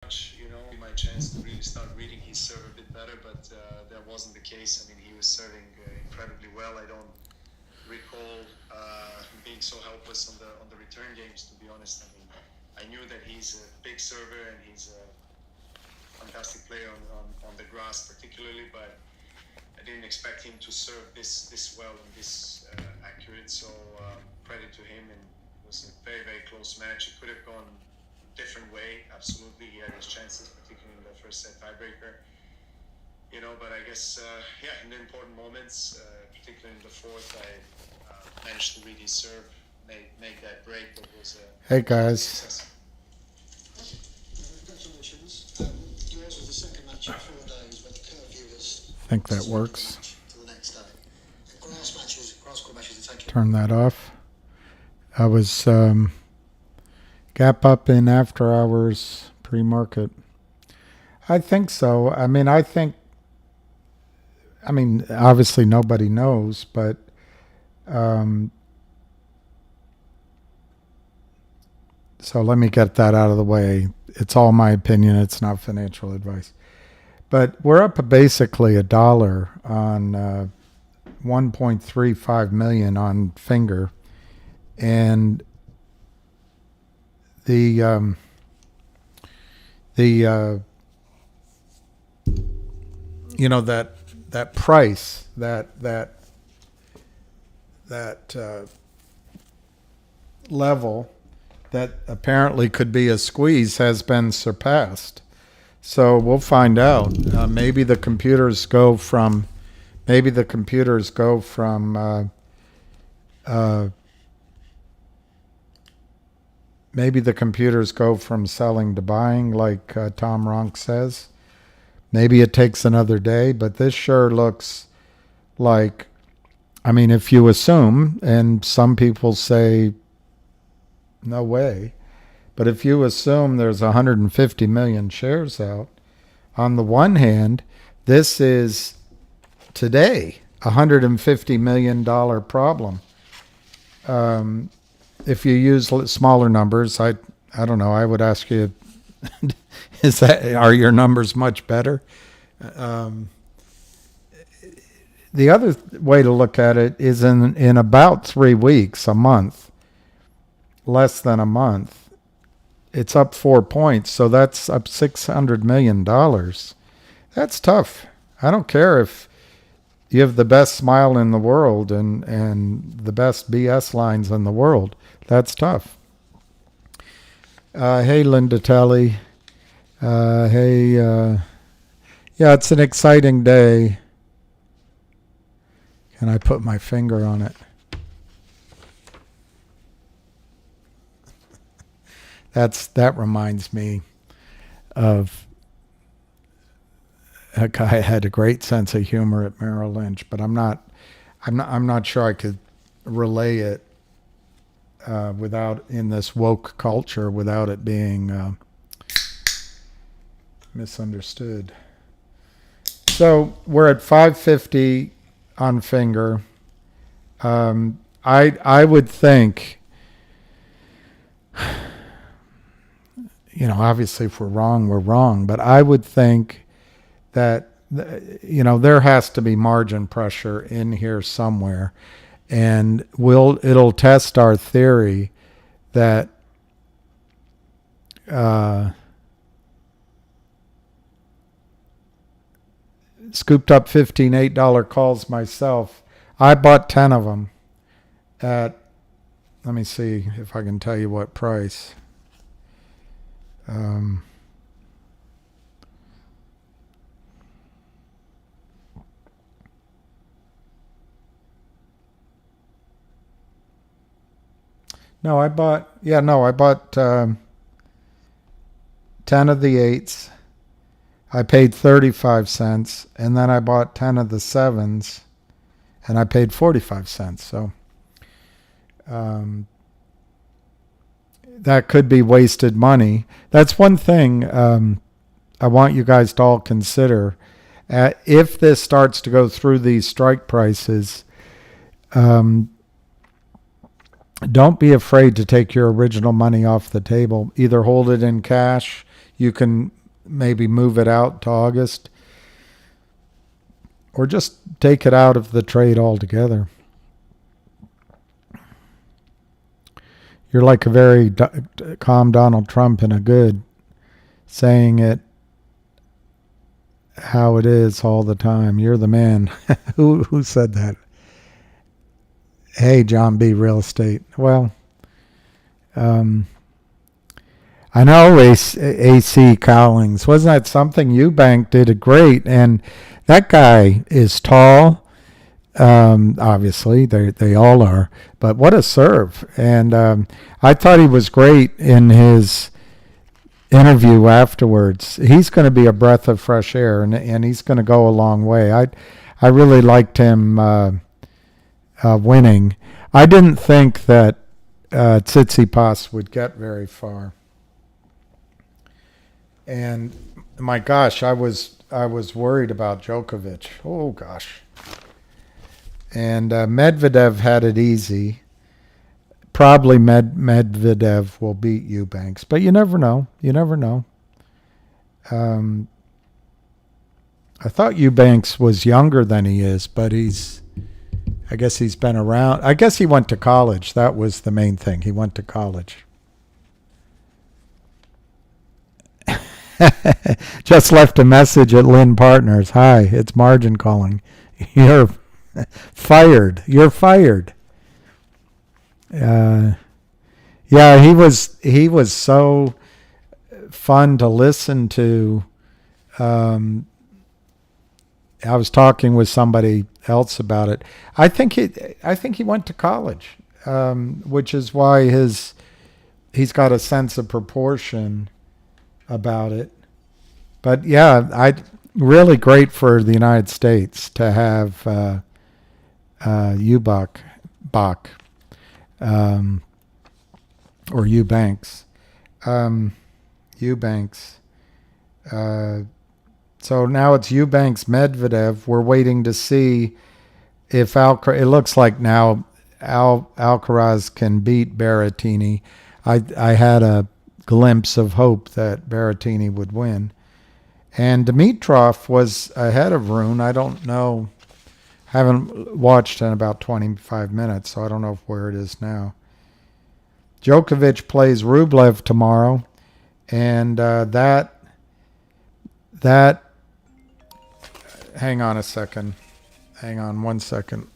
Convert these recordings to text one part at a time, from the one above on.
My chance to really start reading his serve a bit better, but that wasn't the case. I mean, he was serving incredibly well. I don't recall being so helpless on the return games. To be honest, I mean, I knew that he's a big server and he's a fantastic player on the grass, particularly, but I didn't expect him to serve this well and this accurate. So credit to him, and it was a very close match. It could have gone a different way. Absolutely, he had his chances, particularly in the first set tiebreaker. But I guess in the important moments, particularly in the fourth, I managed to really serve, make that break. That was a Hey guys, success. Congratulations. Yours was the second match in 4 days where the curfew was I think that suspended the works. match till the next day. And grass court matches are taking. Turn that off. I was gap up in after hours pre-market. I think so. Obviously nobody knows, but so let me get that out of the way. It's all my opinion. It's not financial advice. But we're up basically $1 on 1.35 million on Finger, and the that price that level that apparently could be a squeeze has been surpassed. So we'll find out. Maybe the computers go from selling to buying, like Tom Ronk says. Maybe it takes another day, but this sure looks like, if you assume, and some people say, no way, but if you assume there's 150 million shares out, on the one hand, this is today $150 million problem. If you use smaller numbers, I don't know. I would ask you, are your numbers much better? The other way to look at it is in about 3 weeks, a month, less than a month, it's up 4 points. So that's up $600 million. That's tough. I don't care if you have the best smile in the world and the best BS lines in the world. That's tough. Hey, Linda Telly. Yeah, it's an exciting day. Can I put my finger on it? That reminds me of a guy had a great sense of humor at Merrill Lynch, but I'm not sure I could relay it without, in this woke culture, without it being misunderstood. So we're at 550 on Finger. I would think, obviously if we're wrong, we're wrong, but I would think that there has to be margin pressure in here somewhere, and it'll test our theory that scooped up 15 $8 calls myself. I bought 10 of them at, let me see if I can tell you what price. I bought 10 of the 8s. I paid 35 cents, and then I bought 10 of the 7s, and I paid 45 cents. So that could be wasted money. That's one thing I want you guys to all consider. If this starts to go through these strike prices, don't be afraid to take your original money off the table. Either hold it in cash. you can maybe move it out to August, or just take it out of the trade altogether. You're like a very calm Donald Trump in a good, saying it how it is all the time. You're the man. Who said that? Hey, John B. Real Estate. Well, I know AC Cowlings. Wasn't that something? Eubank did it great, and that guy is tall. Obviously, they all are. But what a serve! And I thought he was great in his interview afterwards. He's going to be a breath of fresh air, and he's going to go a long way. I really liked him winning. I didn't think that Tsitsipas would get very far. And my gosh, I was worried about Djokovic. Oh gosh. And Medvedev had it easy. Probably Medvedev will beat Eubanks, but you never know. You never know. I thought Eubanks was younger than he is, but I guess he's been around. I guess he went to college. That was the main thing. He went to college. Just left a message at Lynn Partners. Hi, it's Margin calling. You're fired. You're fired. Yeah, he was so fun to listen to. I was talking with somebody else about it. I think he went to college, which is why he's got a sense of proportion about it. But yeah, really great for the United States to have Bach, or Eubanks. Eubanks. So now it's Eubanks Medvedev. We're waiting to see if it looks like now Alcaraz can beat Berrettini. I had a glimpse of hope that Berrettini would win. And Dimitrov was ahead of Rune. I don't know. Haven't watched in about 25 minutes, so I don't know where it is now. Djokovic plays Rublev tomorrow, and that. Hang on a second. Hang on 1 second.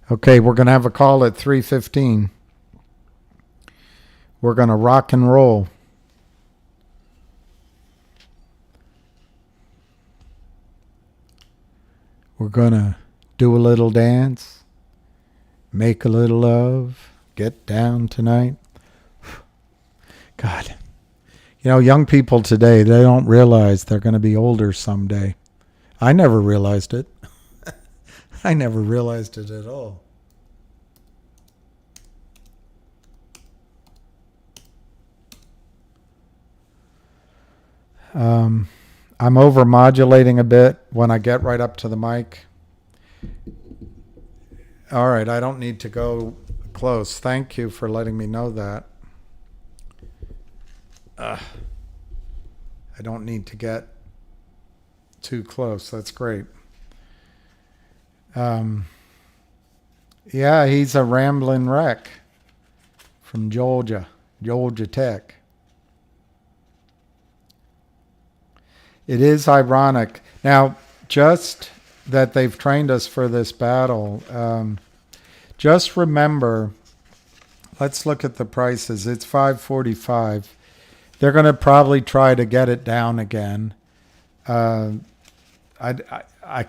Okay, we're going to have a call at 3:15. We're going to rock and roll. We're going to do a little dance, make a little love, get down tonight. God. You know, young people today, they don't realize they're going to be older someday. I never realized it. I never realized it at all. I'm over modulating a bit when I get right up to the mic. All right, I don't need to go close. Thank you for letting me know that. I don't need to get too close. That's great. Yeah, he's a rambling wreck from Georgia Tech. It is ironic. Now, just that they've trained us for this battle. Just remember, let's look at the prices. It's $5.45. They're going to probably try to get it down again. I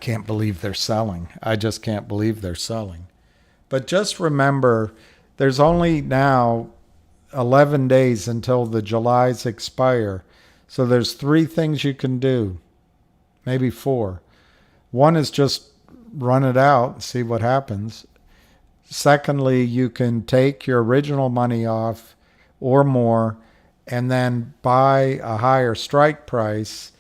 can't believe they're selling. I just can't believe they're selling. But just remember, there's only now 11 days until the Julys expire. So there's 3 things you can do, maybe 4. One is just run it out and see what happens. Secondly, you can take your original money off or more and then buy a higher strike price,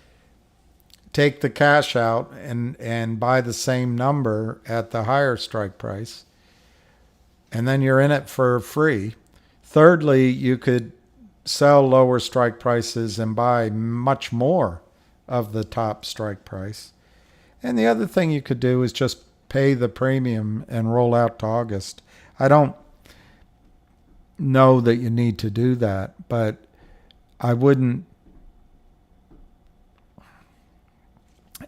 take the cash out and buy the same number at the higher strike price, and then you're in it for free. Thirdly, you could sell lower strike prices and buy much more of the top strike price. And the other thing you could do is just pay the premium and roll out to August. I don't know that you need to do that, but I wouldn't.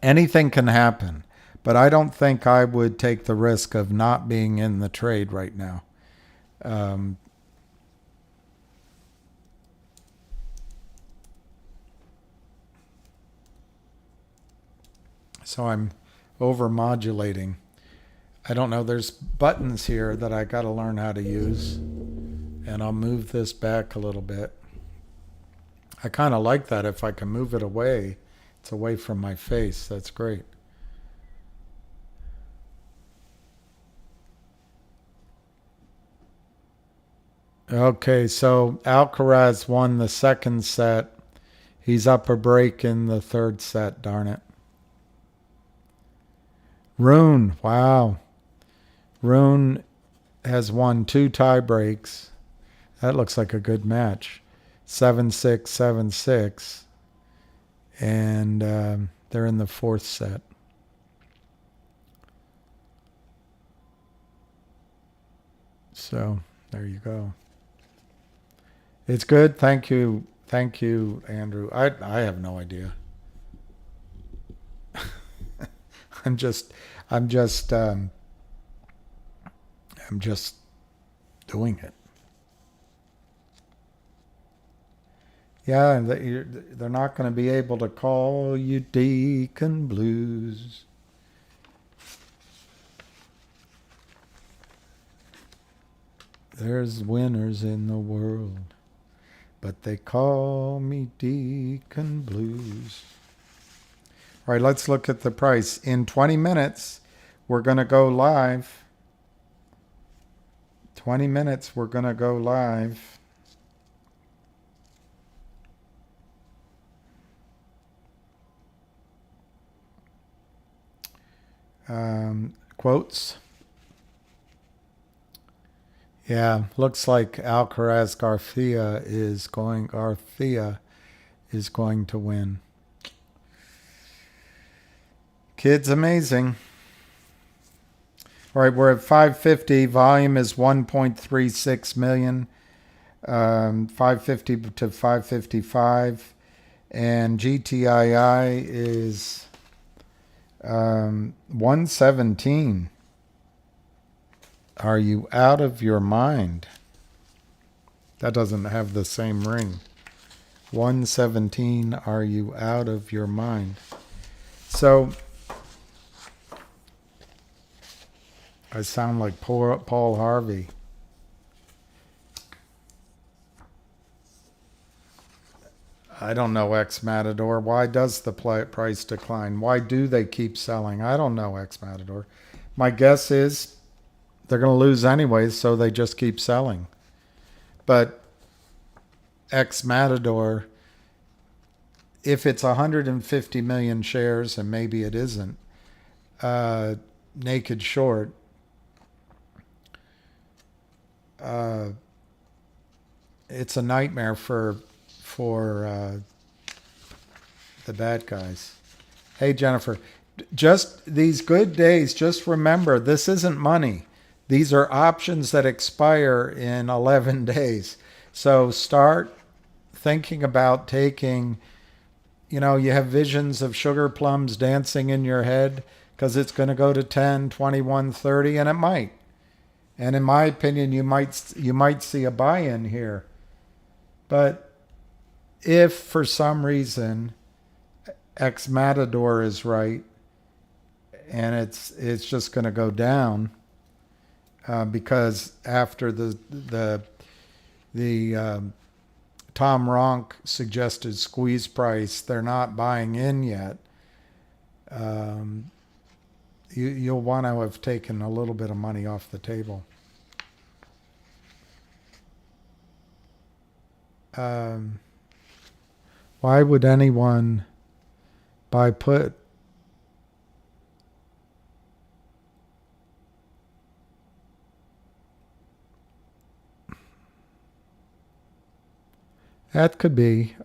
Anything can happen, but I don't think I would take the risk of not being in the trade right now. So I'm over modulating. I don't know. There's buttons here that I got to learn how to use. And I'll move this back a little bit. I kind of like that. If I can move it away, it's away from my face. That's great. Okay, so Alcaraz won the second set. He's up a break in the third set, darn it. Rune, wow. Rune has won 2 tie breaks. That looks like a good match. 7-6, 7-6. And they're in the fourth set. So there you go. It's good. Thank you. Thank you, Andrew. I have no idea. I'm just doing it. Yeah, they're not going to be able to call you Deacon Blues. There's winners in the world, but they call me Deacon Blues. All right, let's look at the price. In 20 minutes, we're going to go live. 20 minutes, we're going to go live. Quotes. Yeah, looks like Alcaraz Garcia is going to win. Kid's amazing. All right, we're at 550. Volume is 1.36 million. 550 to 555. And GTII is 117. Are you out of your mind? That doesn't have the same ring. 117. Are you out of your mind? So I sound like Paul Harvey. I don't know, X Matador. Why does the price decline? Why do they keep selling? I don't know, X Matador. My guess is they're going to lose anyways, so they just keep selling. But X Matador, if it's 150 million shares, and maybe it isn't, naked short, it's a nightmare for the bad guys. Hey, Jennifer, just these good days, just remember, this isn't money. These are options that expire in 11 days. So start thinking about taking, you have visions of sugar plums dancing in your head because it's going to go to 10, 21, 30, and it might. And in my opinion, you might see a buy-in here. But if for some reason X Matador is right and it's just going to go down because after the Tom Ronk suggested squeeze price, they're not buying in yet. You'll want to have taken a little bit of money off the table. why would anyone buy put? That could be.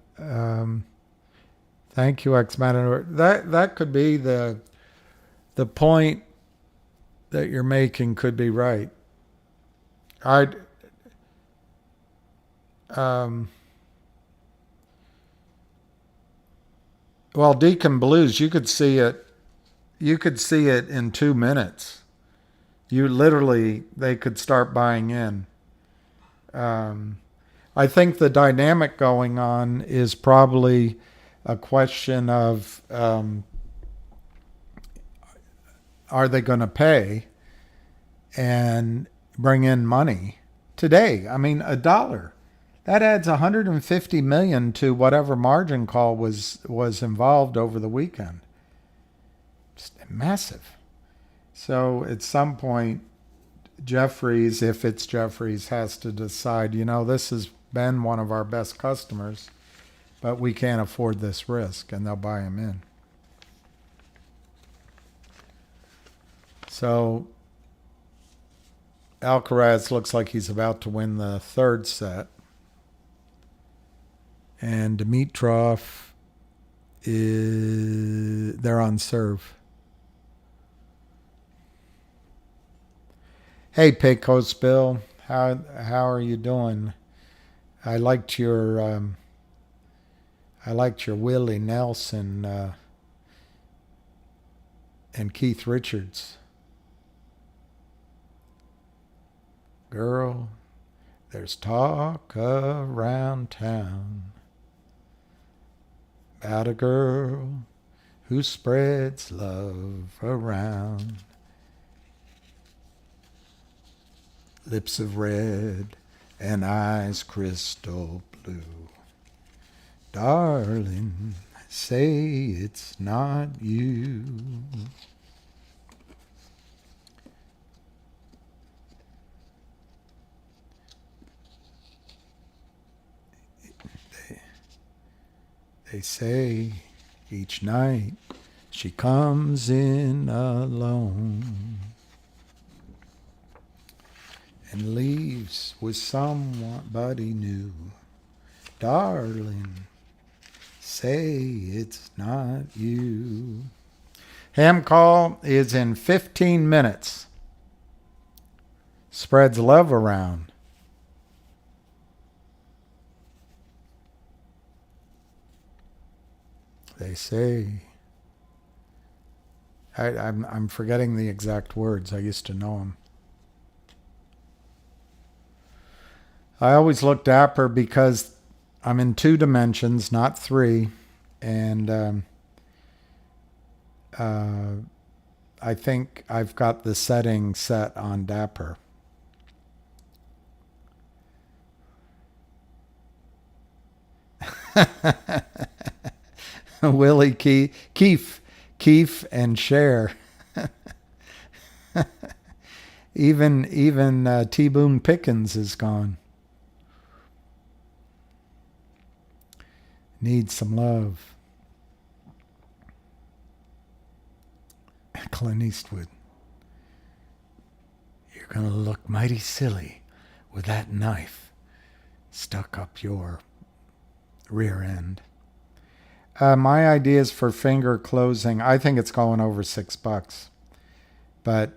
Thank you, X Matador. That could be the point that you're making. Could be right. I'd well, Deacon Blues, you could see it. You could see it in 2 minutes. You literally, they could start buying in. I think the dynamic going on is probably a question of are they going to pay and bring in money today? I mean, $1 that adds 150 million to whatever margin call was involved over the weekend. Just massive. So at some point, Jeffries, if it's Jeffries, has to decide, this has been one of our best customers, but we can't afford this risk, and they'll buy him in. So Alcaraz looks like he's about to win the third set. And Dimitrov they're on serve. Hey, Pecos Bill, how are you doing? I liked your Willie Nelson and Keith Richards. Girl, there's talk around town about a girl who spreads love around. Lips of red and eyes crystal blue. Darling, say it's not you. They say each night she comes in alone and leaves with somebody new. Darling, say it's not you. Ham call is in 15 minutes. Spreads love around. They say. I'm forgetting the exact words. I used to know them. I always look dapper because I'm in 2 dimensions, not 3. And I think I've got the setting set on dapper. Willie Keefe and Cher. even T. Boone Pickens is gone. Needs some love. Clint Eastwood. You're gonna look mighty silly with that knife stuck up your rear end. My ideas for finger closing, I think it's going over $6. But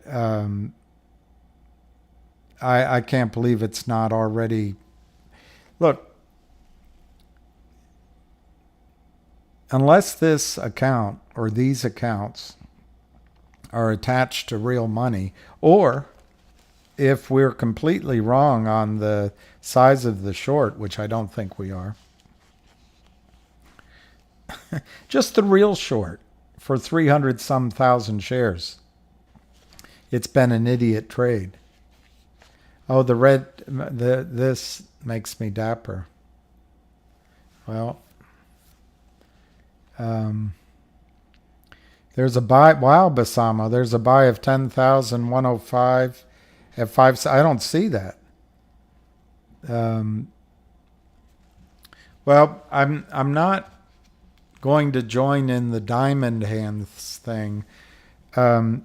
I can't believe it's not already. Look, unless this account or these accounts are attached to real money, or if we're completely wrong on the size of the short, which I don't think we are, just the real short for 300 some thousand shares. It's been an idiot trade. Oh, this makes me dapper. Well, there's a buy. Wow, Basama, there's a buy of 10,105 at 5. I don't see that. Well, I'm not going to join in the diamond hands thing. Um,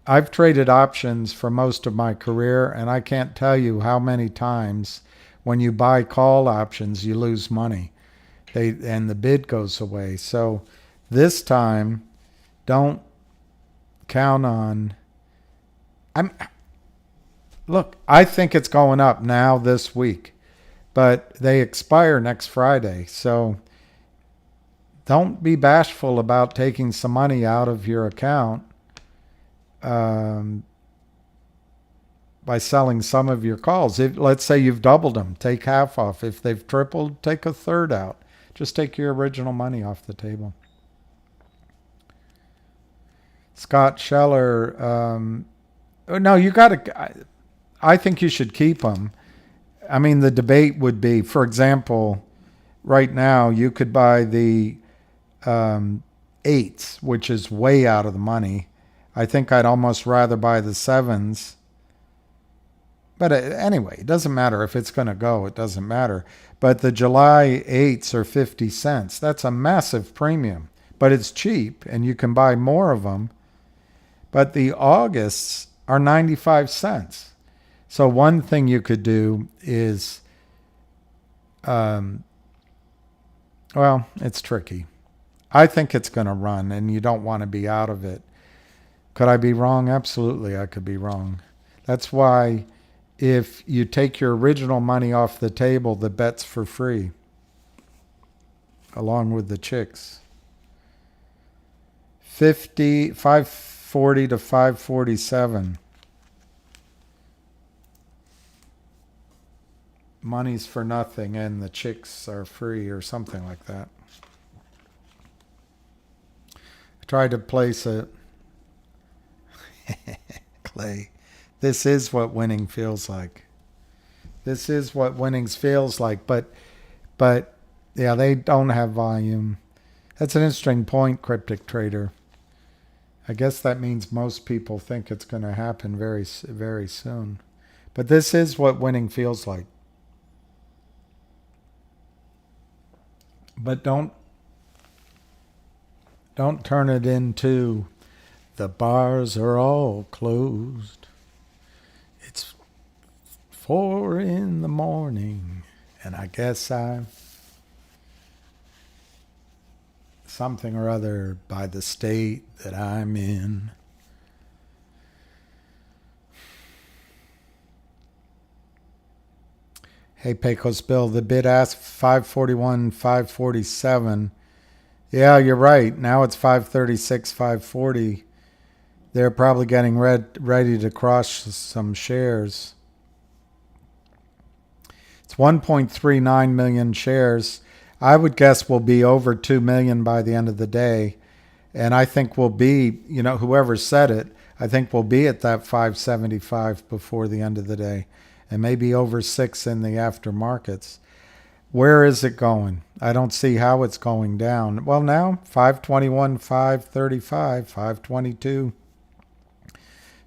I've traded options for most of my career, and I can't tell you how many times when you buy call options, you lose money. And the bid goes away. So this time, don't count on. I'm look. I think it's going up now this week, but they expire next Friday. So don't be bashful about taking some money out of your account um, by selling some of your calls. Let's say you've doubled them, take half off. If they've tripled, take a third out. Just take your original money off the table. Scott Scheller, no, you got to. I think you should keep them. I mean, the debate would be, for example, right now you could buy the eights, which is way out of the money. I think I'd almost rather buy the sevens. But anyway, it doesn't matter if it's going to go. It doesn't matter. But the July 8s are 50 cents. That's a massive premium. But it's cheap, and you can buy more of them. But the Augusts are 95 cents. So one thing you could do is, well, it's tricky. I think it's going to run, and you don't want to be out of it. Could I be wrong? Absolutely, I could be wrong. That's why if you take your original money off the table, the bet's for free, along with the chicks. 540 to 547. Money's for nothing, and the chicks are free, or something like that. I tried to place a Clay. This is what winning feels like. This is what winnings feels like. But yeah, they don't have volume. That's an interesting point, Cryptic Trader. I guess that means most people think it's going to happen very, very soon. But this is what winning feels like. But don't turn it into the bars are all closed. It's 4 a.m, and I guess I'm something or other by the state that I'm in. Hey, Pecos Bill, the bid ask 541, 547. Yeah, you're right. Now it's 536, 540. They're probably getting ready to cross some shares. It's 1.39 million shares. I would guess we'll be over 2 million by the end of the day. And I think we'll be, whoever said it, I think we'll be at that 575 before the end of the day. And maybe over 6 in the aftermarkets. Where is it going? I don't see how it's going down. Well, now 521, 535, 522,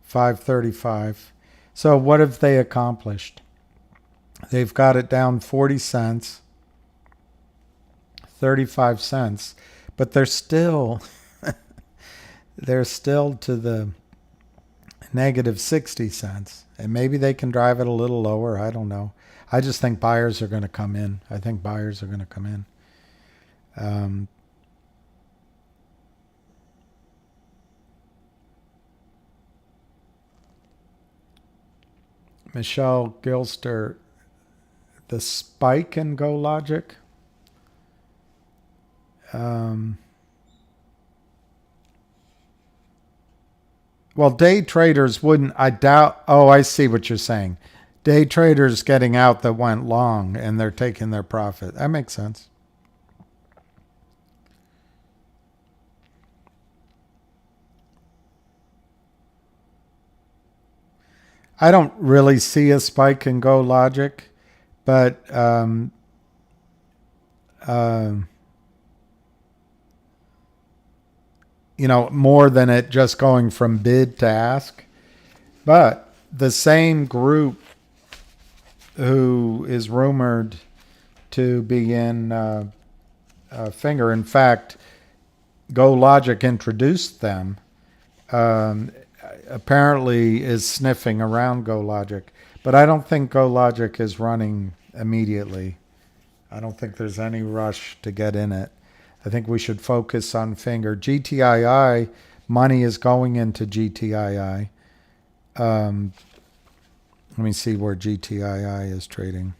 535. So what have they accomplished? They've got it down 40 cents, 35 cents, but they're still to the negative 60 cents. And maybe they can drive it a little lower. I don't know. I just think buyers are going to come in. Michelle Gilster, the spike and go logic. Well, day traders wouldn't, I doubt. Oh, I see what you're saying. Day traders getting out that went long and they're taking their profit. That makes sense. I don't really see a spike and go logic, but more than it just going from bid to ask. But the same group who is rumored to be in finger. In fact, Go Logic introduced them. Apparently is sniffing around Go Logic, but I don't think Go Logic is running immediately. I don't think there's any rush to get in it. I think we should focus on finger. GTII, money is going into GTII. Let me see where GTII is trading.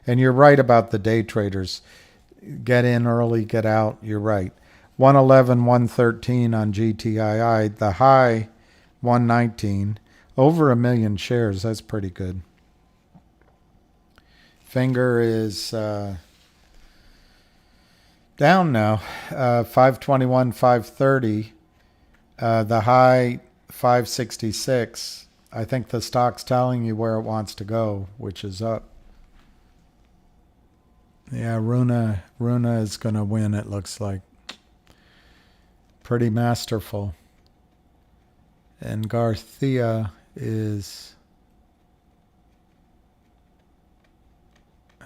And you're right about the day traders. Get in early, get out. You're right. 111, 113 on GTII. The high, 119. Over 1 million shares. That's pretty good. Finger is down now. 521, 530. The high, 566. I think the stock's telling you where it wants to go, which is up. Yeah, Runa is going to win, it looks like. Pretty masterful. And Garthia is,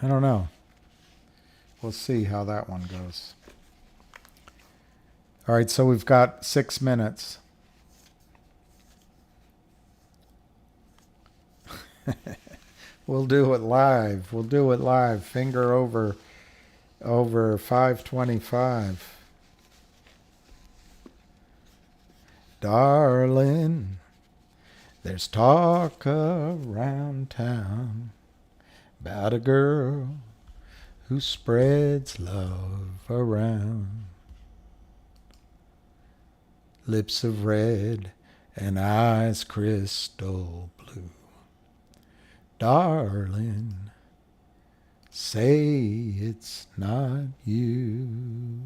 I don't know. We'll see how that one goes. All right, so we've got 6 minutes. We'll do it live. Finger over 525. Darling, there's talk around town about a girl who spreads love around. Lips of red and eyes crystal blue. Darling, say it's not you.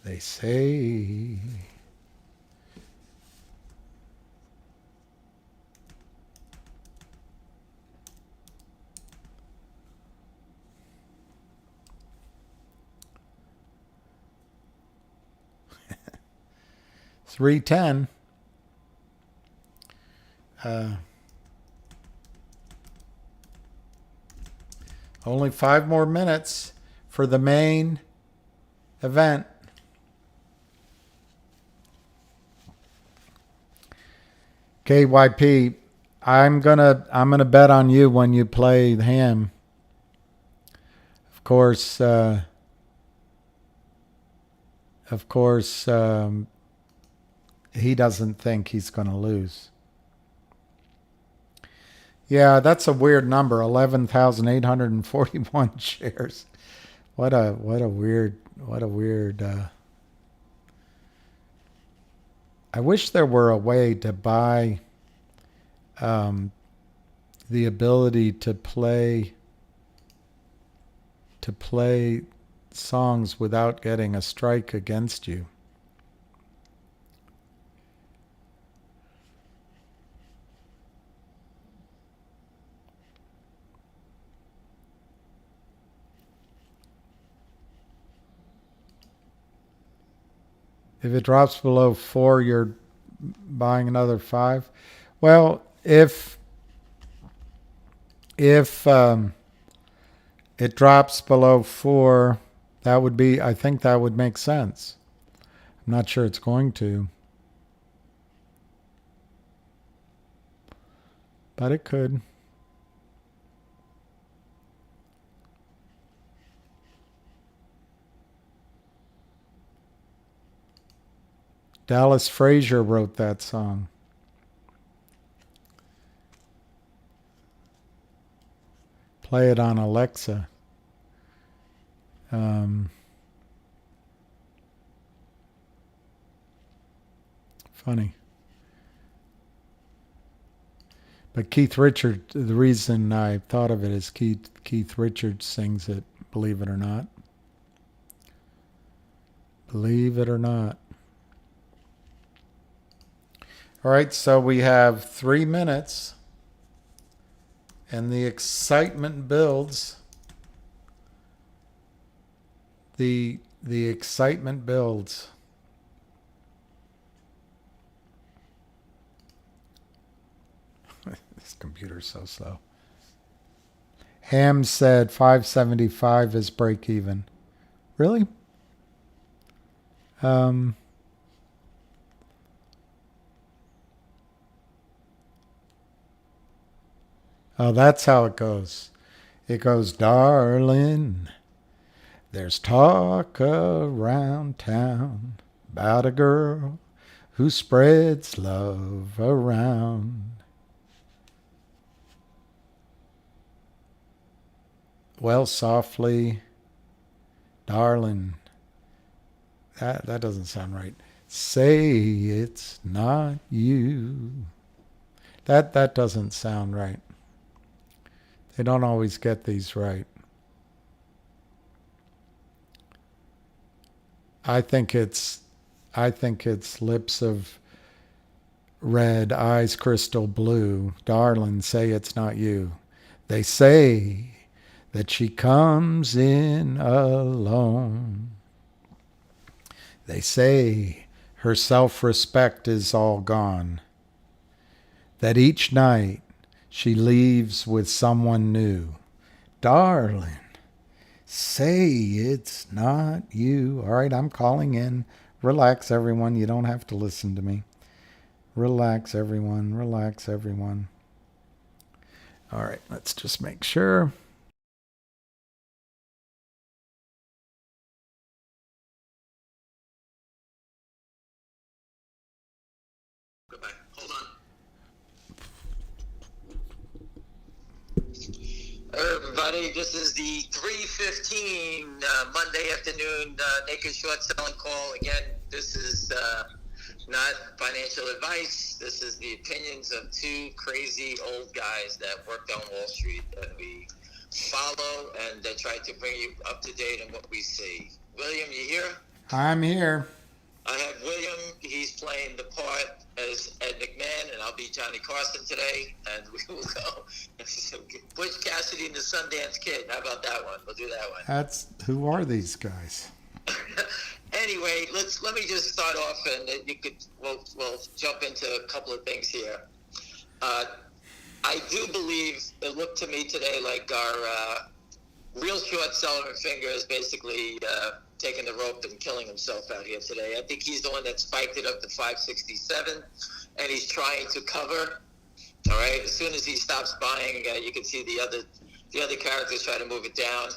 They say $3.10. Only 5 more minutes for the main event. KYP, I'm gonna bet on you when you play him. Of course, he doesn't think he's going to lose. Yeah, that's a weird number. 11,841 shares. What a weird. I wish there were a way to buy the ability to play songs without getting a strike against you. If it drops below 4, you're buying another 5. Well, if it drops below 4, I think that would make sense. I'm not sure it's going to, but it could. Dallas Frazier wrote that song. Play it on Alexa. Funny. But Keith Richards, the reason I thought of it is Keith Richards sings it, believe it or not. Believe it or not. All right, so we have 3 minutes, and the excitement builds. The excitement builds. This computer's so slow. Ham said 575 is break even. Really? Um, oh, that's how it goes. It goes, darling, there's talk around town about a girl who spreads love around. Well, softly, darling, that doesn't sound right. Say it's not you. That doesn't sound right. They don't always get these right. I think it's I think it's lips of red, eyes crystal blue. Darling, say it's not you. They say that she comes in alone. They say her self-respect is all gone. That each night she leaves with someone new. Darling, say it's not you. All right, I'm calling in. Relax, everyone. You don't have to listen to me. Relax, everyone. Relax, everyone. All right, let's just make sure. Goodbye. Hold on. Everybody, this is the 3:15 Monday afternoon naked short selling call. Again, this is not financial advice. This is the opinions of two crazy old guys that worked on Wall Street that we follow and that try to bring you up to date on what we see. William, you here? I'm here. I have William. He's playing the part as Ed McMahon, and I'll be Johnny Carson today. And we will go Butch Cassidy and the Sundance Kid. How about that one? We'll do that one. Who are these guys? Anyway, let me just start off, and we'll jump into a couple of things here. I do believe it looked to me today like our real short seller finger is basically taking the rope and killing himself out here today. I think he's the one that spiked it up to 567, and he's trying to cover. All right, as soon as he stops buying, you can see the other characters try to move it down.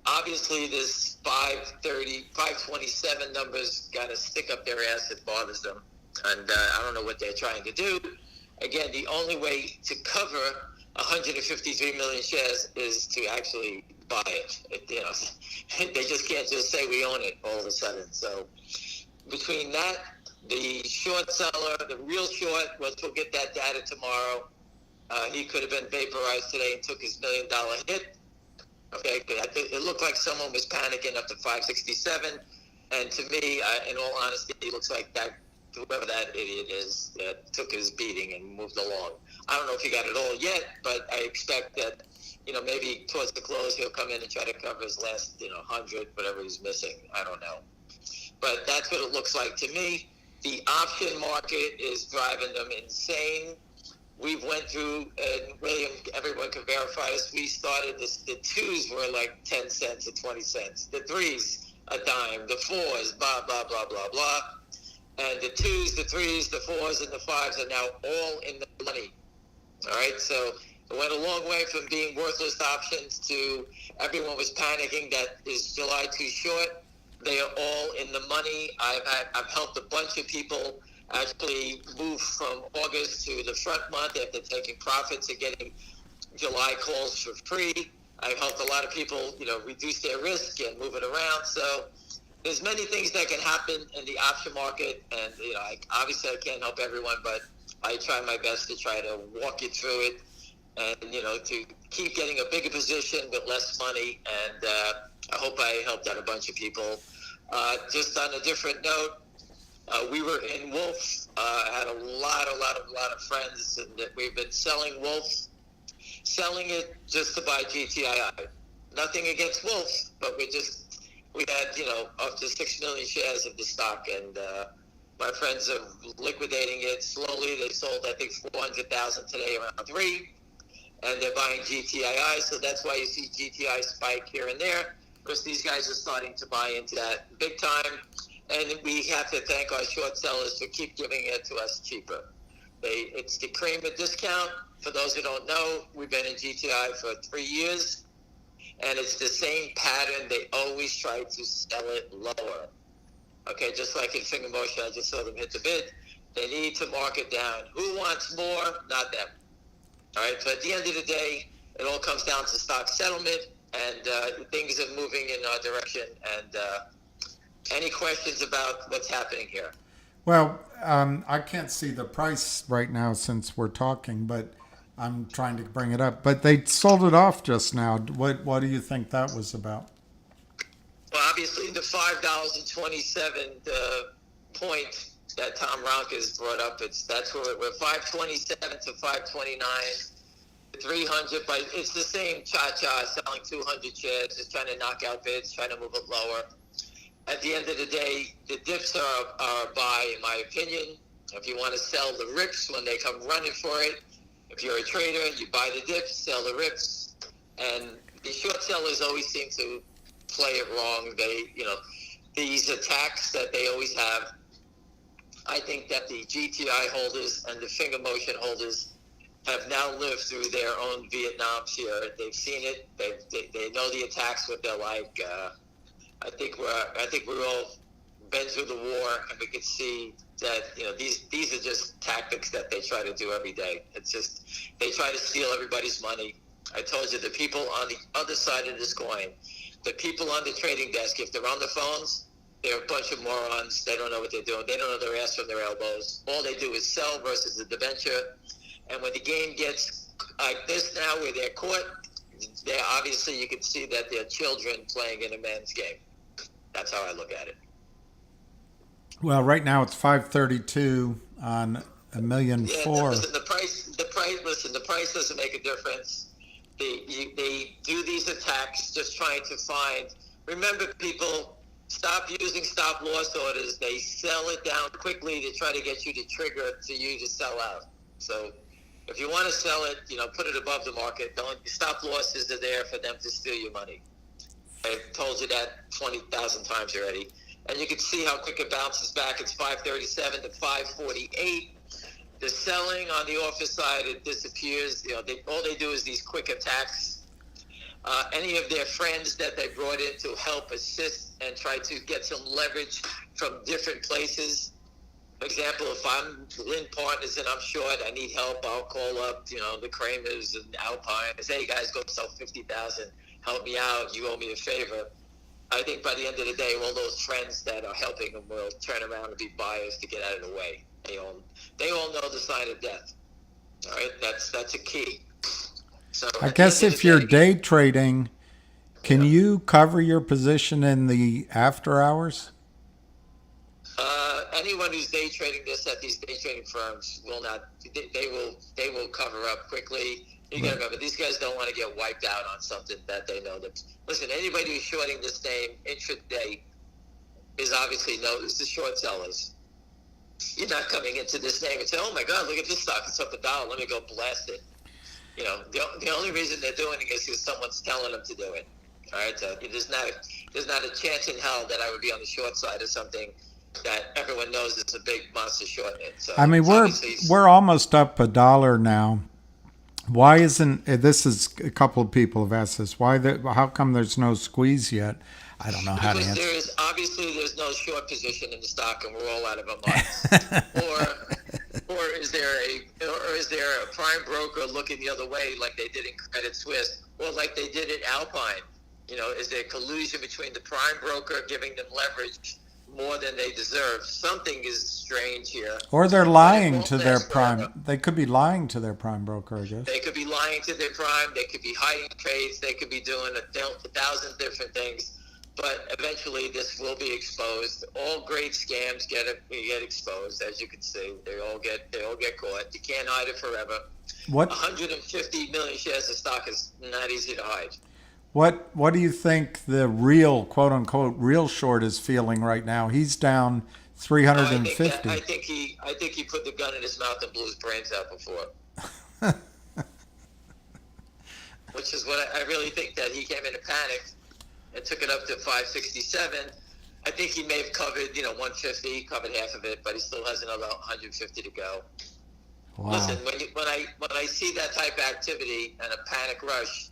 Obviously, this 530, 527 numbers got to stick up their ass. It bothers them, and I don't know what they're trying to do. Again, the only way to cover 153 million shares is to actually buy it. They just can't just say we own it all of a sudden. So between that, the short seller, the real short, we'll get that data tomorrow. He could have been vaporized today and took his $1 million hit. Okay, it looked like someone was panicking up to 567, and to me, in all honesty, it looks like that whoever that idiot is took his beating and moved along. I don't know if he got it all yet, but I expect that, maybe towards the close he'll come in and try to cover his last, 100, whatever he's missing. I don't know. But that's what it looks like to me. The option market is driving them insane. We went through, and William, everyone can verify this, we started this, the twos were like 10 cents or 20 cents. The threes, a dime. The fours, blah, blah, blah, blah, blah. And the twos, the threes, the fours, and the fives are now all in the money. All right, so it went a long way from being worthless options to everyone was panicking that is July too short. They are all in the money. I've helped a bunch of people actually move from August to the front month after taking profits and getting July calls for free. I've helped a lot of people, reduce their risk and move it around. So there's many things that can happen in the option market, and obviously I can't help everyone, but I try my best to try to walk you through it, and to keep getting a bigger position with less money. And I hope I helped out a bunch of people. Just on a different note, we were in Wolf. I had a lot of friends, and we've been selling Wolf, selling it just to buy GTII. Nothing against Wolf, but we had up to 6 million shares of the stock, and my friends are liquidating it slowly. They sold, I think, 400,000 today, around 3. and they're buying GTII, so that's why you see GTI spike here and there, because these guys are starting to buy into that big time, and we have to thank our short sellers for keep giving it to us cheaper. It's the cream of discount. For those who don't know, we've been in GTI for 3 years, and it's the same pattern. They always try to sell it lower. Okay, just like in finger motion, I just saw them hit the bid. They need to mark it down. Who wants more? Not them. All right, so at the end of the day, it all comes down to stock settlement, and things are moving in our direction. And any questions about what's happening here? Well, I can't see the price right now since we're talking, but I'm trying to bring it up. But they sold it off just now. What do you think that was about? Well, obviously, the $5.27 point that Tom Ronk has brought up, that's where we're 527 to 529, 300, but it's the same cha-cha, selling 200 shares, just trying to knock out bids, trying to move it lower. At the end of the day, the dips are a buy, in my opinion. If you want to sell the rips when they come running for it, if you're a trader, you buy the dips, sell the rips, and the short sellers always seem to play it wrong. These attacks that they always have, I think that the GTI holders and the finger motion holders have now lived through their own Vietnams here. They've seen it. They know the attacks, what they're like. I think we're all been through the war, and we can see that these are just tactics that they try to do every day. It's just they try to steal everybody's money. I told you, the people on the other side of this coin, the people on the trading desk, if they're on the phones, they're a bunch of morons. They don't know what they're doing. They don't know their ass from their elbows. All they do is sell versus the debenture. And when the game gets like this now, where they're caught, they're obviously, you can see that they're children playing in a man's game. That's how I look at it. Well, right now it's 532 on a million four. Listen, the price doesn't make a difference. They do these attacks just trying to find. Remember, people, stop using stop loss orders. They sell it down quickly to try to get you to trigger to you to sell out. So if you want to sell it, put it above the market. Stop losses are there for them to steal your money. I've told you that 20,000 times already. And you can see how quick it bounces back. It's 537 to 548. The selling on the office side, it disappears. All they do is these quick attacks. Any of their friends that they brought in to help assist and try to get some leverage from different places. For example, if I'm Lynn Partners and I'm short, I need help, I'll call up, the Kramers and Alpine and say, hey guys, go sell 50,000. Help me out. You owe me a favor. I think by the end of the day, all those friends that are helping them will turn around and be buyers to get out of the way. They all know the sign of death. All right, that's a key. So I guess if you're day trading, can you cover your position in the after hours? Anyone who's day trading this at these day trading firms will not. They will cover up quickly. You got to remember, these guys don't want to get wiped out on something that they know that. Listen, anybody who's shorting this name intraday is obviously knows the short sellers. You're not coming into this name and say, "Oh my God, look at this stock; it's up $1. Let me go blast it." The only reason they're doing it is because someone's telling them to do it. All right, so there's not a chance in hell that I would be on the short side of something that everyone knows is a big monster short in. So I mean, we're almost up $1 now. Why isn't this? Is a couple of people have asked this. How come there's no squeeze yet? I don't know how to answer. There's no short position in the stock, and we're all out of our minds. or is there a prime broker looking the other way, like they did in Credit Suisse, or like they did at Alpine? Is there collusion between the prime broker giving them leverage more than they deserve? Something is strange here. Or they're lying to their prime. They could be lying to their prime broker, I guess. They could be lying to their prime. They could be hiding trades. They could be doing a thousand different things. But eventually, this will be exposed. All great scams get exposed, as you can see. They all get caught. You can't hide it forever. 150 million shares of stock is not easy to hide. What do you think the real, quote unquote, real short is feeling right now? He's down 350. I think he put the gun in his mouth and blew his brains out before. which is what I really think that he came in a panic and took it up to 567. I think he may have covered, 150, covered half of it, but he still has another 150 to go. Wow. Listen, when I see that type of activity and a panic rush,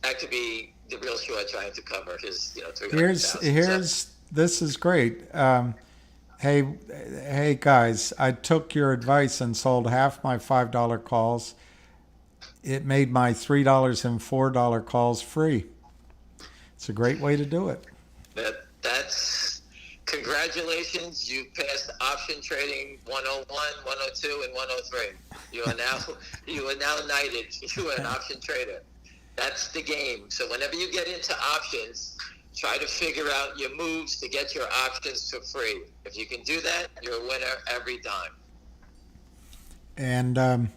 that could be the real short trying to cover his, 300,000. Here's this is great. Hey guys, I took your advice and sold half my $5 calls. It made my $3 and $4 calls free. It's a great way to do it. That's congratulations. You passed option trading 101, 102, and 103. You are now knighted. You are an option trader. That's the game. So whenever you get into options, try to figure out your moves to get your options for free. If you can do that, you're a winner every time. And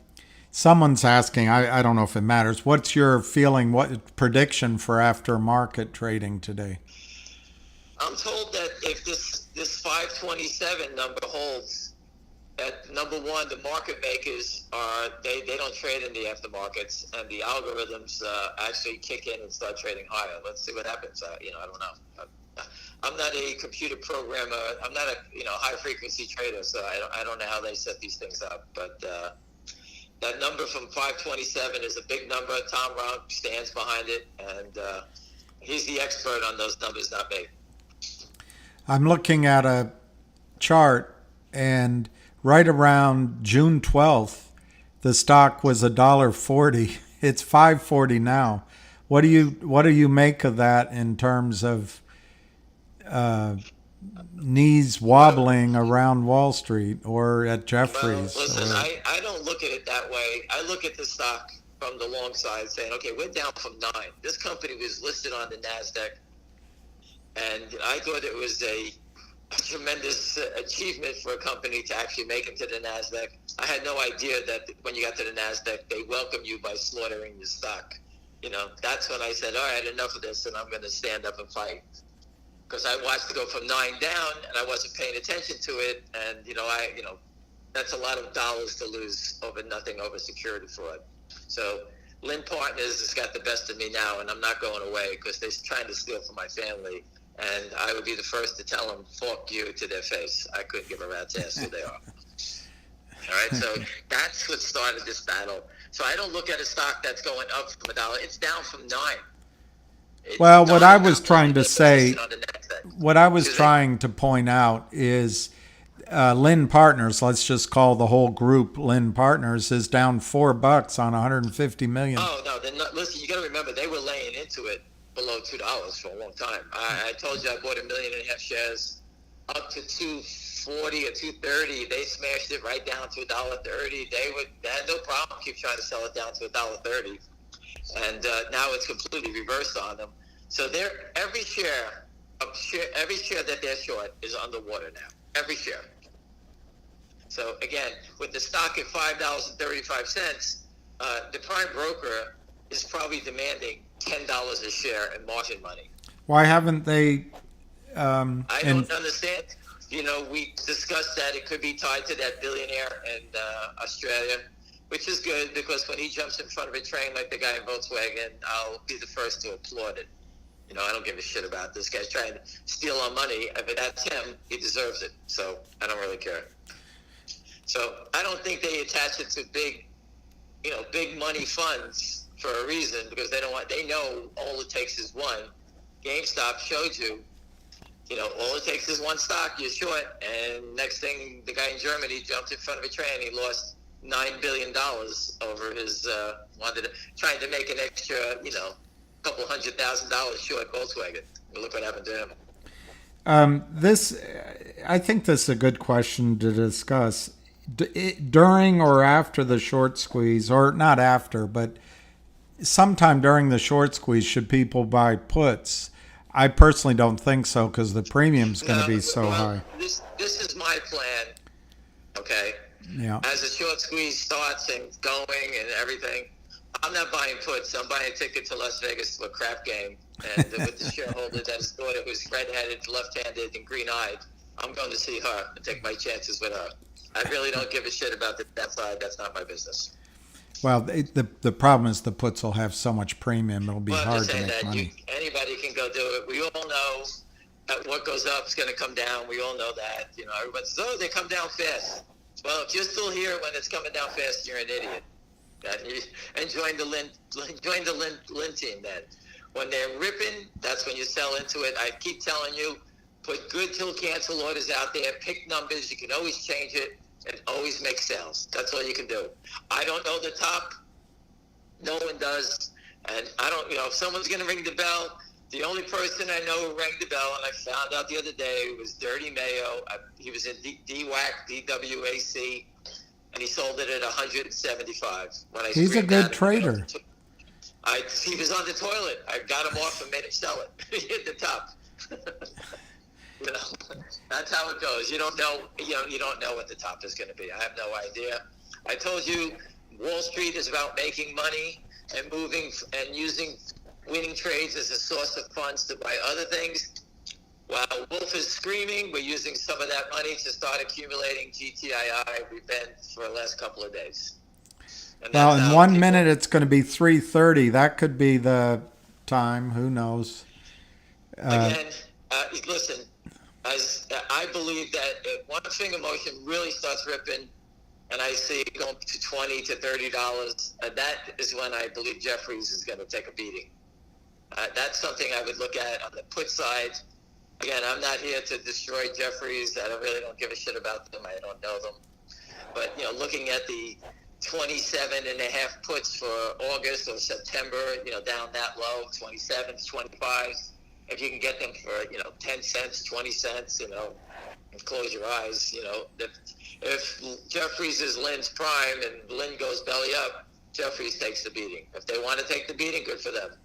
someone's asking, I don't know if it matters, what's your feeling, what prediction for after market trading today? I'm told that if this 527 number holds, that number one, the market makers they don't trade in the aftermarkets, and the algorithms actually kick in and start trading higher. Let's see what happens. I don't know. I'm not a computer programmer. I'm not a high frequency trader, so I don't know how they set these things up. But that number from 527 is a big number. Tom Ronk stands behind it, and he's the expert on those numbers, not me. I'm looking at a chart, and right around June 12th, the stock was $1.40. It's $5.40 now. What do you make of that in terms of knees wobbling around Wall Street or at Jefferies? Well, listen, I don't look at it that way. I look at the stock from the long side saying, okay, we're down from 9. This company was listed on the NASDAQ, and I thought it was a tremendous achievement for a company to actually make it to the NASDAQ. I had no idea that when you got to the NASDAQ, they welcome you by slaughtering your stock. That's when I said, all right, enough of this, and I'm going to stand up and fight. Because I watched it go from 9 down, and I wasn't paying attention to it, and that's a lot of dollars to lose over nothing, over security fraud. So Lynn Partners has got the best of me now, and I'm not going away because they're trying to steal from my family, and I would be the first to tell them, fuck you, to their face. I couldn't give a rat's ass who they are. All right, so that's what started this battle. So I don't look at a stock that's going up from $1. It's down from 9. Well, what I was trying to say, what I was trying to point out is Lynn Partners, let's just call the whole group Lynn Partners, is down $4 on 150 million. Oh, no, then listen, you got to remember, they were laying into it below $2 for a long time. I told you I bought 1.5 million shares up to 240 or 230. They smashed it right down to $1.30. They had no problem keep trying to sell it down to $1.30. And now it's completely reversed on them. So every share that they're short is underwater now. Every share. So again, with the stock at $5.35, the prime broker is probably demanding $10 a share in margin money. Why haven't they? I don't understand. We discussed that it could be tied to that billionaire in Australia, which is good because when he jumps in front of a train like the guy in Volkswagen, I'll be the first to applaud it. I don't give a shit about this guy's trying to steal our money. If that's him, he deserves it. So I don't really care. So I don't think they attach it to big money funds for a reason because they know all it takes is one. GameStop showed you, all it takes is one stock, you're short, and next thing, the guy in Germany jumped in front of a train, he lost $9 billion over his, trying to make an extra, couple $100,000 short Volkswagen. Look what happened to him. I think this is a good question to discuss. During or after the short squeeze, or not after, but sometime during the short squeeze, should people buy puts? I personally don't think so because the premium's going to be so high. This is my plan, okay? Yeah. As the short squeeze starts and going and everything, I'm not buying puts. I'm buying a ticket to Las Vegas to a crap game. And with the shareholder that his daughter who's red-headed, left-handed, and green-eyed, I'm going to see her and take my chances with her. I really don't give a shit about that side. That's not my business. Well, the problem is the puts will have so much premium, it'll be Well, I'm hard just to saying make that money. anybody can go do it. We all know that what goes up is going to come down. We all know that. You know, everybody says, "Oh, they come down fast." Well, if you're still here when it's coming down fast, you're an idiot. And join the Lynn team. Then, when they're ripping, that's when you sell into it. I keep telling you, put good till cancel orders out there. Pick numbers. You can always change it and always make sales. That's all you can do. I don't know the top. No one does. And I don't, if someone's going to ring the bell, the only person I know who rang the bell, and I found out the other day, was Dirty Mayo. He was in DWAC, DWAC, and he sold it at 175. When I He's a screamed good at him, trader. he was on the toilet. I got him off and made him sell it. He hit the top. That's how it goes. You don't know. You don't know what the top is going to be. I have no idea. I told you, Wall Street is about making money and moving and using winning trades as a source of funds to buy other things. While Wolf is screaming, we're using some of that money to start accumulating GTII. We've been for the last couple of days. And Well, in 1 minute it's going to be 3:30. That could be the time. Who knows? Again, listen. As I believe that if one finger motion really starts ripping, and I see it going to $20 to $30, that is when I believe Jeffries is going to take a beating. That's something I would look at on the put side. Again, I'm not here to destroy Jeffries. I really don't give a shit about them. I don't know them. But, looking at the 27.5 puts for August or September, down that low, 27s, 25s. If you can get them for, 10 cents, 20 cents, and close your eyes, if Jeffries is Lynn's prime and Lynn goes belly up, Jeffries takes the beating. If they want to take the beating, good for them.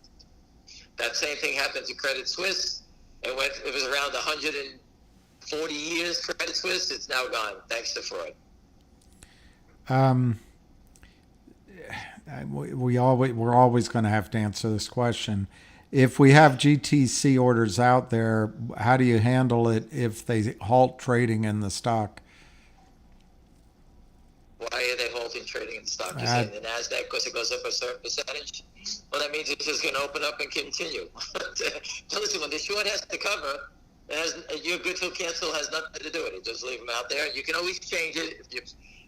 That same thing happened to Credit Suisse. It was around 140 years, Credit Suisse. It's now gone, thanks to Freud. We're always going to have to answer this question. If we have GTC orders out there, how do you handle it if they halt trading in the stock? Why are they halting trading in the stock? You're saying the NASDAQ because it goes up a certain percentage? Well, that means it's just going to open up and continue. Listen, when the short has to cover, your good till cancel has nothing to do with it. Just leave them out there. You can always change it.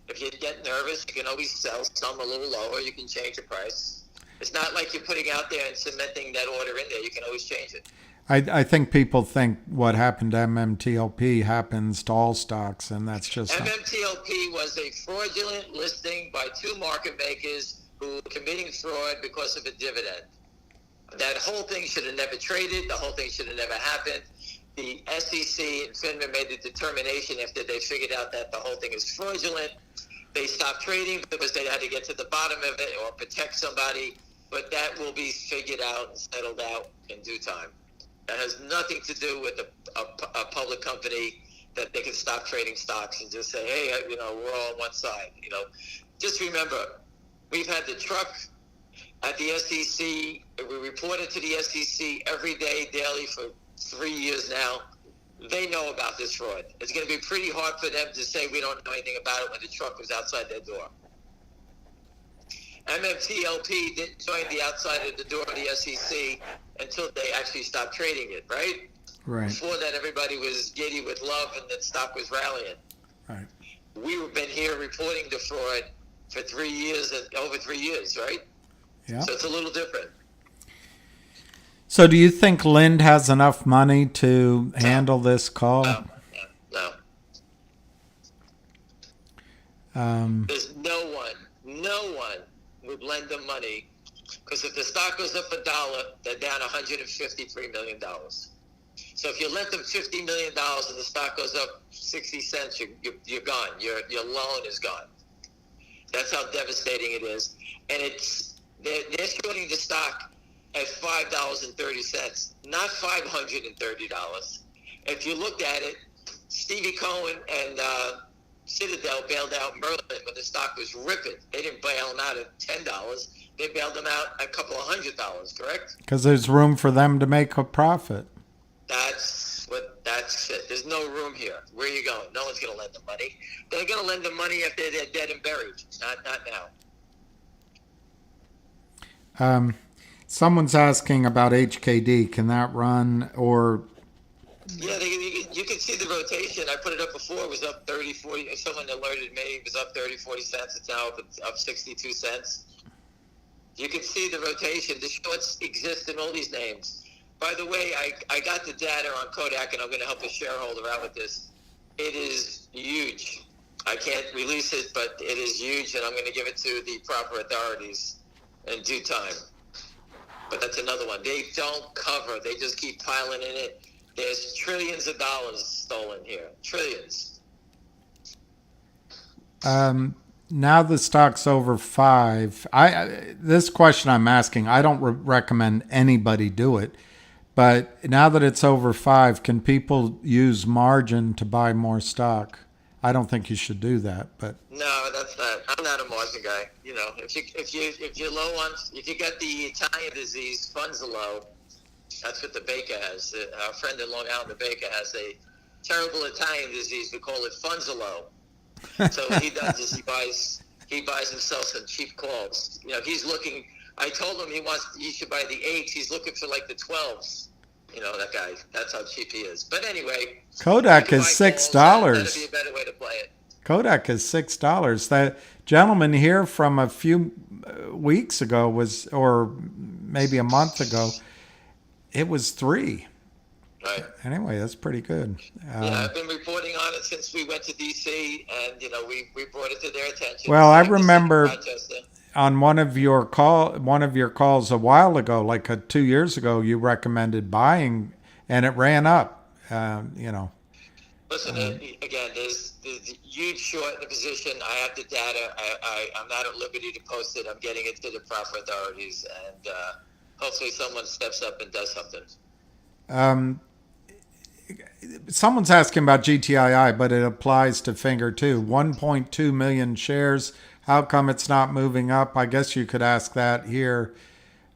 If you get nervous, you can always sell some a little lower. You can change the price. It's not like you're putting out there and cementing that order in there. You can always change it. I think people think what happened to MMTLP happens to all stocks, and that's just MMTLP was a fraudulent listing by two market makers who were committing fraud because of a dividend. That whole thing should have never traded. The whole thing should have never happened. The SEC and FINRA made the determination after they figured out that the whole thing is fraudulent. They stopped trading because they had to get to the bottom of it or protect somebody. But that will be figured out and settled out in due time. That has nothing to do with a public company that they can stop trading stocks and just say, hey, we're all on one side. Just remember, we've had the truck at the SEC. We reported to the SEC every day, daily for 3 years now. They know about this fraud. It's going to be pretty hard for them to say we don't know anything about it when the truck was outside their door. MMTLP didn't join the outside of the door of the SEC until they actually stopped trading it, right? right. Before that, everybody was giddy with love and the stock was rallying. Right. We've been here reporting the fraud for 3 years, over 3 years, right? Yeah. So it's a little different. So do you think Lind has enough money to handle this call? No. There's no one would lend them money, because if the stock goes up $1, they're down $153 million. So if you lent them $50 million and the stock goes up 60 cents, you're gone. Your loan is gone. That's how devastating it is. And they're shorting the stock at $5.30, not $530. If you looked at it, Stevie Cohen and Citadel bailed out Merlin when the stock was ripping. They didn't bail them out at $10. They bailed them out a couple of $100, correct? Because there's room for them to make a profit. That's it. There's no room here. Where are you going? No one's going to lend them money. They're going to lend them money after they're dead and buried. Not now. Someone's asking about HKD. Can that run or? Yeah, you can see the rotation. I put it up before. It was up 30, 40. Someone alerted me. It was up 30, 40 cents. It's now up 62 cents. You can see the rotation. The shorts exist in all these names. By the way, I got the data on Kodak, and I'm going to help a shareholder out with this. It is huge. I can't release it, but it is huge, and I'm going to give it to the proper authorities in due time. But that's another one. They don't cover. They just keep piling in it. There's trillions of dollars stolen here. Trillions. Now the stock's over 5. This question I'm asking, I don't recommend anybody do it, but now that it's over 5, can people use margin to buy more stock? I don't think you should do that, but No, that's not. I'm not a margin guy. You know, if you're low on, if you got the Italian disease, funds are low. That's what the baker has. Our friend in Long Island, the baker, has a terrible Italian disease. We call it funds are low. So what he does is he buys himself some cheap calls. You know, he's looking. I told him he should buy the 8s. He's looking for like the 12s. You know, that guy. That's how cheap he is. But anyway, Kodak is $6. That'd be a better way to play it. Kodak is $6. That gentleman here from a few weeks ago was, or maybe a month ago, it was 3. Right. Anyway, that's pretty good. Yeah, I've been reporting on it since we went to D.C. and we brought it to their attention. Well, I remember Rochester. on one of your calls a while ago, like 2 years ago, you recommended buying, and it ran up. Listen, again, there's a huge short in the position. I have the data. I'm not at liberty to post it. I'm getting it to the proper authorities, and hopefully someone steps up and does something. Someone's asking about GTII, but it applies to Finger too. 1.2 million shares. How come it's not moving up? I guess you could ask that here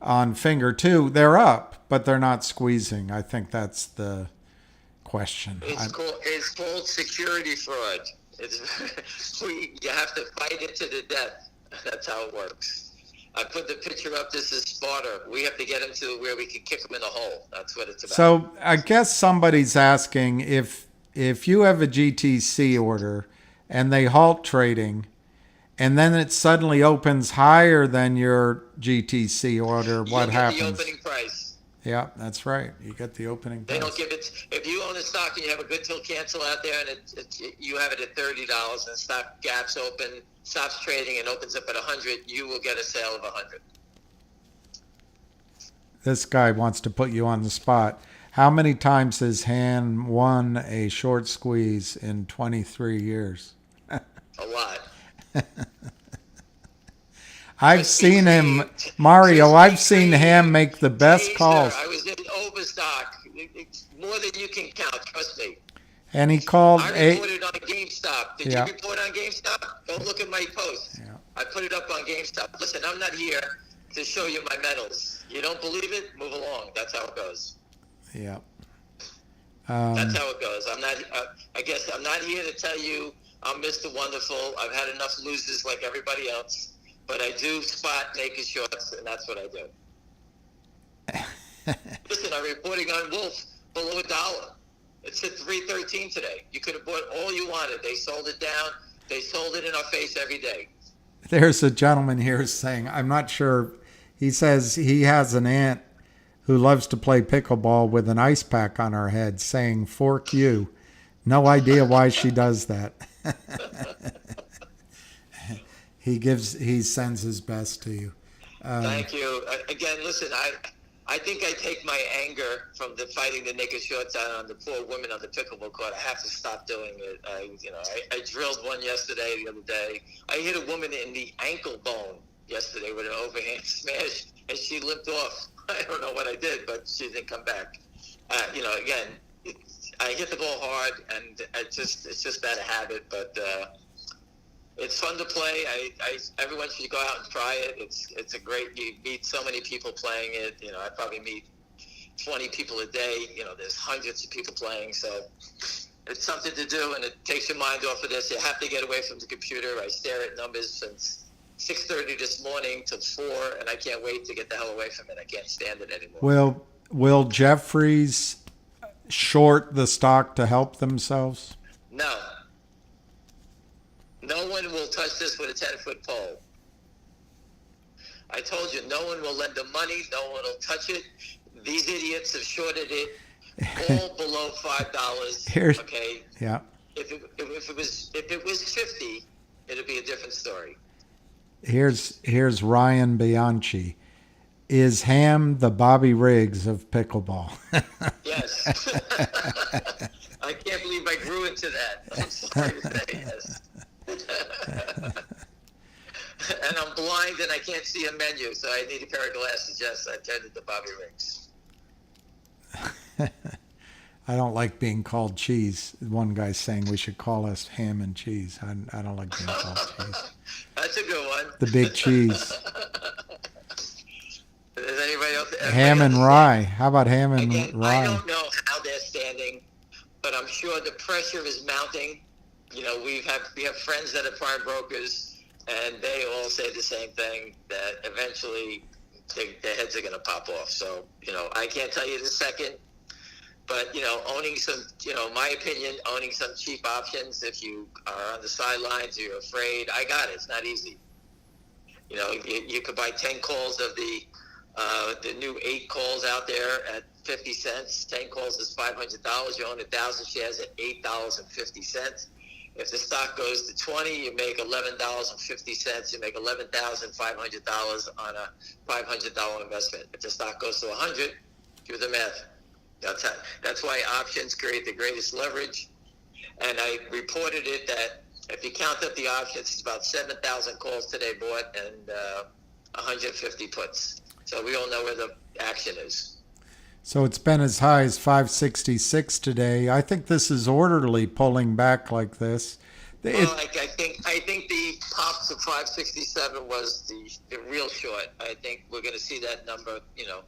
on Finger too. They're up, but they're not squeezing. I think that's the question. It's called security fraud. You have to fight it to the death. That's how it works. I put the picture up. This is Sparta. We have to get him to where we can kick him in the hole. That's what it's about. So I guess somebody's asking if you have a GTC order and they halt trading, and then it suddenly opens higher than your GTC order, what happens? The opening price. Yeah, that's right. You get the opening price. They don't give it. If you own a stock and you have a good till cancel out there, and you have it at $30, and the stock gaps open, stops trading, and opens up at 100, you will get a sale of 100. This guy wants to put you on the spot. How many times has Han won a short squeeze in 23 years? A lot. I've seen him, Mario, I've seen him make the best calls. I was in Overstock. More than you can count, trust me. And he called I reported on GameStop. Did you report on GameStop? Go look at my post. Yeah. I put it up on GameStop. Listen, I'm not here to show you my medals. You don't believe it? Move along. That's how it goes. Yeah. That's how it goes. I'm not. I guess I'm not here to tell you I'm Mr. Wonderful. I've had enough losers like everybody else. But I do spot naked shorts, and that's what I do. Listen, I'm reporting on Wolf below $1. It's at $3.13 today. You could have bought all you wanted. They sold it down. They sold it in our face every day. There's a gentleman here saying, I'm not sure. He says he has an aunt who loves to play pickleball with an ice pack on her head, saying, "Fork you." No idea why she does that. He sends his best to you. Thank you. Again, listen, I think I take my anger from the fighting the naked shorts out on the poor women on the pickleball court. I have to stop doing it. I drilled one yesterday, the other day. I hit a woman in the ankle bone yesterday with an overhand smash, and she limped off. I don't know what I did, but she didn't come back. Again, I hit the ball hard, and it's just bad habit, but it's fun to play. Everyone should go out and try it. It's a great. You meet so many people playing it. I probably meet 20 people a day. There's hundreds of people playing, so it's something to do, and it takes your mind off of this. You have to get away from the computer. I stare at numbers since 6:30 this morning till 4, and I can't wait to get the hell away from it. I can't stand it anymore. Will Jeffries short the stock to help themselves? No. No one will touch this with a 10-foot pole. I told you, no one will lend them money. No one will touch it. These idiots have shorted it all below $5. Okay. Yeah. If it was 50, it'd be a different story. Here's Ryan Bianchi. Is Ham the Bobby Riggs of pickleball? Yes. I can't believe I grew into that. I'm sorry to say yes. And I'm blind and I can't see a menu, so I need a pair of glasses. Yes, I turned to Bobby Riggs. I don't like being called cheese. One guy's saying we should call us ham and cheese. I don't like being called cheese. That's a good one. The big cheese. Does anybody else? Ham and rye. How about ham and Again, rye? I don't know how they're standing, but I'm sure the pressure is mounting. You know, we have friends that are prime brokers, and they all say the same thing, that eventually their heads are going to pop off. So, you know, I can't tell you the second, but, you know, owning some, you know, my opinion, owning some cheap options, if you are on the sidelines, you're afraid, I got it. It's not easy. You know, you could buy 10 calls of the new 8 calls out there at 50 cents. 10 calls is $500. You own 1,000 shares at $8.50. If the stock goes to 20, you make $11.50. You make $11,500 on a $500 investment. If the stock goes to 100, do the math. That's why options create the greatest leverage. And I reported it that if you count up the options, it's about 7,000 calls today bought and 150 puts. So we all know where the action is. So it's been as high as 566 today. I think this is orderly pulling back like this. Well, I think the pop to 567 was the real short. I think we're going to see that number. You know,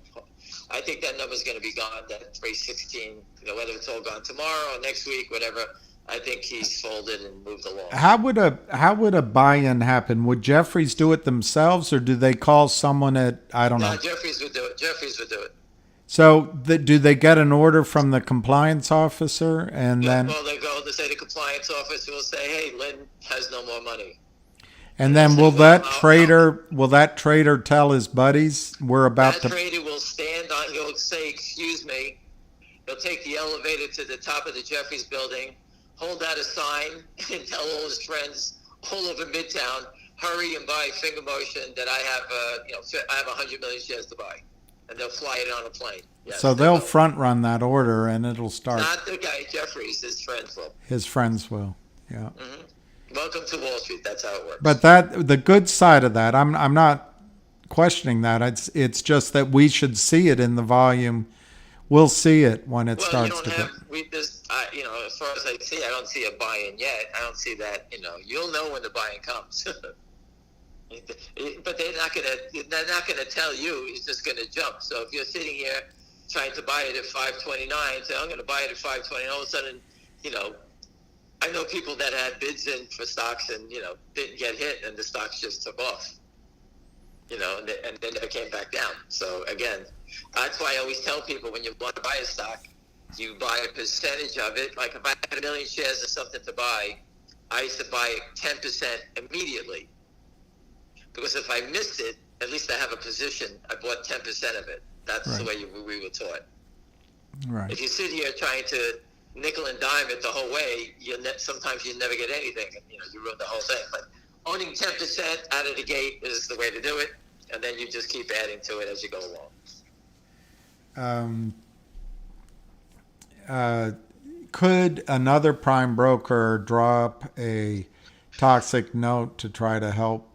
I think that number is going to be gone. That 316. You know, whether it's all gone tomorrow or next week, whatever. I think he's folded and moved along. How would a buy-in happen? Would Jeffries do it themselves, or do they call someone at know? Jeffries would do it. So do they get an order from the compliance officer, and then? Well, they go to say the compliance officer will say, "Hey, Lynn has no more money." And then will that trader tell his buddies we're about to? That trader will stand on. He'll say, "Excuse me." He'll take the elevator to the top of the Jeffries building, hold out a sign, and tell all his friends all over Midtown, "Hurry and buy finger motion that I have 100 million shares to buy." And they'll fly it on a plane. Yes, so they'll front run that order, and it'll start. Not the guy Jeffries, his friends will. His friends will, yeah. Mm-hmm. Welcome to Wall Street. That's how it works. But the good side of that, I'm not questioning that. It's just that we should see it in the volume. We'll see it when it starts to go. As far as I see, I don't see a buy-in yet. I don't see that. You know, you'll know when the buy-in comes. But they're not gonna tell you. It's just gonna jump. So if you're sitting here trying to buy it at 529, say I'm gonna buy it at 520, all of a sudden, you know, I know people that had bids in for stocks and didn't get hit, and the stocks just took off. You know, and they never came back down. So again, that's why I always tell people, when you want to buy a stock, you buy a percentage of it. Like if I had 1 million shares of something to buy, I used to buy 10% immediately. Because if I missed it, at least I have a position. I bought 10% of it. That's right. The way we were taught. Right. If you sit here trying to nickel and dime it the whole way, sometimes you never get anything. And, you ruin the whole thing. But owning 10% out of the gate is the way to do it. And then you just keep adding to it as you go along. Could another prime broker drop a toxic note to try to help?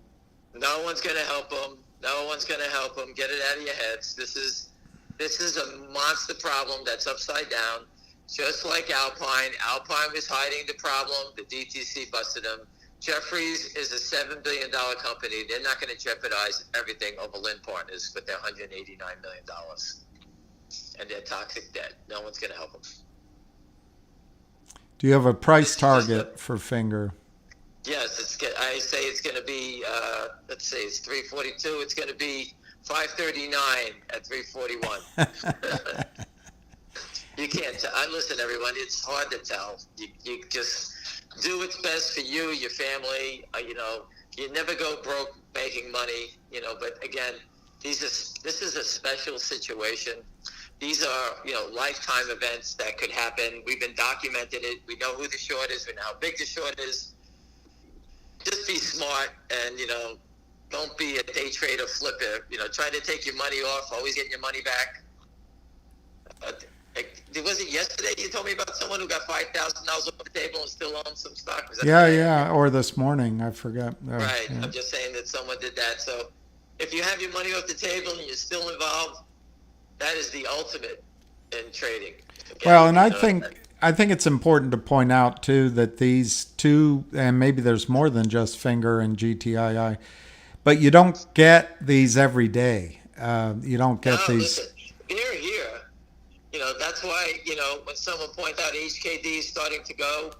No one's going to help them. No one's going to help them. Get it out of your heads. This is a monster problem that's upside down. Just like Alpine. Alpine was hiding the problem. The DTC busted them. Jeffries is a $7 billion company. They're not going to jeopardize everything over Lynn Partners with their $189 million and their toxic debt. No one's going to help them. Do you have a price target for Finger? Yes, I say it's going to be. Let's see, it's 3:42. It's going to be 5:39 at 3:41. You can't tell. Listen, everyone. It's hard to tell. You just do what's best for you, your family. You never go broke making money. But again, this is a special situation. These are lifetime events that could happen. We've been documented it. We know who the short is. We know how big the short is. Just be smart and don't be a day trader flipper. Try to take your money off. Always get your money back. Was it yesterday you told me about someone who got $5,000 off the table and still owns some stock? Was that Yeah, or this morning, I forgot. Right. Yeah. I'm just saying that someone did that. So if you have your money off the table and you're still involved, that is the ultimate in trading. Okay? Well, and I think it's important to point out too that these two, and maybe there's more than just Finger and GTII, but you don't get these every day. You don't get these. Listen, here. That's why, when someone points out HKD is starting to go,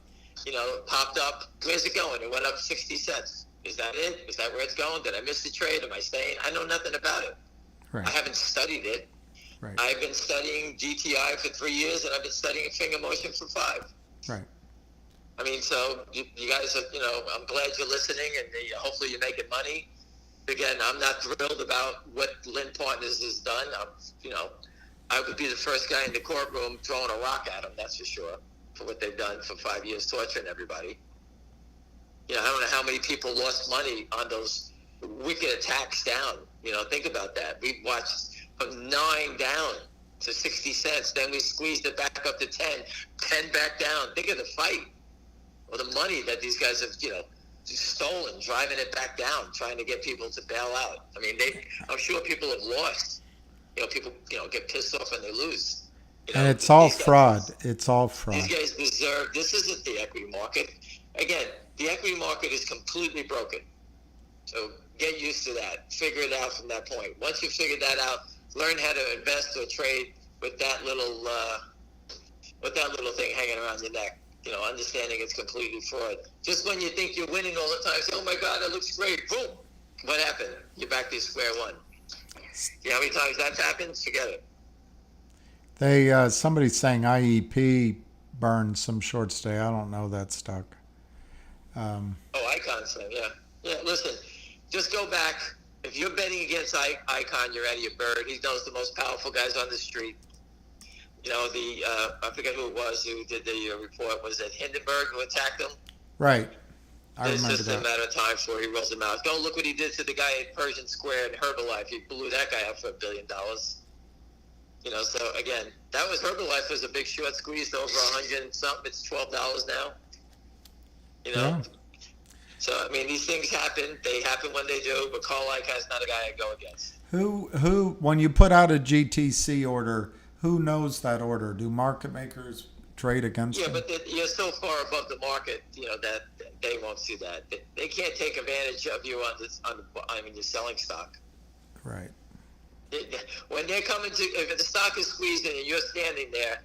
it popped up. Where's it going? It went up 60 cents. Is that it? Is that where it's going? Did I miss the trade? Am I staying? I know nothing about it. Right. I haven't studied it. Right. I've been studying GTI for 3 years, and I've been studying finger motion for 5. Right. I mean, so you guys are, I'm glad you're listening, and hopefully you're making money. Again, I'm not thrilled about what Lynn Partners has done. I would be the first guy in the courtroom throwing a rock at them, that's for sure, for what they've done for 5 years, torturing everybody. I don't know how many people lost money on those wicked attacks down. Think about that. We watched from 9 down to 60 cents. Then we squeezed it back up to 10 back down. Think of the fight or the money that these guys have, stolen, driving it back down, trying to get people to bail out. I mean, I'm sure people have lost. People, get pissed off when they lose. And it's all fraud. It's all fraud. These guys deserve. This isn't the equity market. Again, the equity market is completely broken. So get used to that. Figure it out from that point. Once you figure that out, learn how to invest or trade with that little thing hanging around your neck. Understanding it's completely fraud. Just when you think you're winning all the time, say, "Oh my God, that looks great!" Boom. What happened? You're back to square one. How many times that's happened? Forget it. Somebody's saying IEP burned some shorts today. I don't know that stock. Icon's thing, yeah. Yeah, listen, just go back. If you're betting against Icon, you're out of your bird. He's the most powerful guys on the street. I forget who it was who did the report. Was it Hindenburg who attacked him? Right. It's just a matter of time before he rolls him out. Go look what he did to the guy at Persian Square at Herbalife. He blew that guy up for $1 billion. So again, that was Herbalife was a big short, squeezed over 100 and something. It's $12 now. Yeah. So I mean, these things happen. They happen when they do. But Carl Icon's not a guy I go against. Who? When you put out a GTC order, who knows that order? Do market makers trade against them? Yeah, but you're so far above the market, that they won't see that. They can't take advantage of you you're selling stock. Right. When they're coming to, if the stock is squeezing and you're standing there,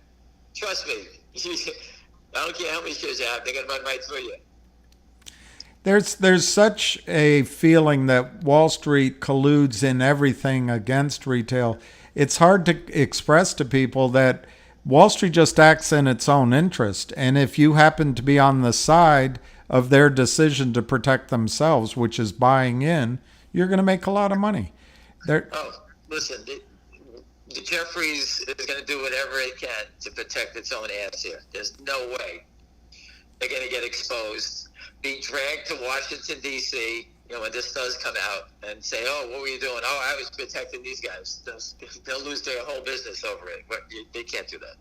trust me, I don't care how many shares you have, they're going to run right through you. There's such a feeling that Wall Street colludes in everything against retail. It's hard to express to people that Wall Street just acts in its own interest. And if you happen to be on the side of their decision to protect themselves, which is buying in, you're going to make a lot of money. Listen, the Jeffries is going to do whatever it can to protect its own ass here. There's no way they're going to get exposed, be dragged to Washington, D.C., when this does come out and say, "Oh, what were you doing?" "Oh, I was protecting these guys." They'll lose their whole business over it. They can't do that.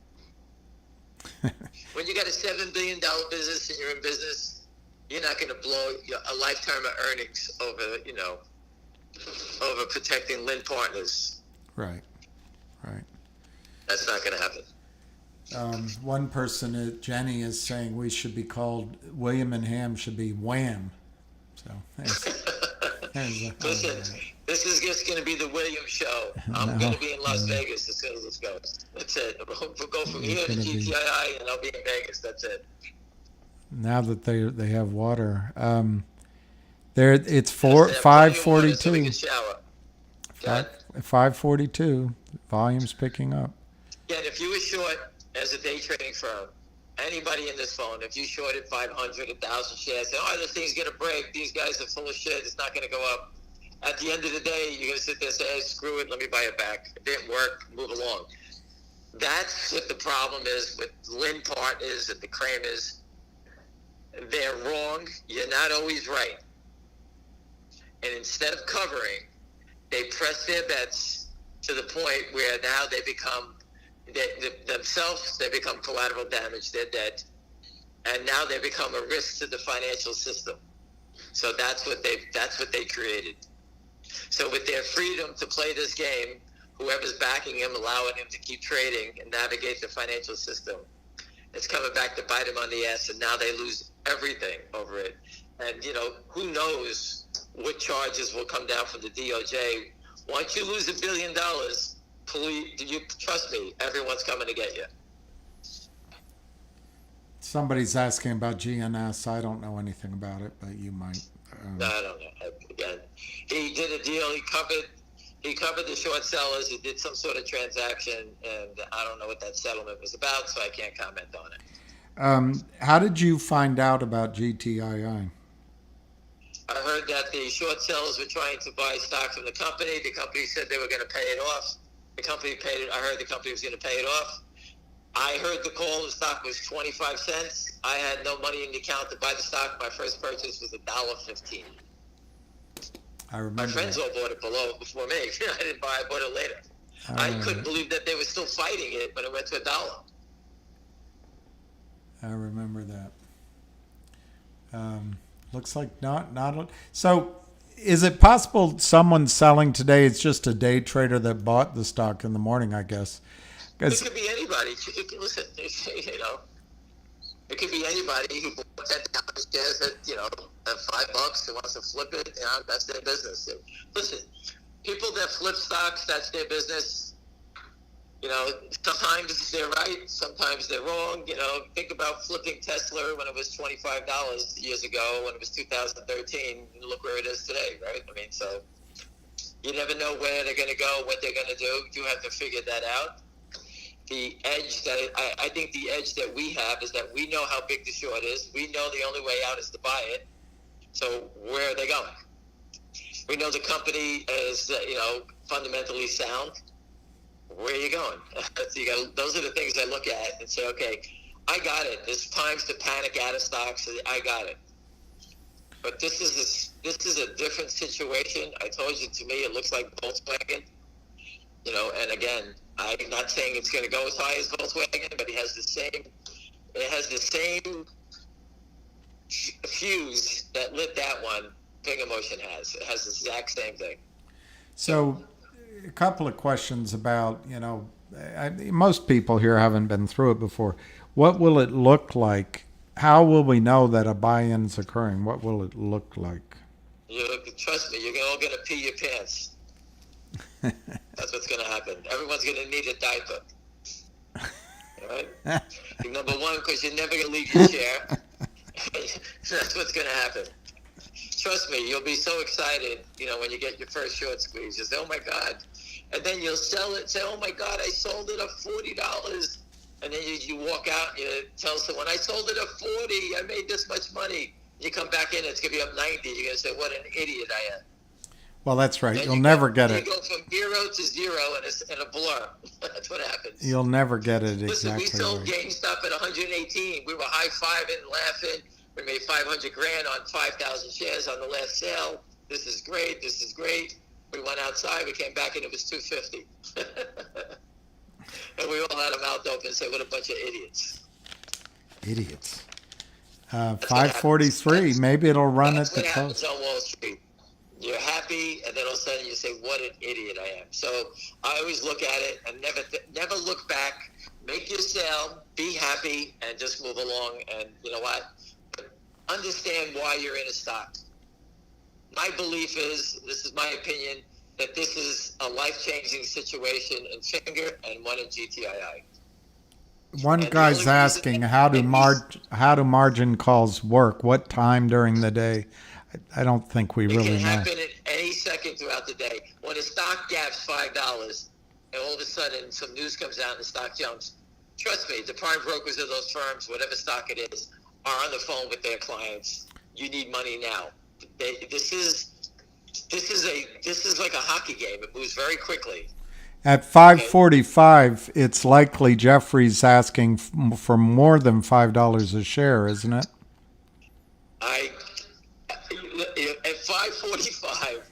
When you got a $7 billion business and you're in business, you're not going to blow a lifetime of earnings over protecting Lynn Partners. Right. That's not going to happen. One person, Jenny, is saying we should be called, William and Ham should be Wham. So listen, this is just going to be the William show. I'm going to be in Las Vegas as soon as this goes. That's it. We'll go from here to GTII and I'll be in Vegas. That's it. now that they have water. There it's Yes, they have plenty of water so we 5:42. can shower. Good. 5:42. Volume's picking up. Again, if you were short as a day trading firm, anybody in this phone, if you shorted 500, 1,000 shares, say, oh, this thing's going to break. These guys are full of shit. It's not going to go up. At the end of the day, you're going to sit there and say, hey, screw it. Let me buy it back. It didn't work. Move along. That's what the problem is with Lynn Partners and the Kramers. They're wrong. You're not always right. And instead of covering, they press their bets to the point where now they become themselves, they become collateral damage. They're dead. And now they become a risk to the financial system. So that's what they created. So with their freedom to play this game, whoever's backing him, allowing him to keep trading and navigate the financial system, it's coming back to bite them on the ass, and now they lose everything over it. And, who knows what charges will come down from the DOJ. Once you lose $1 billion, please, you trust me, everyone's coming to get you. Somebody's asking about GNS. I don't know anything about it, but you might. No, I don't know. Again, he did a deal. He covered the short sellers. He did some sort of transaction, and I don't know what that settlement was about, so I can't comment on it. How did you find out about GTII? I heard that the short sellers were trying to buy stock from the company. The company said they were going to pay it off. The company paid it. I heard the company was going to pay it off. I heard the call. The stock was 25 cents. I had no money in the account to buy the stock. My first purchase was $1.15. I remember. My friends all bought it before me. I didn't buy it. I bought it later. I couldn't believe that they were still fighting it when it went to $1. I remember that. Looks like not. So, is it possible someone's selling today? It's just a day trader that bought the stock in the morning, I guess. It could be anybody. Listen, it could be anybody who bought $10 shares at $5 and wants to flip it. That's their business. Listen, people that flip stocks, that's their business. Sometimes they're right, sometimes they're wrong. Think about flipping Tesla when it was $25 years ago, when it was 2013. Look where it is today, right? I mean, so you never know where they're going to go, what they're going to do. You have to figure that out. The edge that I think the edge that we have is that we know how big the short is. We know the only way out is to buy it. So where are they going? We know the company is, fundamentally sound. Where are you going? Those are the things I look at and say, okay, I got it. There's times to panic out of stocks. I got it. But this is a different situation. I told you, to me, it looks like Volkswagen. And again, I'm not saying it's going to go as high as Volkswagen, but it has the same fuse that lit that one. Big Emotion has. It has the exact same thing. So, a couple of questions about, most people here haven't been through it before. What will it look like? How will we know that a buy-in is occurring? What will it look like? Trust me, you're all going to pee your pants. That's what's going to happen. Everyone's going to need a diaper. All right? Number one, because you're never going to leave your chair. That's what's going to happen. Trust me, you'll be so excited, when you get your first short squeeze. You say, oh, my God. And then you'll sell it, say, oh, my God, I sold it at $40. And then you walk out and you tell someone, I sold it at $40. I made this much money. You come back in, it's going to be up 90. You're going to say, what an idiot I am. Well, that's right. And You'll never get it. You go from 0 to 0 in a blur. That's what happens. You'll never get it exactly. Listen, we sold right. GameStop at 118. We were high-fiving and laughing. We made $500,000 on 5,000 shares on the last sale. This is great. This is great. We went outside. We came back and it was 250. And we all had our mouth open and said, "What a bunch of idiots!" Idiots. 543. Maybe it'll run at the close. That's what happens on Wall Street. You're happy, and then all of a sudden you say, "What an idiot I am!" So I always look at it and never look back. Make your sale, be happy, and just move along. And you know what? Understand why you're in a stock. My belief is, this is my opinion, that this is a life-changing situation in Finger and one in GTII. One And the guy's only reason asking that- how do and these- how do margin calls work? What time during the day? I don't think we It really can know. happen at any second throughout the day. When a stock gaps $5, and all of a sudden some news comes out and the stock jumps, trust me, the prime brokers of those firms, whatever stock it is, are on the phone with their clients. You need money now. This is like a hockey game. It moves very quickly. At 5:45, it's likely Jeffrey's asking for more than $5 a share, isn't it? At 5:45,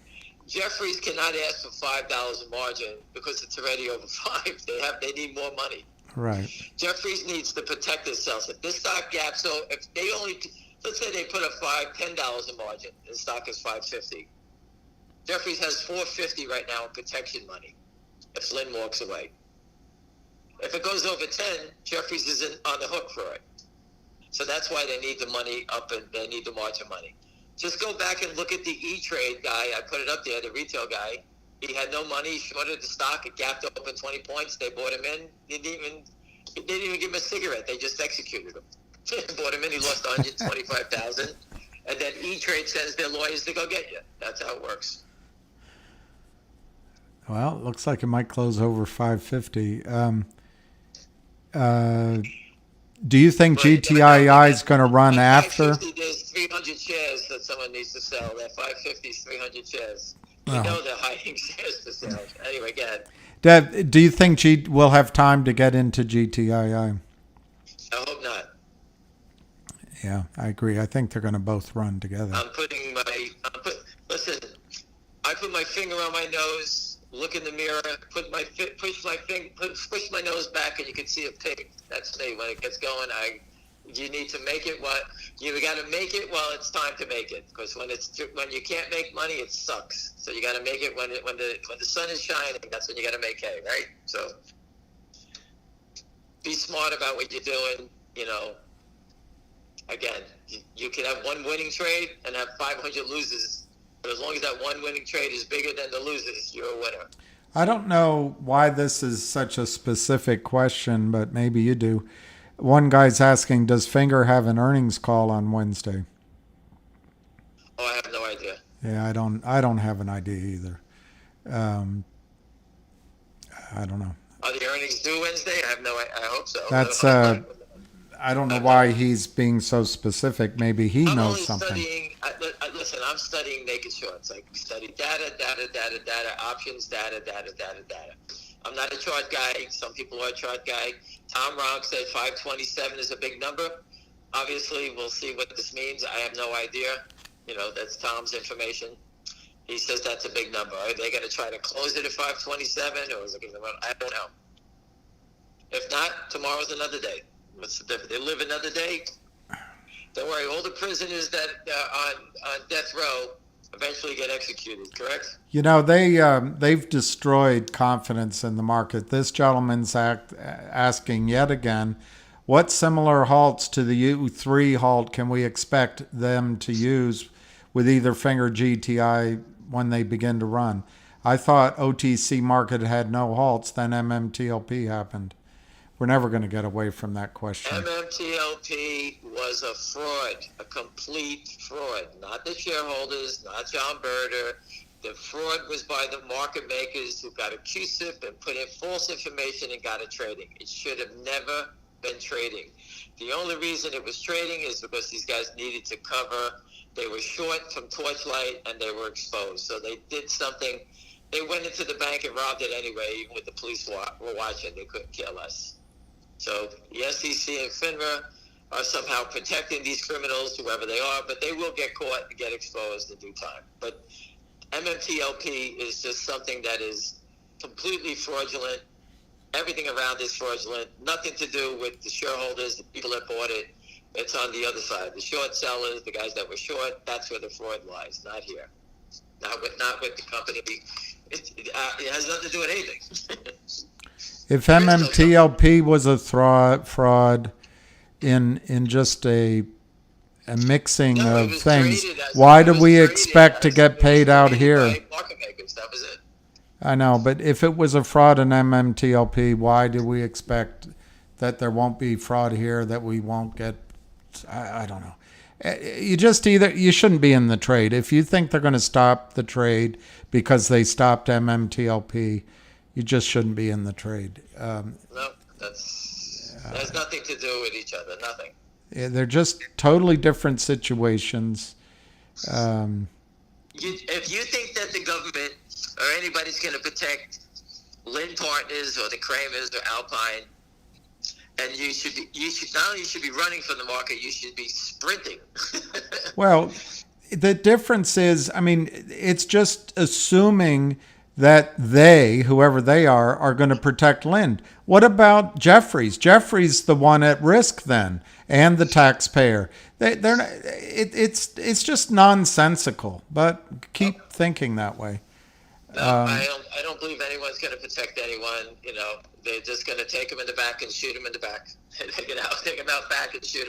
Jeffries cannot ask for $5 a margin because it's already over 5. They need more money. Right. Jeffries needs to protect itself. If this stock gaps, so if they only, let's say they put a $10 a margin, and the stock is 550. Jeffries has 450 right now in protection money. If Lynn walks away, if it goes over 10, Jeffries isn't on the hook for it. So that's why they need the money up and they need the margin money. Just go back and look at the E-Trade guy. I put it up there, the retail guy. He had no money. He shorted the stock. It gapped up in 20 points. They bought him in. They didn't even give him a cigarette. They just executed him. Bought him in. He lost 125,000. And then E-Trade sends their lawyers to go get you. That's how it works. Well, it looks like it might close over 550. Do you think GTII is going to run after? 550, there's 300 shares that someone needs to sell. That 550 is 300 shares. You Oh. know they're hiding shares to sell. Anyway, go ahead. Deb, do you think we'll have time to get into GTII? I hope not. Yeah, I agree. I think they're going to both run together. Listen, I put my finger on my nose, look in the mirror, push my nose back, and you can see a pig. That's me. When it gets going, you need to make it. You got to make it while it's time to make it, because when you can't make money, it sucks. So you got to make it when the sun is shining. That's when you got to make hay, right? So be smart about what you're doing. Again, you can have one winning trade and have 500 losers, but as long as that one winning trade is bigger than the losers, you're a winner. I don't know why this is such a specific question, but maybe you do. One guy's asking, does Finger have an earnings call on Wednesday? Oh, I have no idea. Yeah, I don't have an idea either. I don't know. Are the earnings due Wednesday? I hope so. That's I don't know why he's being so specific. Maybe he knows something. Listen, I'm studying naked shorts. I study data, options, data. I'm not a chart guy. Some people are a chart guy. Tom Ronk said 527 is a big number. Obviously, we'll see what this means. I have no idea. That's Tom's information. He says that's a big number. Are they going to try to close it at 527, or is it going to run? I don't know. If not, tomorrow's another day. What's the difference? They live another day. Don't worry. All the prisoners that are on death row eventually get executed. Correct? They've destroyed confidence in the market. This gentleman's asking yet again, what similar halts to the U3 halt can we expect them to use with either Finger GTI when they begin to run? I thought OTC market had no halts, then MMTLP happened. We're never going to get away from that question. MMTLP was a fraud, a complete fraud. Not the shareholders, not John Berger. The fraud was by the market makers who got a QSIP and put in false information and got it trading. It should have never been trading. The only reason it was trading is because these guys needed to cover. They were short from Torchlight and they were exposed. So they did something. They went into the bank and robbed it anyway, even with the police were watching. They couldn't care less. So the SEC and FINRA are somehow protecting these criminals, whoever they are, but they will get caught and get exposed in due time. But MMTLP is just something that is completely fraudulent. Everything around is fraudulent. Nothing to do with the shareholders, the people that bought it. It's on the other side. The short sellers, the guys that were short, that's where the fraud lies, not here. Not with the company. It has nothing to do with anything. If MMTLP was a fraud in just a mixing of things, why do we expect to get paid out here? Market makers, that was it. I know, but if it was a fraud in MMTLP, why do we expect that there won't be fraud here, that we won't get, I don't know. You shouldn't be in the trade. If you think they're going to stop the trade because they stopped MMTLP, you just shouldn't be in the trade. No, that has nothing to do with each other. Nothing. They're just totally different situations. If you think that the government or anybody's going to protect Lynn Partners or the Kramers or Alpine, and you should not only be running for the market, you should be sprinting. Well, the difference is, I mean, it's just assuming that they, whoever they are going to protect Lind. What about Jeffries? Jeffries the one at risk then, and the taxpayer. They're not, it's just nonsensical. But keep thinking that way. No, I don't believe anyone's going to protect anyone. You know, they're just going to take them in the back and shoot them in the back. Take them out back and shoot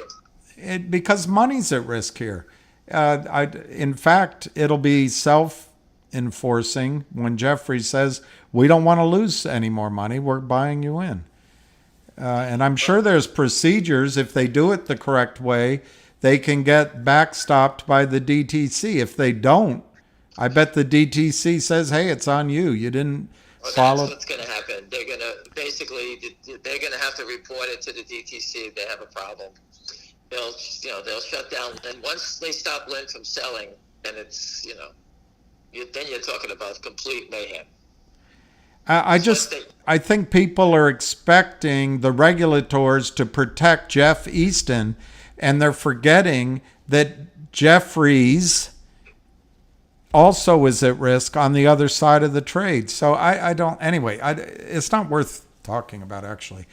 them. Because money's at risk here. In fact, it'll be self-enforcing when Jeffrey says, we don't want to lose any more money, we're buying you in. And I'm sure there's procedures. If they do it the correct way, they can get backstopped by the DTC. If they don't, I bet the DTC says, hey, it's on you. You didn't follow. That's what's going to happen. They're going to have to report it to the DTC if they have a problem. They'll shut down. And once they stop Lynn from selling, then it's, then you're talking about complete mayhem. I think people are expecting the regulators to protect Jeff Easton, and they're forgetting that Jeffries also is at risk on the other side of the trade. So I don't, anyway, it's not worth talking about, actually.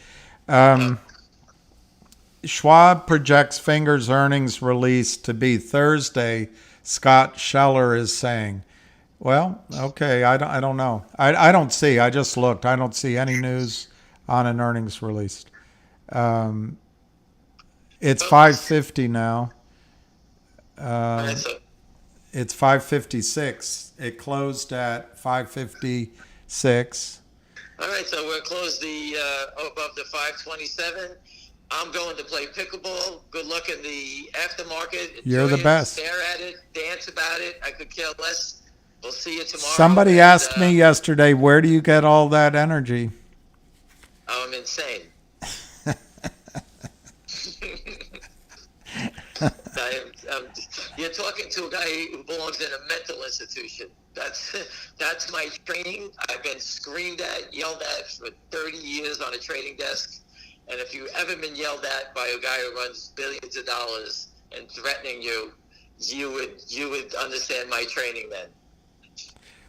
Schwab projects Fingers earnings release to be Thursday, Scott Scheller is saying. Well, okay, I don't know. I don't see, I just looked. I don't see any news on an earnings release. It's 5:50 now. It's 5:56. It closed at 5:56. All right, so we're closed above the 527. I'm going to play pickleball. Good luck in the aftermarket. You're the best. Stare at it, dance about it. I could care less. We'll see you tomorrow. Somebody asked me yesterday, where do you get all that energy? I'm insane. You're talking to a guy who belongs in a mental institution. That's my training. I've been screamed at, yelled at for 30 years on a trading desk. And if you've ever been yelled at by a guy who runs billions of dollars and threatening you, you would understand my training then.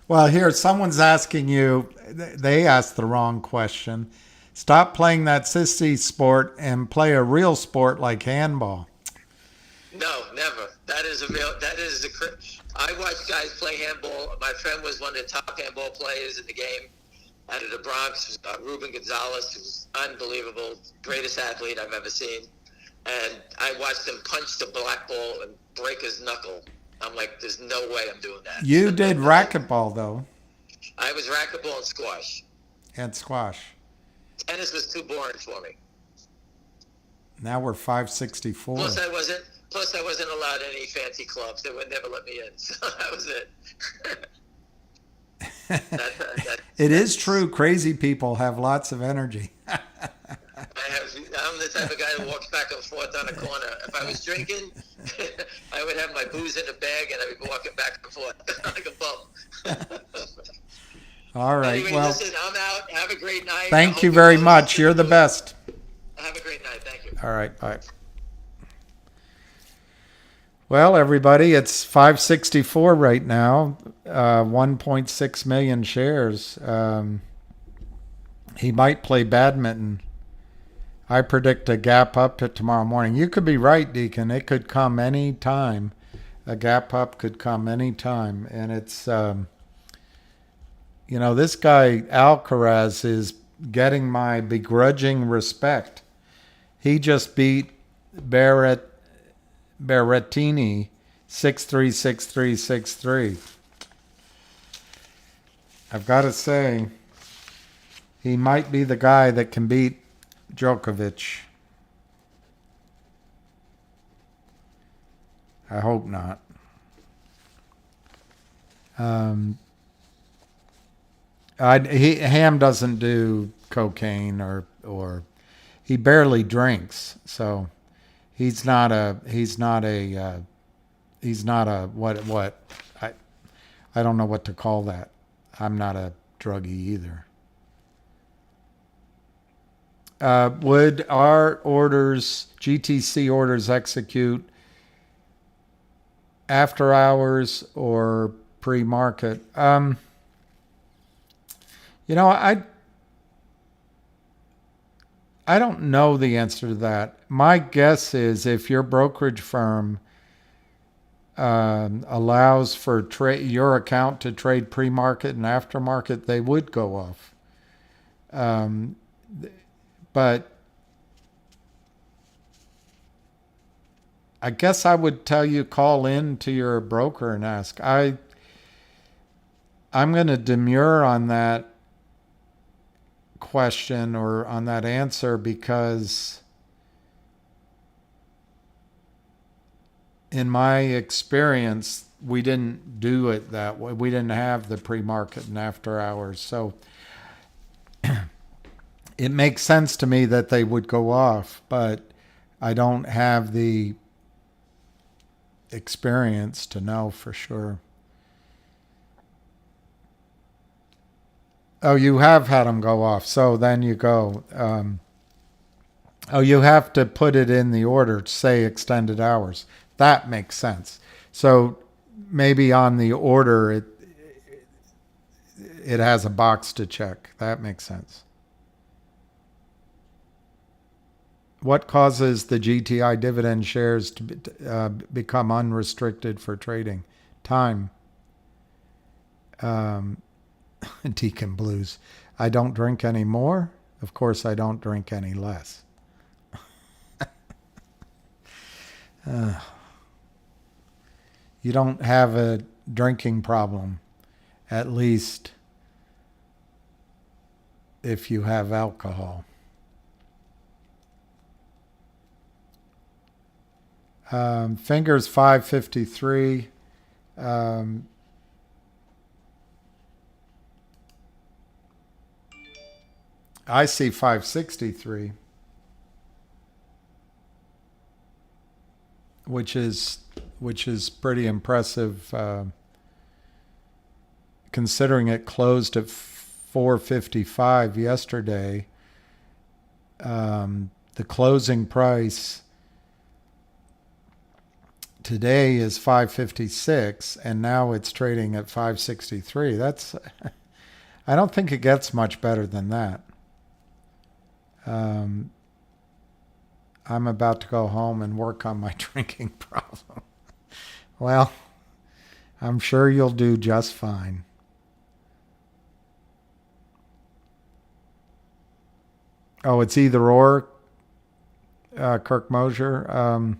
Well, here, someone's asking you, they asked the wrong question. Stop playing that sissy sport and play a real sport like handball. No, never. I watch guys play handball. My friend was one of the top handball players in the game out of the Bronx, Ruben Gonzalez, who's unbelievable, greatest athlete I've ever seen. And I watched him punch the black ball and break his knuckle. I'm like, there's no way I'm doing that. You did racquetball, though. I was racquetball and squash. And squash. Tennis was too boring for me. Now we're 564. Plus, I wasn't allowed any fancy clubs. They would never let me in. So that was it. It is true. Crazy people have lots of energy. I'm the type of guy who walks back and forth on a corner. If I was drinking, I would have my booze in a bag and I would be walking back and forth like a bum. All right. Anyway, well, listen, I'm out. Have a great night. Thank you very much. You're the best. Have a great night. Thank you. All right. Bye. Well, everybody, it's 564 right now, 1.6 million shares. He might play badminton. I predict a gap up to tomorrow morning. You could be right, Deacon. It could come any time. A gap up could come any time. And it's, this guy Alcaraz is getting my begrudging respect. He just beat Berrettini 6-3, 6-3, 6-3. I've got to say, he might be the guy that can beat Djokovic. I hope not. Ham doesn't do cocaine or he barely drinks, so he's not a what I don't know what to call that. I'm not a druggie either. Would our orders, GTC orders, execute after hours or pre-market? I don't know the answer to that. My guess is if your brokerage firm allows for your account to trade pre-market and aftermarket, they would go off. But I guess I would tell you call in to your broker and ask. I'm going to demur on that question or on that answer because in my experience, we didn't do it that way. We didn't have the pre-market and after hours. So it makes sense to me that they would go off, but I don't have the experience to know for sure. Oh, you have had them go off. So then you go. You have to put it in the order, say extended hours. That makes sense. So maybe on the order, it has a box to check. That makes sense. What causes the GTI dividend shares to become unrestricted for trading? Time. Deacon Blues. I don't drink any more. Of course, I don't drink any less. You don't have a drinking problem, at least if you have alcohol. Fingers 553. I see 563, which is pretty impressive, considering it closed at 455 yesterday. The closing price today is 556, and now it's trading at 563. That's I don't think it gets much better than that. I'm about to go home and work on my drinking problem. Well, I'm sure you'll do just fine. Oh, it's either or, Kirk Mosier.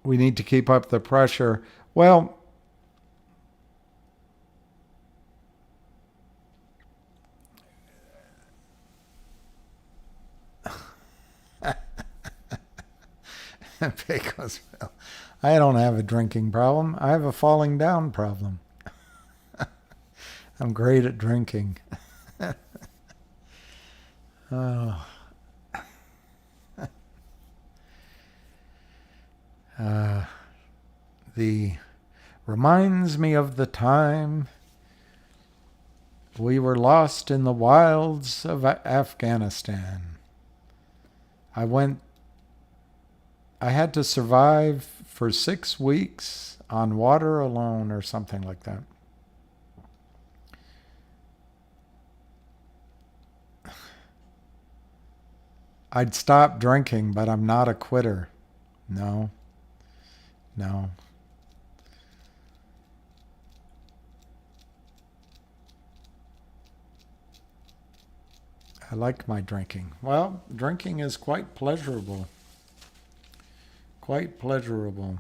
We need to keep up the pressure. Well, Pecosville. I don't have a drinking problem. I have a falling down problem. I'm great at drinking. Oh. The reminds me of the time we were lost in the wilds of Afghanistan. I had to survive for 6 weeks on water alone or something like that. I'd stop drinking, but I'm not a quitter. No. I like my drinking. Well, drinking is quite pleasurable. Quite pleasurable.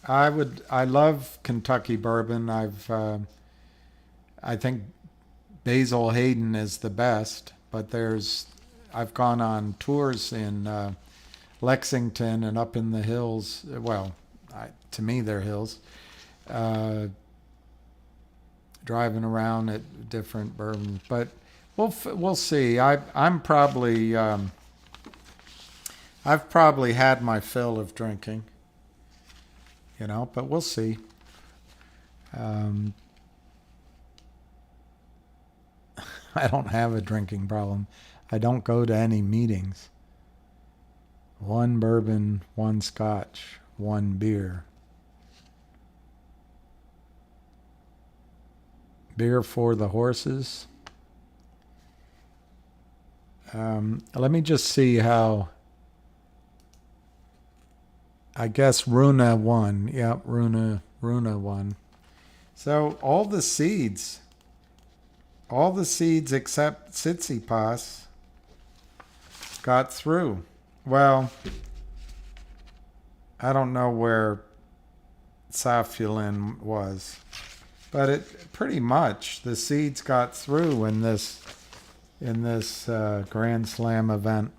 I love Kentucky bourbon. I think Basil Hayden is the best, but I've gone on tours in Lexington and up in the hills. Well, to me they're hills. Uh, Driving around at different bourbons, but we'll see. I'm probably I've probably had my fill of drinking, but we'll see. Um, I don't have a drinking problem. I don't go to any meetings. One bourbon, one scotch, one beer. Beer for the horses. Let me just see how. I guess Runa won. Yep, Runa won. So all the seeds except Tsitsipas got through. Well, I don't know where Safulin was, but it pretty much the seeds got through in this Grand Slam event.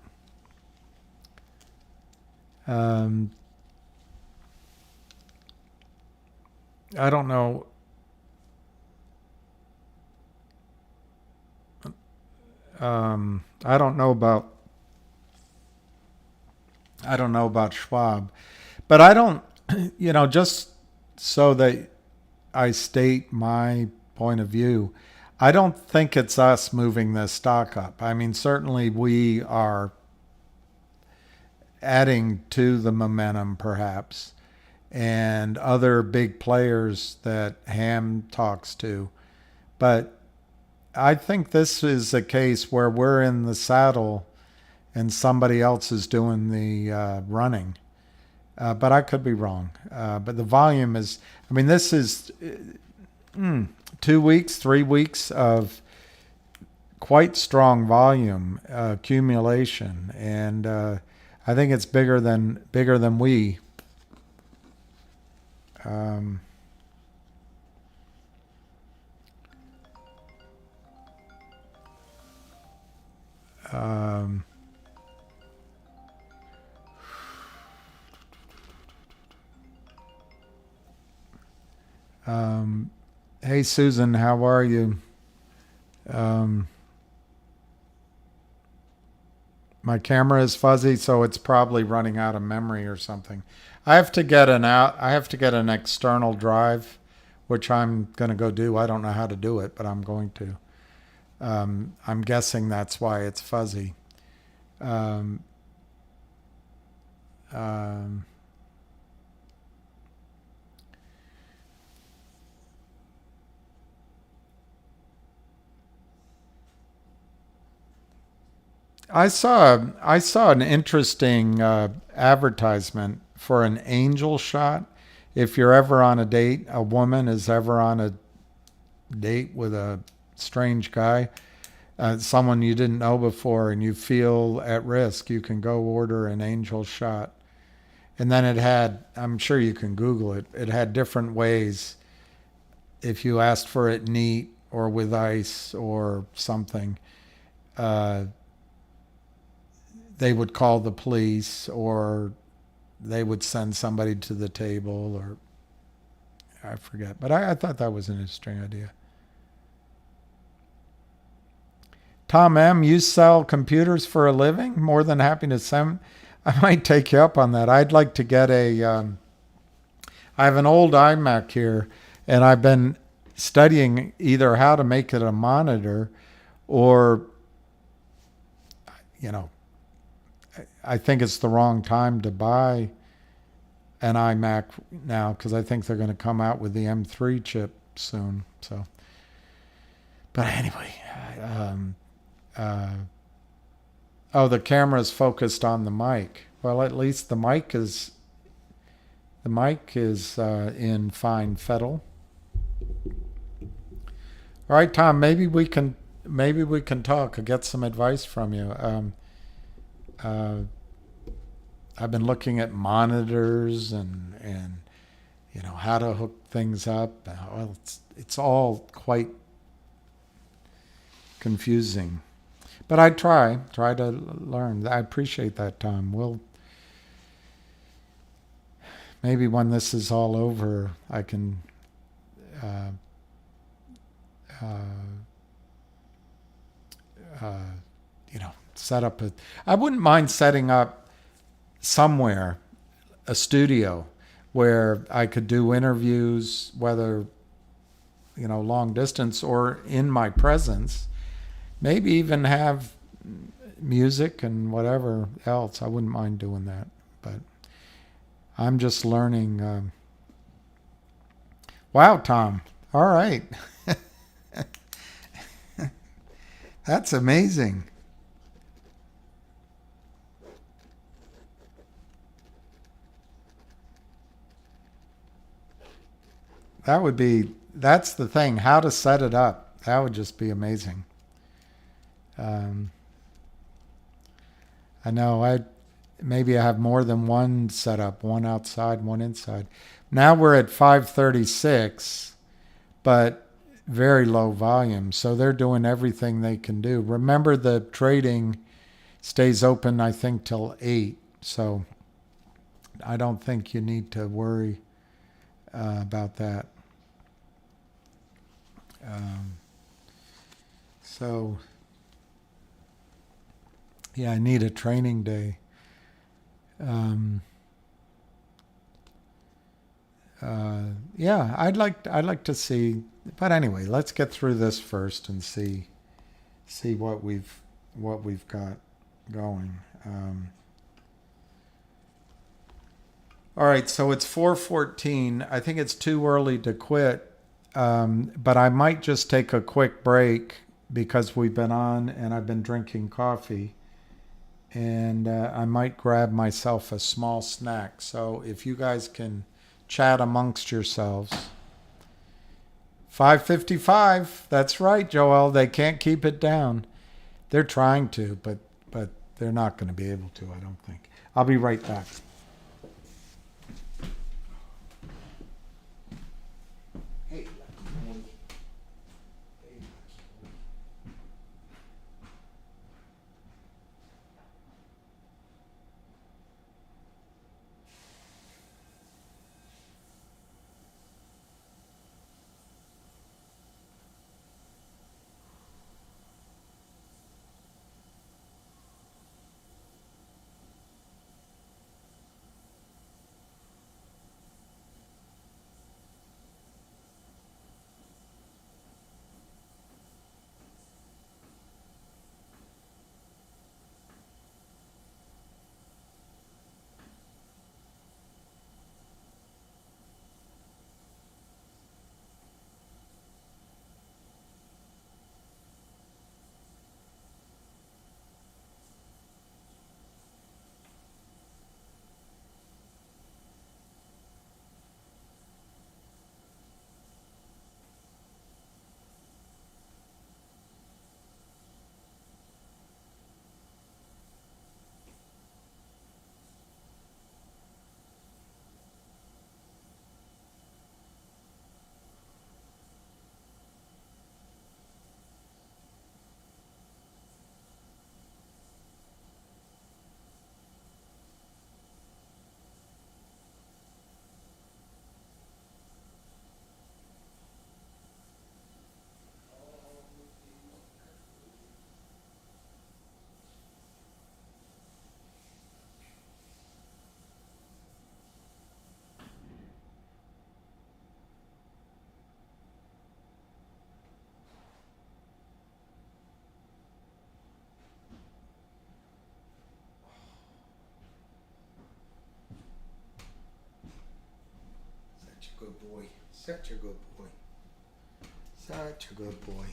I don't know. I don't know about Schwab, but I don't. Just so that I state my point of view, I don't think it's us moving this stock up. I mean, certainly we are adding to the momentum, perhaps, and other big players that Ham talks to. But I think this is a case where we're in the saddle and somebody else is doing the running. But I could be wrong. But the volume is, this is 2 weeks, 3 weeks of quite strong volume accumulation. And I think it's bigger than we. Hey Susan, how are you? My camera is fuzzy, so it's probably running out of memory or something. I have to get an external drive, which I'm going to go do. I don't know how to do it, but I'm going to. I'm guessing that's why it's fuzzy. I saw an interesting advertisement for an angel shot. If you're ever on a date, a woman is ever on a date with a strange guy, someone you didn't know before, and you feel at risk, you can go order an angel shot. And then it had, I'm sure you can Google it, it had different ways. If you asked for it neat or with ice or something, they would call the police, or they would send somebody to the table, or I forget. But I thought that was an interesting idea. Tom M., you sell computers for a living? More than happy to send. I might take you up on that. I'd like to get I have an old iMac here, and I've been studying either how to make it a monitor or, I think it's the wrong time to buy an iMac now, because I think they're going to come out with the M3 chip soon. So, but anyway, the camera's focused on the mic. Well, at least the mic is in fine fettle. All right, Tom, maybe we can talk or get some advice from you. I've been looking at monitors and how to hook things up. Well, it's all quite confusing. But I try to learn. I appreciate that, Tom. Maybe when this is all over, I can uh, uh, uh, set up I wouldn't mind setting up somewhere a studio where I could do interviews, whether long distance or in my presence. Maybe even have music and whatever else. I wouldn't mind doing that, but I'm just learning. Wow, Tom. All right. That's amazing. That's the thing, how to set it up. That would just be amazing. Um, I know maybe I have more than one setup, one outside, one inside. Now we're at 536, but very low volume. So they're doing everything they can do. Remember, the trading stays open, I think, till 8. So I don't think you need to worry about that. So, yeah, I need a training day. Yeah, I'd like to see, but anyway, let's get through this first and see what we've got going. All right, so it's 4:14. I think it's too early to quit, but I might just take a quick break because we've been on and I've been drinking coffee, and I might grab myself a small snack. So if you guys can chat amongst yourselves. 5:55. That's right, Joel. They can't keep it down. They're trying to, but they're not going to be able to, I don't think. I'll be right back. Hey, such a good boy. Such a good boy. Such a good boy.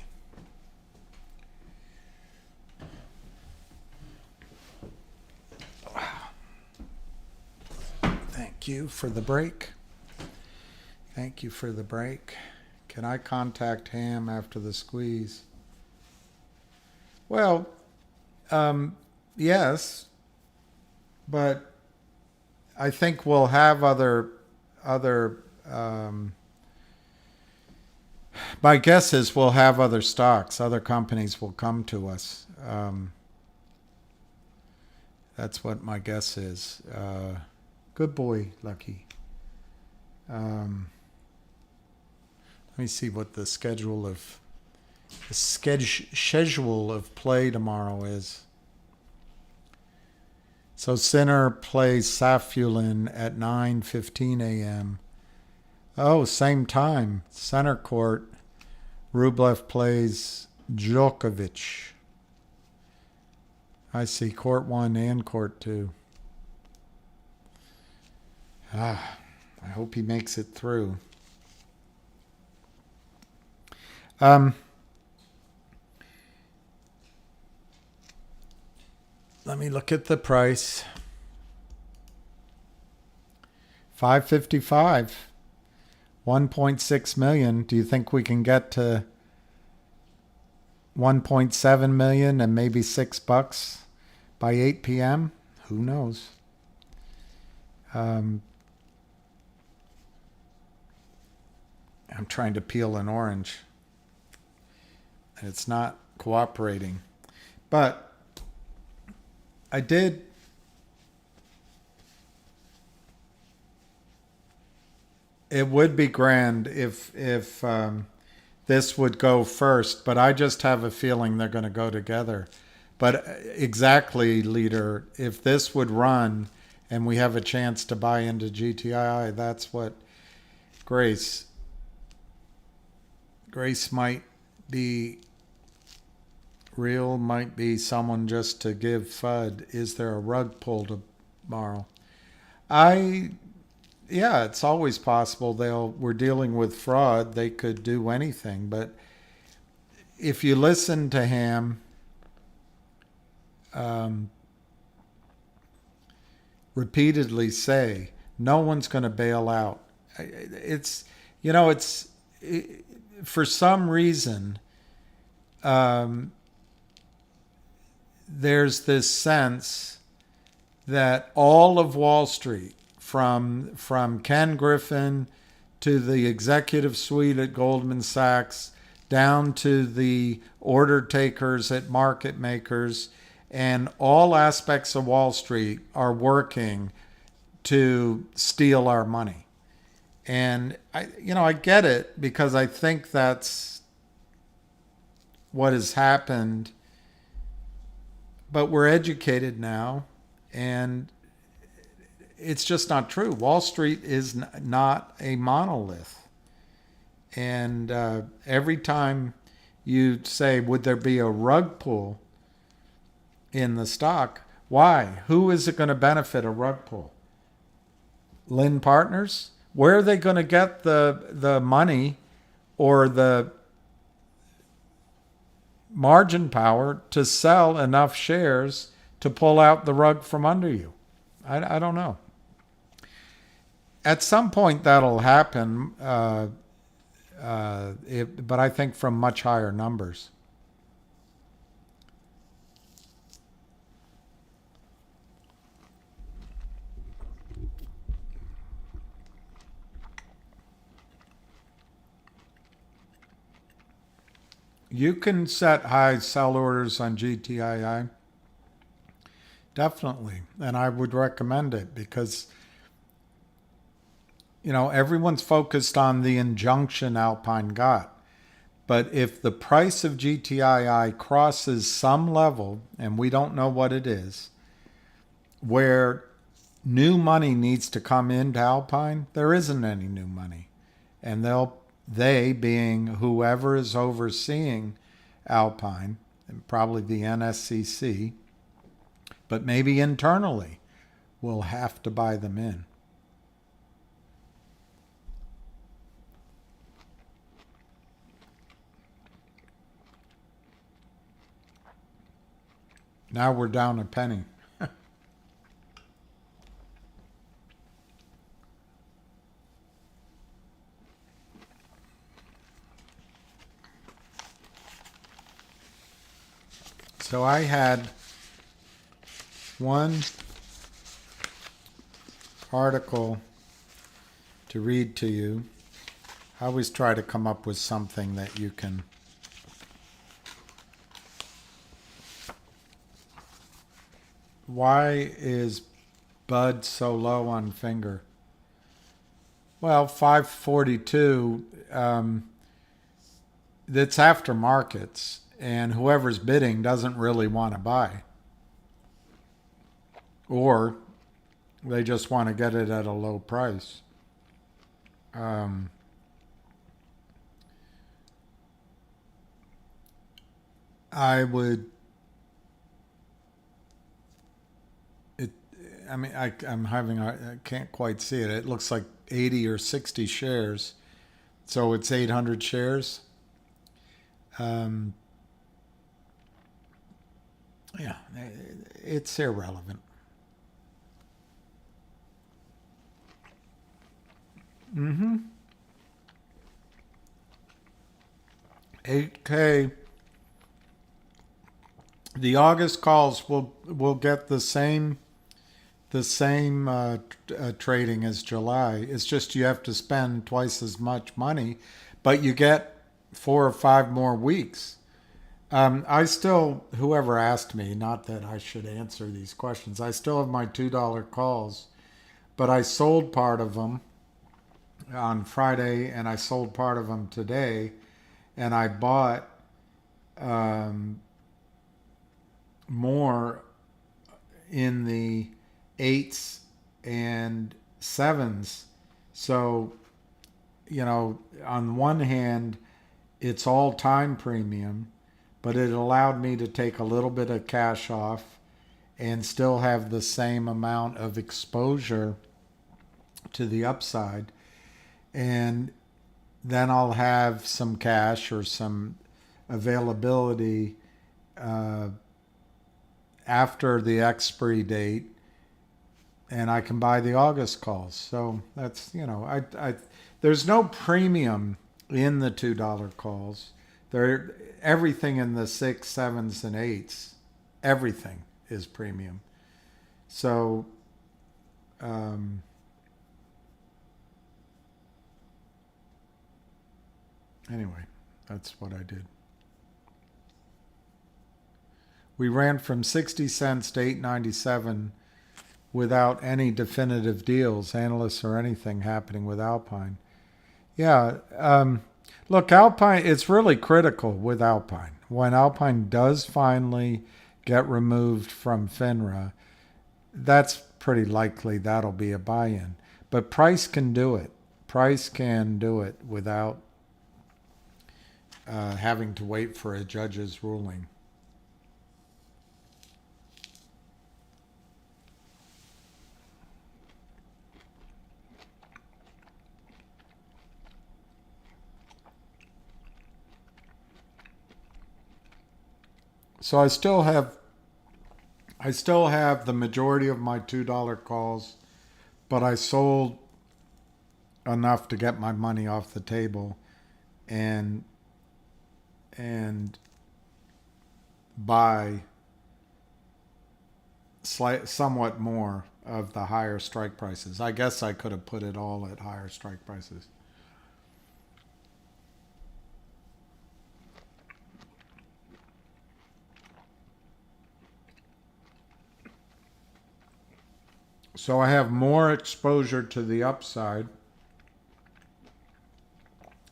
Thank you for the break. Thank you for the break. Can I contact Ham after the squeeze? Well, yes, but I think we'll have other My guess is we'll have other stocks. Other companies will come to us. That's what my guess is. Good boy, Lucky. Let me see what the schedule of play tomorrow is. So Sinner plays Safulin at 9:15 a.m. Oh, same time. Center court. Rublev plays Djokovic. I see court 1 and court 2. I hope he makes it through. Let me look at the price. 555. 1.6 million. Do you think we can get to 1.7 million and maybe $6 by 8 p.m.? Who knows? I'm trying to peel an orange and it's not cooperating. But I did. It would be grand if this would go first, but I just have a feeling they're going to go together. But exactly, leader, if this would run and we have a chance to buy into GTII, that's what Grace might be real, might be someone just to give FUD. Is there a rug pull tomorrow? Yeah, it's always possible we're dealing with fraud. They could do anything. But if you listen to Ham, repeatedly say, no one's going to bail out. For some reason, there's this sense that all of Wall Street, from Ken Griffin to the executive suite at Goldman Sachs, down to the order takers at market makers, and all aspects of Wall Street are working to steal our money. And I get it, because I think that's what has happened. But we're educated now, and it's just not true. Wall Street is not a monolith. And every time you say, would there be a rug pull in the stock? Why? Who is it going to benefit a rug pull? Lynn Partners? Where are they going to get the money or the margin power to sell enough shares to pull out the rug from under you? I don't know. At some point that'll happen, but I think from much higher numbers. You can set high sell orders on GTII. Definitely. And I would recommend it because, everyone's focused on the injunction Alpine got. But if the price of GTII crosses some level, and we don't know what it is, where new money needs to come into Alpine, there isn't any new money. And they being whoever is overseeing Alpine, and probably the NSCC, but maybe internally, will have to buy them in. Now we're down a penny. So I had one article to read to you. I always try to come up with something that you can. Why is Bud so low on finger? Well, 542, that's after markets, and whoever's bidding doesn't really want to buy. Or they just want to get it at a low price. I would. I can't quite see it. It looks like 80 or 60 shares. So it's 800 shares. Yeah, it's irrelevant. 8K. The August calls will get the same trading as July. It's just you have to spend twice as much money, but you get 4 or 5 more weeks. I still, whoever asked me, not that I should answer these questions, I still have my $2 calls, but I sold part of them on Friday and I sold part of them today, and I bought more in the 8s and 7s. So, on one hand, it's all time premium, but it allowed me to take a little bit of cash off and still have the same amount of exposure to the upside. And then I'll have some cash or some availability after the expiry date, and I can buy the August calls. So that's, there's no premium in the $2 calls. Everything in the 6s, 7s, and 8s, everything is premium. So, anyway, that's what I did. We ran from 60 cents to 8.97 without any definitive deals, analysts or anything happening with Alpine. Yeah, look, Alpine, it's really critical with Alpine. When Alpine does finally get removed from FINRA, that's pretty likely that'll be a buy-in. But Price can do it. Price can do it without having to wait for a judge's ruling. So I still have the majority of my $2 calls, but I sold enough to get my money off the table and buy somewhat more of the higher strike prices. I guess I could have put it all at higher strike prices. So I have more exposure to the upside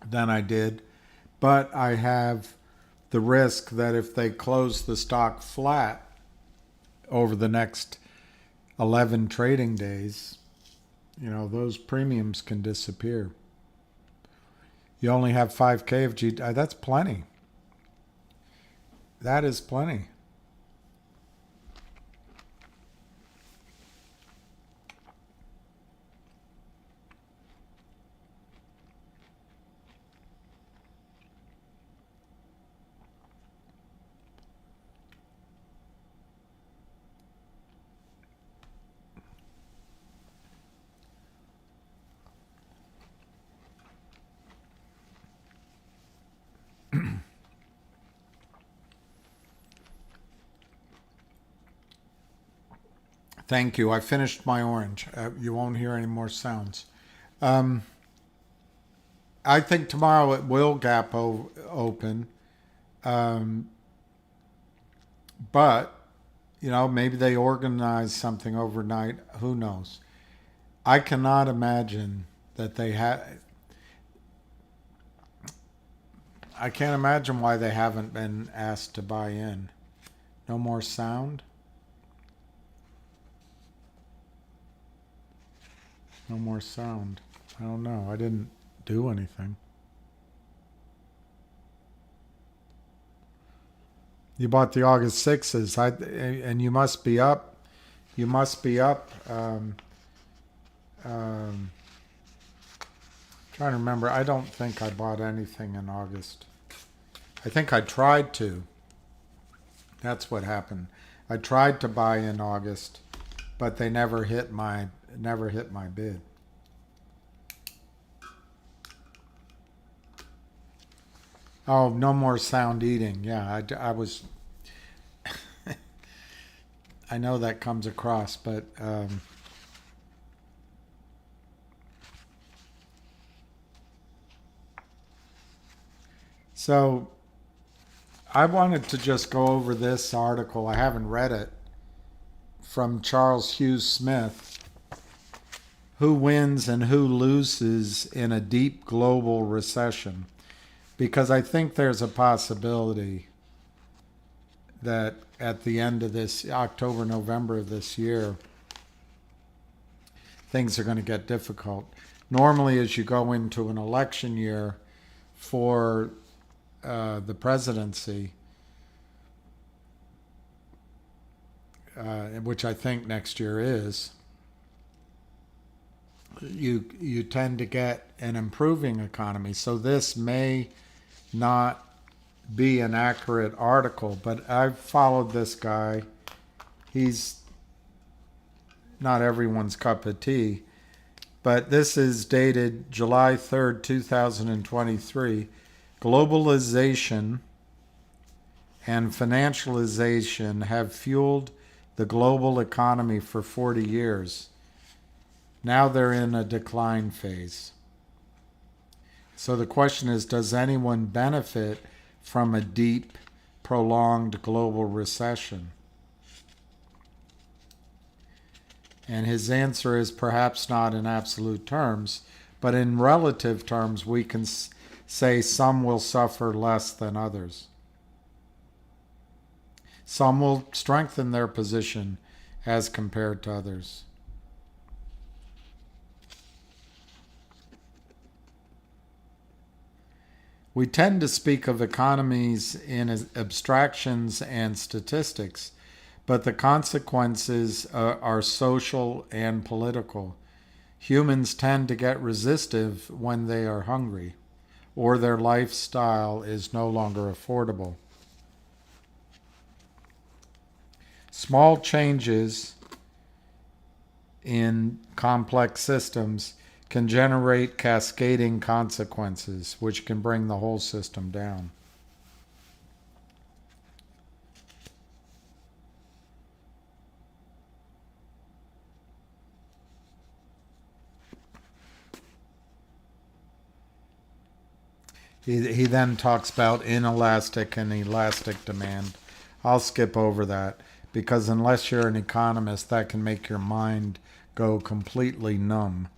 than I did, but I have the risk that if they close the stock flat over the next 11 trading days, those premiums can disappear. You only have 5K of GTII. That's plenty. That is plenty. Thank you. I finished my orange. You won't hear any more sounds. Um, I think tomorrow it will gap open, um, but maybe they organize something overnight. Who knows? I cannot imagine that they have. I can't imagine why they haven't been asked to buy in. No more sound. No more sound. I don't know. I didn't do anything. You bought the August 6s, and you must be up. You must be up. Trying to remember. I don't think I bought anything in August. I think I tried to. That's what happened. I tried to buy in August, but they never hit my bid. Oh, no more sound eating. Yeah, I was. I know that comes across, but so I wanted to just go over this article. I haven't read it, from Charles Hughes Smith. Who wins and who loses in a deep global recession? Because I think there's a possibility that at the end of this October, November of this year, things are going to get difficult. Normally, as you go into an election year for the presidency, which I think next year is, you tend to get an improving economy. So this may not be an accurate article, but I've followed this guy. He's not everyone's cup of tea, but this is dated July 3rd, 2023. Globalization and financialization have fueled the global economy for 40 years. Now they're in a decline phase. So the question is, does anyone benefit from a deep, prolonged global recession? And his answer is perhaps not in absolute terms, but in relative terms, we can say some will suffer less than others. Some will strengthen their position as compared to others. We tend to speak of economies in abstractions and statistics, but the consequences are social and political. Humans tend to get resistive when they are hungry, or their lifestyle is no longer affordable. Small changes in complex systems can generate cascading consequences, which can bring the whole system down. He then talks about inelastic and elastic demand. I'll skip over that because unless you're an economist, that can make your mind go completely numb.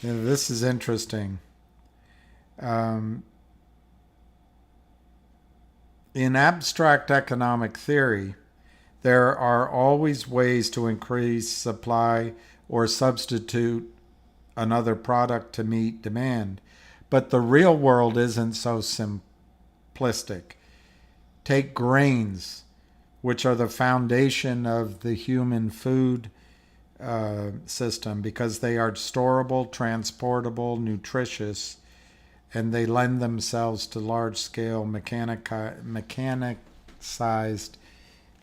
This is interesting. In abstract economic theory, there are always ways to increase supply or substitute another product to meet demand. But the real world isn't so simplistic. Take grains, which are the foundation of the human food system because they are storable, transportable, nutritious, and they lend themselves to large-scale mechanicized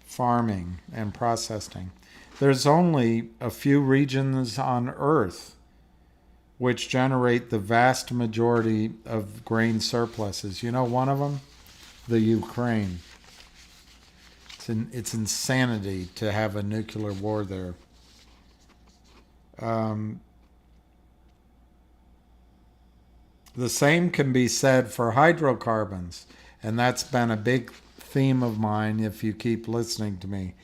farming and processing. There's only a few regions on Earth which generate the vast majority of grain surpluses. You know one of them? The Ukraine. It's insanity to have a nuclear war there. The same can be said for hydrocarbons, and that's been a big theme of mine if you keep listening to me.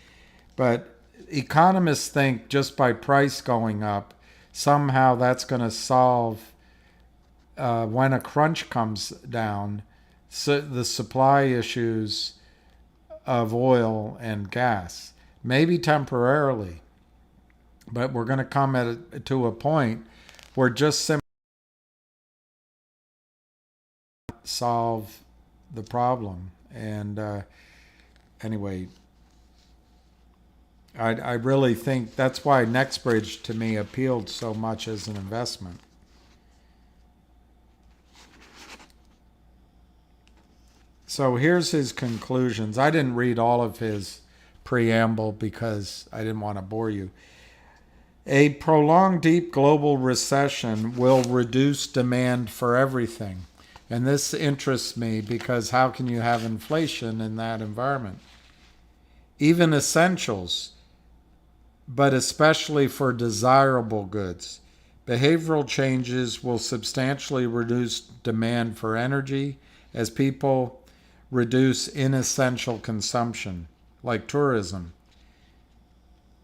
But economists think just by price going up, somehow that's going to solve, when a crunch comes down, the supply issues of oil and gas. Maybe temporarily, but we're going to come to a point where just simply solve the problem. And anyway, I really think that's why NextBridge to me appealed so much as an investment. So here's his conclusions. I didn't read all of his preamble because I didn't want to bore you. A prolonged deep global recession will reduce demand for everything. And this interests me because how can you have inflation in that environment? Even essentials, but especially for desirable goods. Behavioral changes will substantially reduce demand for energy as people reduce inessential consumption, like tourism.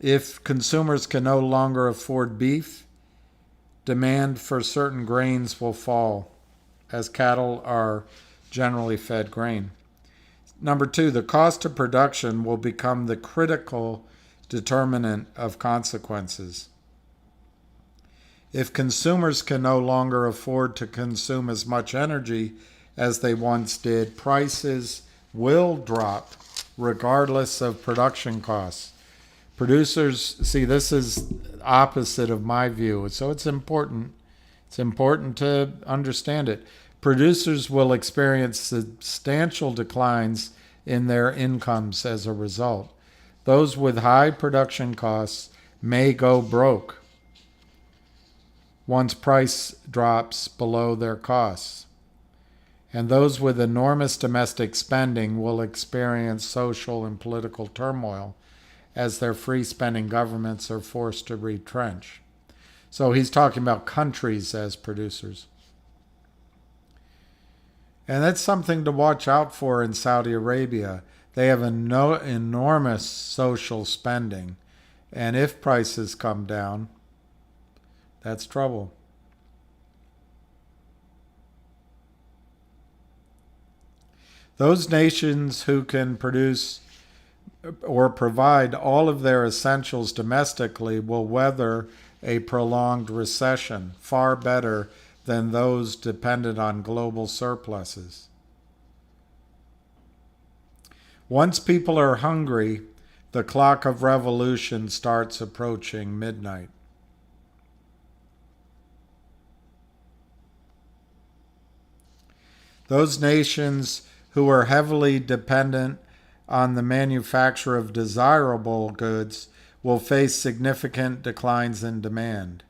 If consumers can no longer afford beef, demand for certain grains will fall, as cattle are generally fed grain. Number two, the cost of production will become the critical determinant of consequences. If consumers can no longer afford to consume as much energy as they once did, prices will drop regardless of production costs. Producers, see, this is opposite of my view, so it's important. It's important to understand it. Producers will experience substantial declines in their incomes as a result. Those with high production costs may go broke once price drops below their costs. And those with enormous domestic spending will experience social and political turmoil as their free spending governments are forced to retrench. So he's talking about countries as producers. And that's something to watch out for in Saudi Arabia. They have enormous social spending. And if prices come down, that's trouble. Those nations who can produce or provide all of their essentials domestically will weather a prolonged recession far better than those dependent on global surpluses. Once people are hungry, the clock of revolution starts approaching midnight. Those nations who are heavily dependent on the manufacture of desirable goods will face significant declines in demand.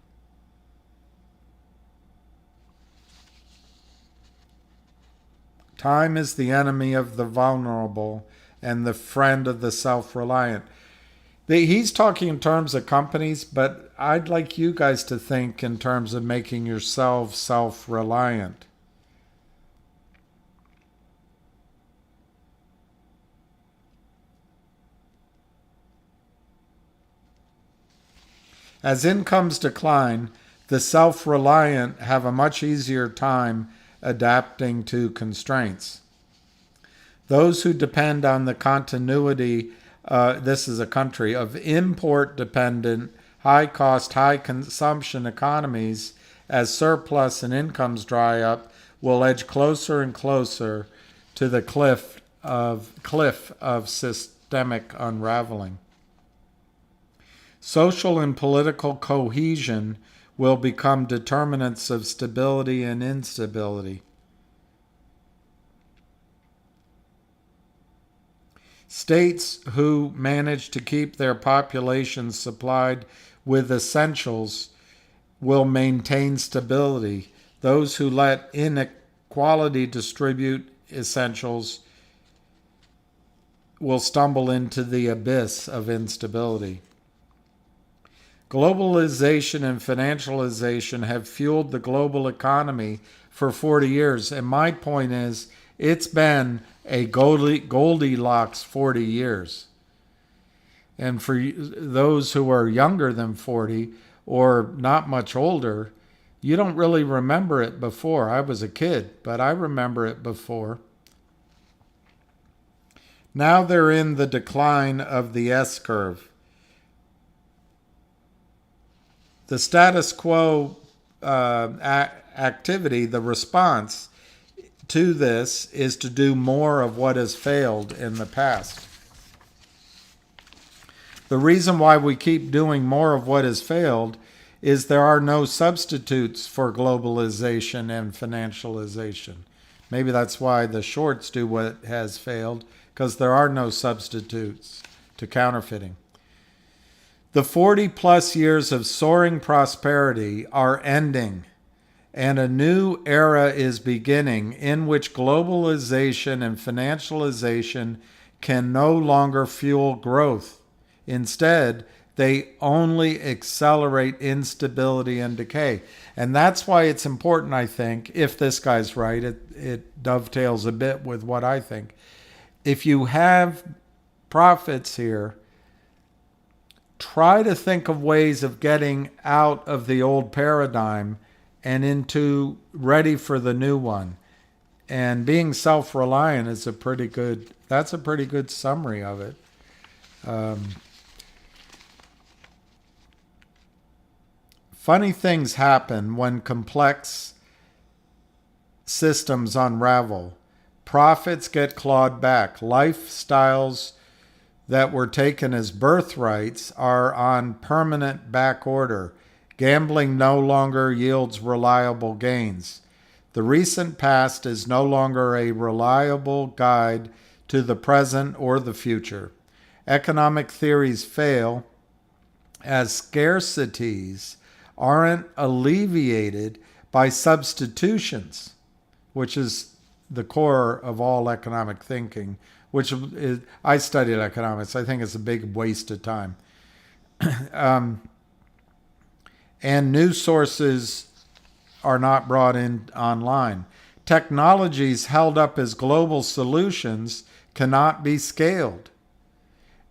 Time is the enemy of the vulnerable and the friend of the self-reliant. He's talking in terms of companies, but I'd like you guys to think in terms of making yourselves self-reliant. As incomes decline, the self-reliant have a much easier time adapting to constraints. Those who depend on the continuity, this is a country, of import-dependent, high-cost, high-consumption economies, as surplus and incomes dry up, will edge closer and closer to the cliff of systemic unraveling. Social and political cohesion will become determinants of stability and instability. States who manage to keep their populations supplied with essentials will maintain stability. Those who let inequality distribute essentials will stumble into the abyss of instability. Globalization and financialization have fueled the global economy for 40 years. And my point is, it's been a Goldilocks 40 years. And for those who are younger than 40 or not much older, you don't really remember it before. I was a kid, but I remember it before. Now they're in the decline of the S-curve. The status quo activity, the response to this, is to do more of what has failed in the past. The reason why we keep doing more of what has failed is there are no substitutes for globalization and financialization. Maybe that's why the shorts do what has failed, because there are no substitutes to counterfeiting. The 40 plus years of soaring prosperity are ending, and a new era is beginning in which globalization and financialization can no longer fuel growth. Instead, they only accelerate instability and decay. And that's why it's important, I think, if this guy's right, it dovetails a bit with what I think. If you have prophets here, try to think of ways of getting out of the old paradigm and into ready for the new one. And being self-reliant is that's a pretty good summary of it. Funny things happen when complex systems unravel. Profits get clawed back. Lifestyles that were taken as birthrights are on permanent back order. Gambling no longer yields reliable gains. The recent past is no longer a reliable guide to the present or the future. Economic theories fail as scarcities aren't alleviated by substitutions, which is the core of all economic thinking, which is, I studied economics. I think it's a big waste of time. And new sources are not brought in online. Technologies held up as global solutions cannot be scaled.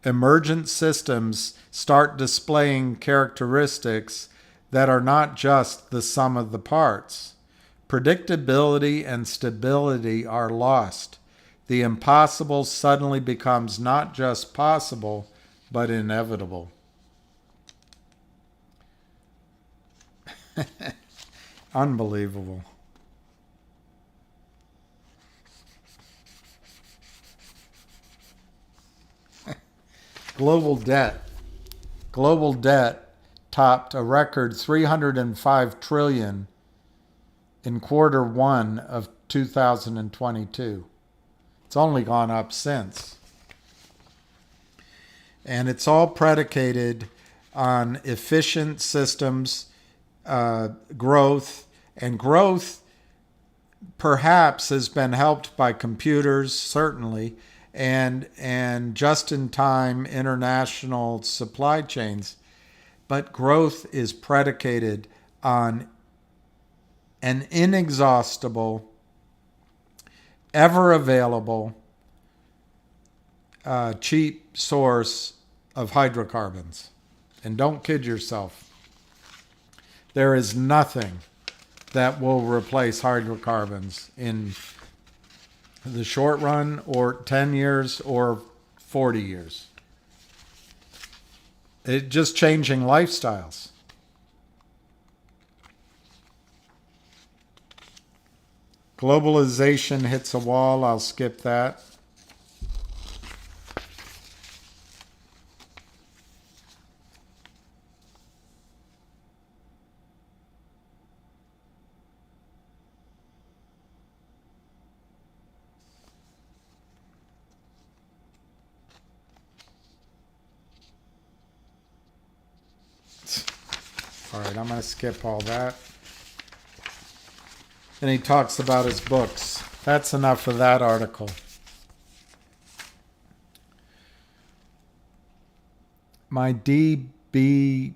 Emergent systems start displaying characteristics that are not just the sum of the parts. Predictability and stability are lost. The impossible suddenly becomes not just possible, but inevitable. Unbelievable. Global debt. Global debt topped a record $305 trillion in quarter one of 2022. It's only gone up since. And it's all predicated on efficient systems, growth, and growth perhaps has been helped by computers, certainly, and just-in-time international supply chains. But growth is predicated on an inexhaustible, ever-available, cheap source of hydrocarbons. And don't kid yourself. There is nothing that will replace hydrocarbons in the short run, or 10 years or 40 years. It's just changing lifestyles. Globalization hits a wall. I'll skip that. All right, I'm going to skip all that. And he talks about his books. That's enough of that article. my DB,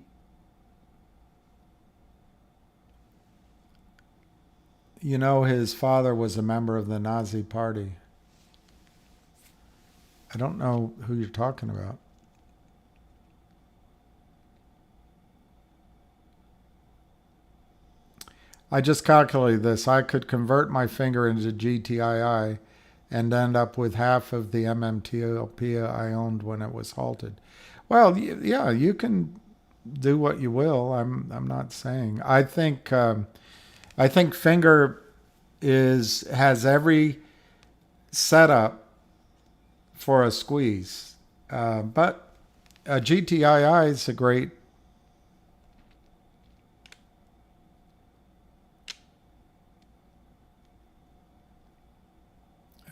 you know, his father was a member of the Nazi Party. I don't know who you're talking about. I just calculated this. I could convert my finger into GTII and end up with half of the MMTLP I owned when it was halted. Well, yeah, you can do what you will. I'm not saying. I think finger has every setup for a squeeze, but a GTII is a great.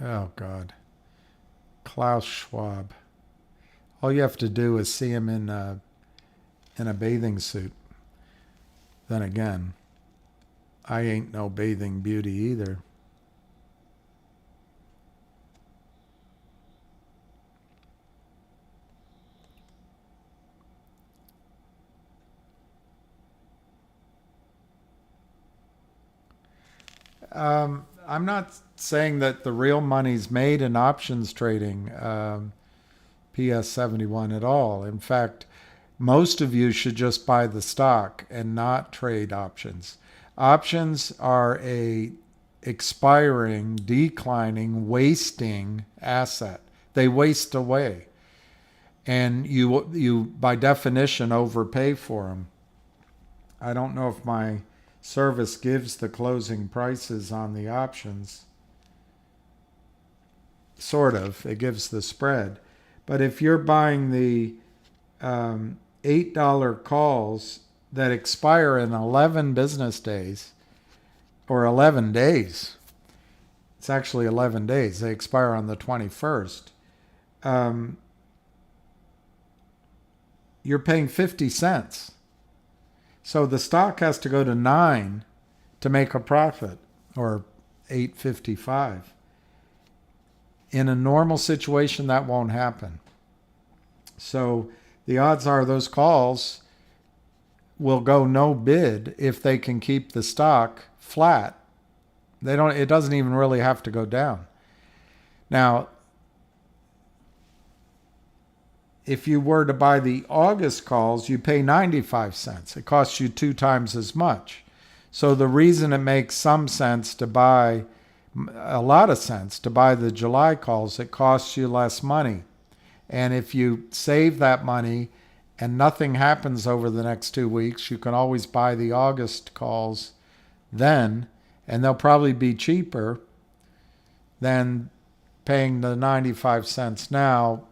Oh God, Klaus Schwab. All you have to do is see him in a bathing suit. Then again, I ain't no bathing beauty either. I'm not saying that the real money's made in options trading, PS71 at all. In fact, most of you should just buy the stock and not trade options. Options are a expiring, declining, wasting asset. They waste away. And you by definition overpay for them. I don't know if my service gives the closing prices on the options. Sort of. It gives the spread. But if you're buying the $8 calls that expire in 11 business days, or 11 days, it's actually 11 days. They expire on the 21st. You're paying 50 cents. So the stock has to go to 9 to make a profit, or 8.55. In a normal situation, that won't happen. So the odds are those calls will go no bid if they can keep the stock flat. It doesn't even really have to go down. Now, if you were to buy the August calls, you pay 95 cents. It costs you 2 times as much. So the reason it makes some sense to buy, a lot of sense to buy the July calls, it costs you less money. And if you save that money and nothing happens over the next 2 weeks, you can always buy the August calls then, and they'll probably be cheaper than paying the 95 cents now.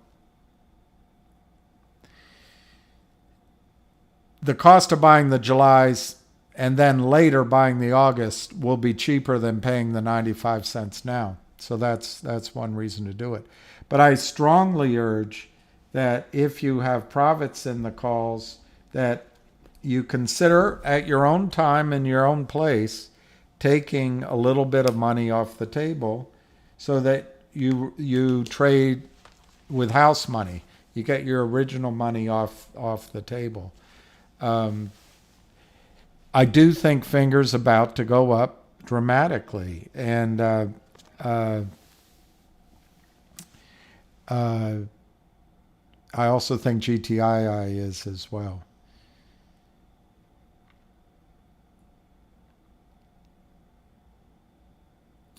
The cost of buying the Julys and then later buying the August will be cheaper than paying the 95 cents now. So that's one reason to do it. But I strongly urge that if you have profits in the calls, that you consider at your own time and your own place taking a little bit of money off the table so that you trade with house money. You get your original money off the table. I do think finger's about to go up dramatically, and I also think GTII is as well.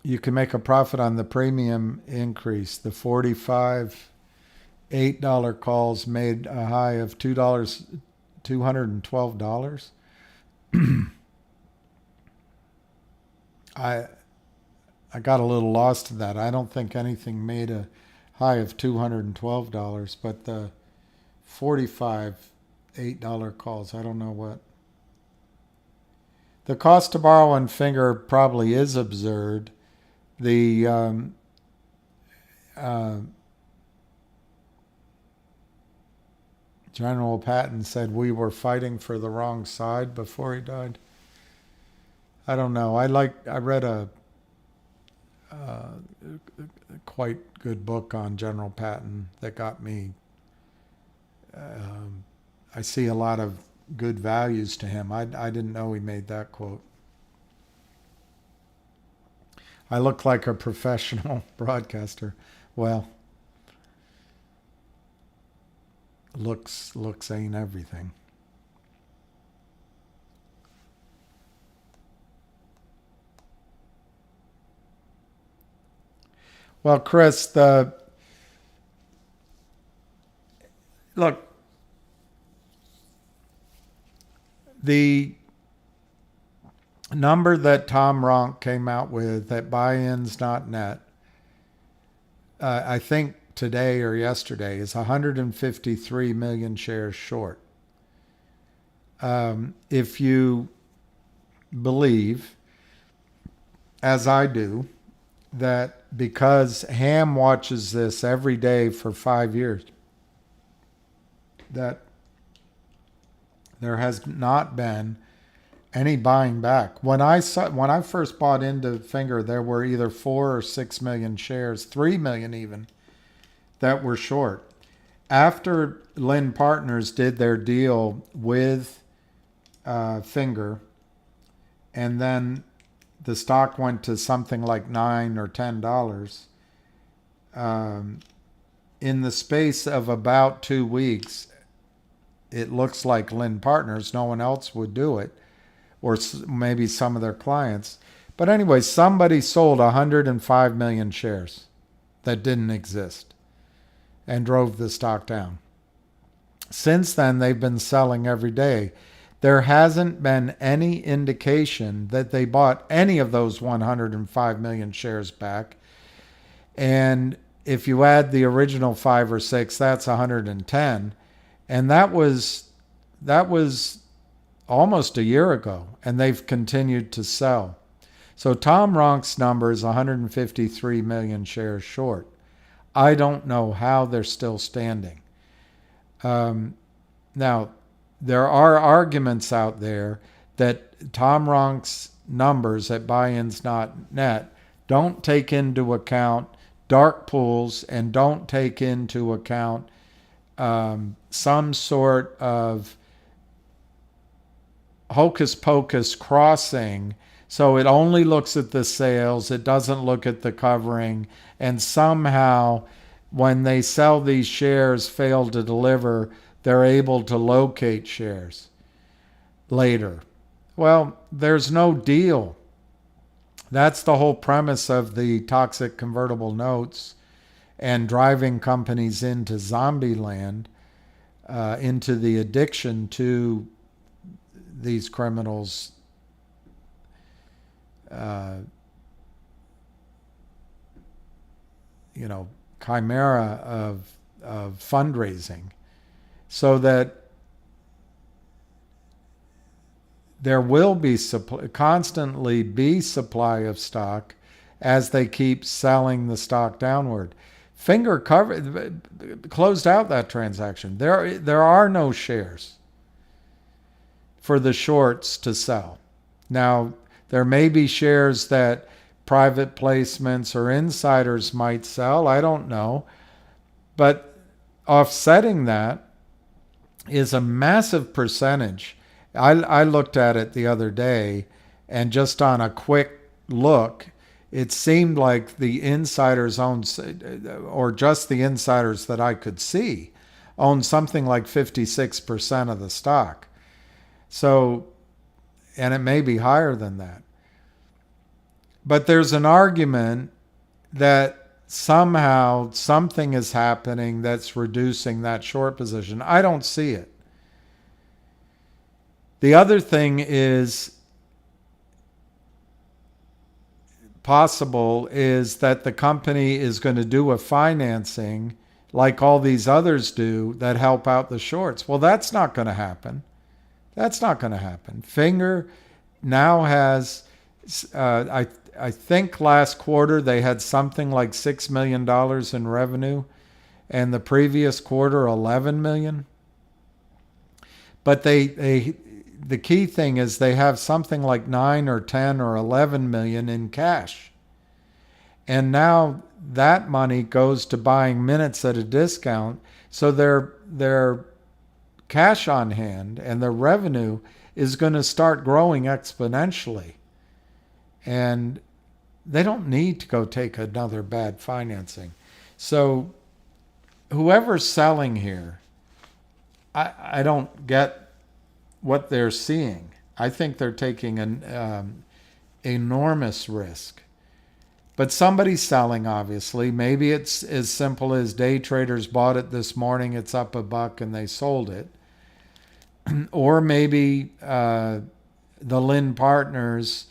You can make a profit on the premium increase. The 45 $8 calls made a high of $212. I got a little lost in that. I don't think anything made a high of $212, but the 45 $8 calls, I don't know what. The cost to borrow on finger probably is absurd. The General Patton said we were fighting for the wrong side before he died. I don't know. I read a quite good book on General Patton that got me I see a lot of good values to him. I didn't know he made that quote. I look like a professional broadcaster. Well, looks ain't everything. Well, Chris, look, the number that Tom Ronk came out with at buyins.net, I think today or yesterday, is 153 million shares short. If you believe, as I do, that because Ham watches this every day for 5 years, that there has not been any buying back. When I first bought into Finger, there were either 4 or 6 million shares, 3 million even, that were short. After Lynn Partners did their deal with Finger, and then the stock went to something like $9 or $10. In the space of about 2 weeks, it looks like Lynn Partners, no one else would do it, or maybe some of their clients. But anyway, somebody sold 105 million shares that didn't exist and drove the stock down. Since then, they've been selling every day. There hasn't been any indication that they bought any of those 105 million shares back. And if you add the original 5 or 6, that's 110. And that was almost a year ago, and they've continued to sell. So Tom Ronk's number is 153 million shares short. I don't know how they're still standing. Now, there are arguments out there that Tom Ronk's numbers at buyins.net don't take into account dark pools and don't take into account some sort of hocus pocus crossing. So it only looks at the sales, it doesn't look at the covering, and somehow when they sell these shares, fail to deliver, they're able to locate shares later. Well, there's no deal. That's the whole premise of the toxic convertible notes and driving companies into zombie land, into the addiction to these criminals' chimera of fundraising, so that there will be constantly be supply of stock as they keep selling the stock downward. Finger closed out that transaction. There are no shares for the shorts to sell. Now, there may be shares that private placements or insiders might sell. I don't know. But offsetting that is a massive percentage. I looked at it the other day, and just on a quick look, it seemed like the insiders own, or just the insiders that I could see, own something like 56% of the stock. So, and it may be higher than that. But there's an argument that somehow something is happening that's reducing that short position. I don't see it. The other thing is possible is that the company is going to do a financing like all these others do that help out the shorts. Well, that's not going to happen. That's not going to happen. Finger now has, I think last quarter they had something like $6 million in revenue, and the previous quarter $11 million. But the key thing is they have something like 9 or 10 or 11 million in cash. And now that money goes to buying minutes at a discount. So their cash on hand and their revenue is going to start growing exponentially. And they don't need to go take another bad financing. So whoever's selling here, I don't get what they're seeing. I think they're taking an enormous risk. But somebody's selling, obviously. Maybe it's as simple as day traders bought it this morning, it's up $1 and they sold it. Or maybe the Lynn Partners,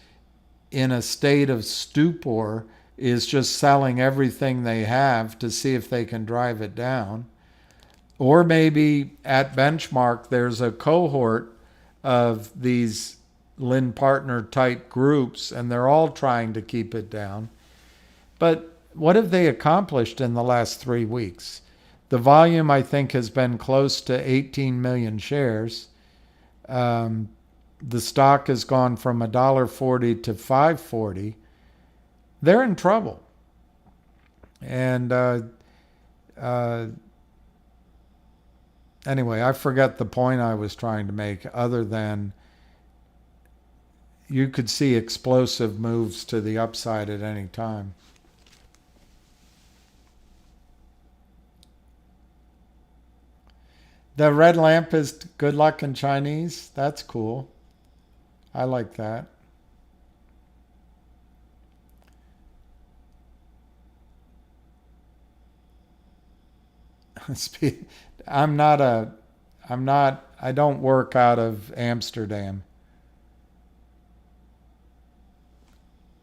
in a state of stupor, is just selling everything they have to see if they can drive it down. Or maybe at benchmark, there's a cohort of these Lynn Partner type groups and they're all trying to keep it down. But what have they accomplished in the last 3 weeks? The volume, I think, has been close to 18 million shares. The stock has gone from $1.40 to $5.40. They're in trouble. And anyway, I forget the point I was trying to make, other than you could see explosive moves to the upside at any time. The red lamp is good luck in Chinese. That's cool. I like that. I don't work out of Amsterdam.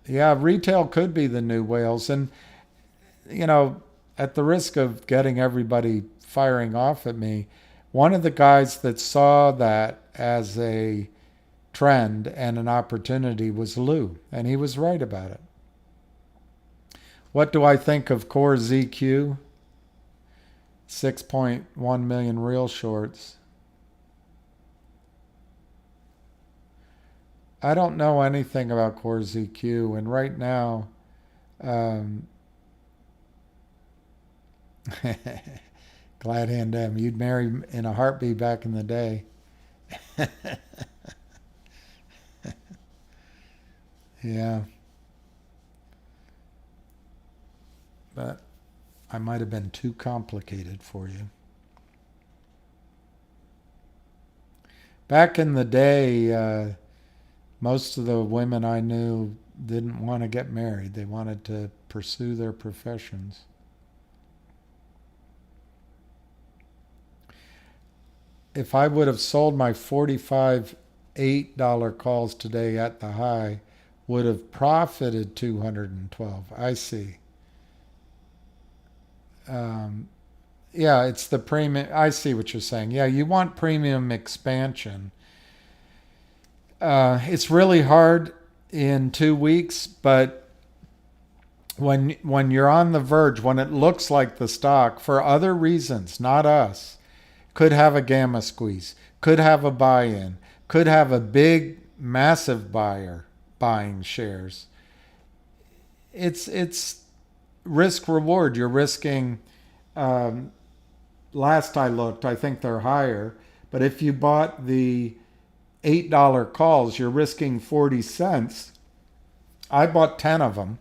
Yeah, retail could be the new Wales. And, at the risk of getting everybody firing off at me, one of the guys that saw that as a trend and an opportunity was Lou, and he was right about it. What do I think of Core ZQ? 6.1 million real shorts. I don't know anything about Core ZQ, and right now, Glad hand M. You'd marry in a heartbeat back in the day. Yeah. But I might have been too complicated for you. Back in the day, most of the women I knew didn't want to get married. They wanted to pursue their professions. If I would have sold my 45 $8 calls today at the high, would have profited 212. I see. Yeah, it's the premium. I see what you're saying. Yeah, you want premium expansion. It's really hard in 2 weeks, but when you're on the verge, when it looks like the stock, for other reasons, not us, could have a gamma squeeze, could have a buy-in, could have a big, massive buyer buying shares. It's risk reward. You're risking, last I looked, I think they're higher, but if you bought the $8 calls, you're risking 40 cents. I bought 10 of them.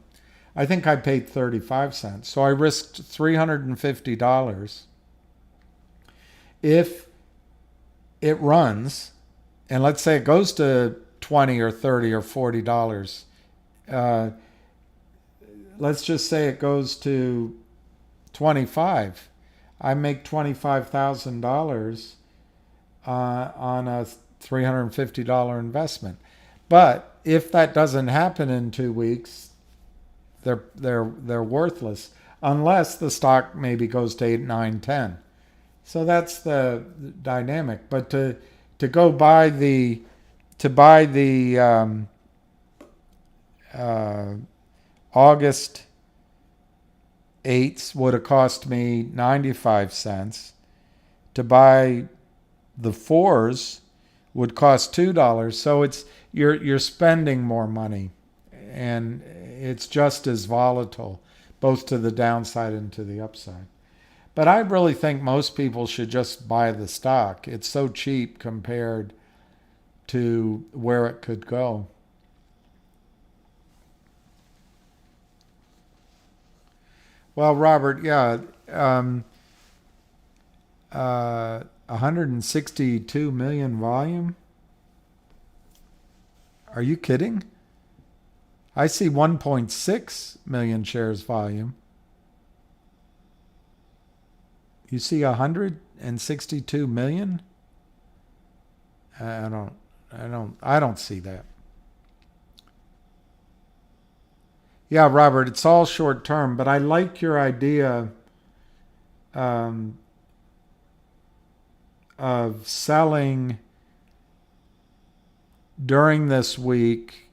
I think I paid 35 cents. So I risked $350. If it runs, and let's say it goes to 20 or 30 or $40, let's just say it goes to 25. I make $25,000 on a $350 investment. But if that doesn't happen in 2 weeks, they're worthless unless the stock maybe goes to 8, 9, 10. So that's the dynamic. But to buy the August 8s would have cost me 95 cents. To buy the 4s would cost $2. So you're spending more money, and it's just as volatile, both to the downside and to the upside. But I really think most people should just buy the stock. It's so cheap compared to where it could go. Well, Robert, yeah, 162 million volume. Are you kidding? I see 1.6 million shares volume. You see 162 million? I don't see that. Yeah, Robert, it's all short term, but I like your idea of selling during this week,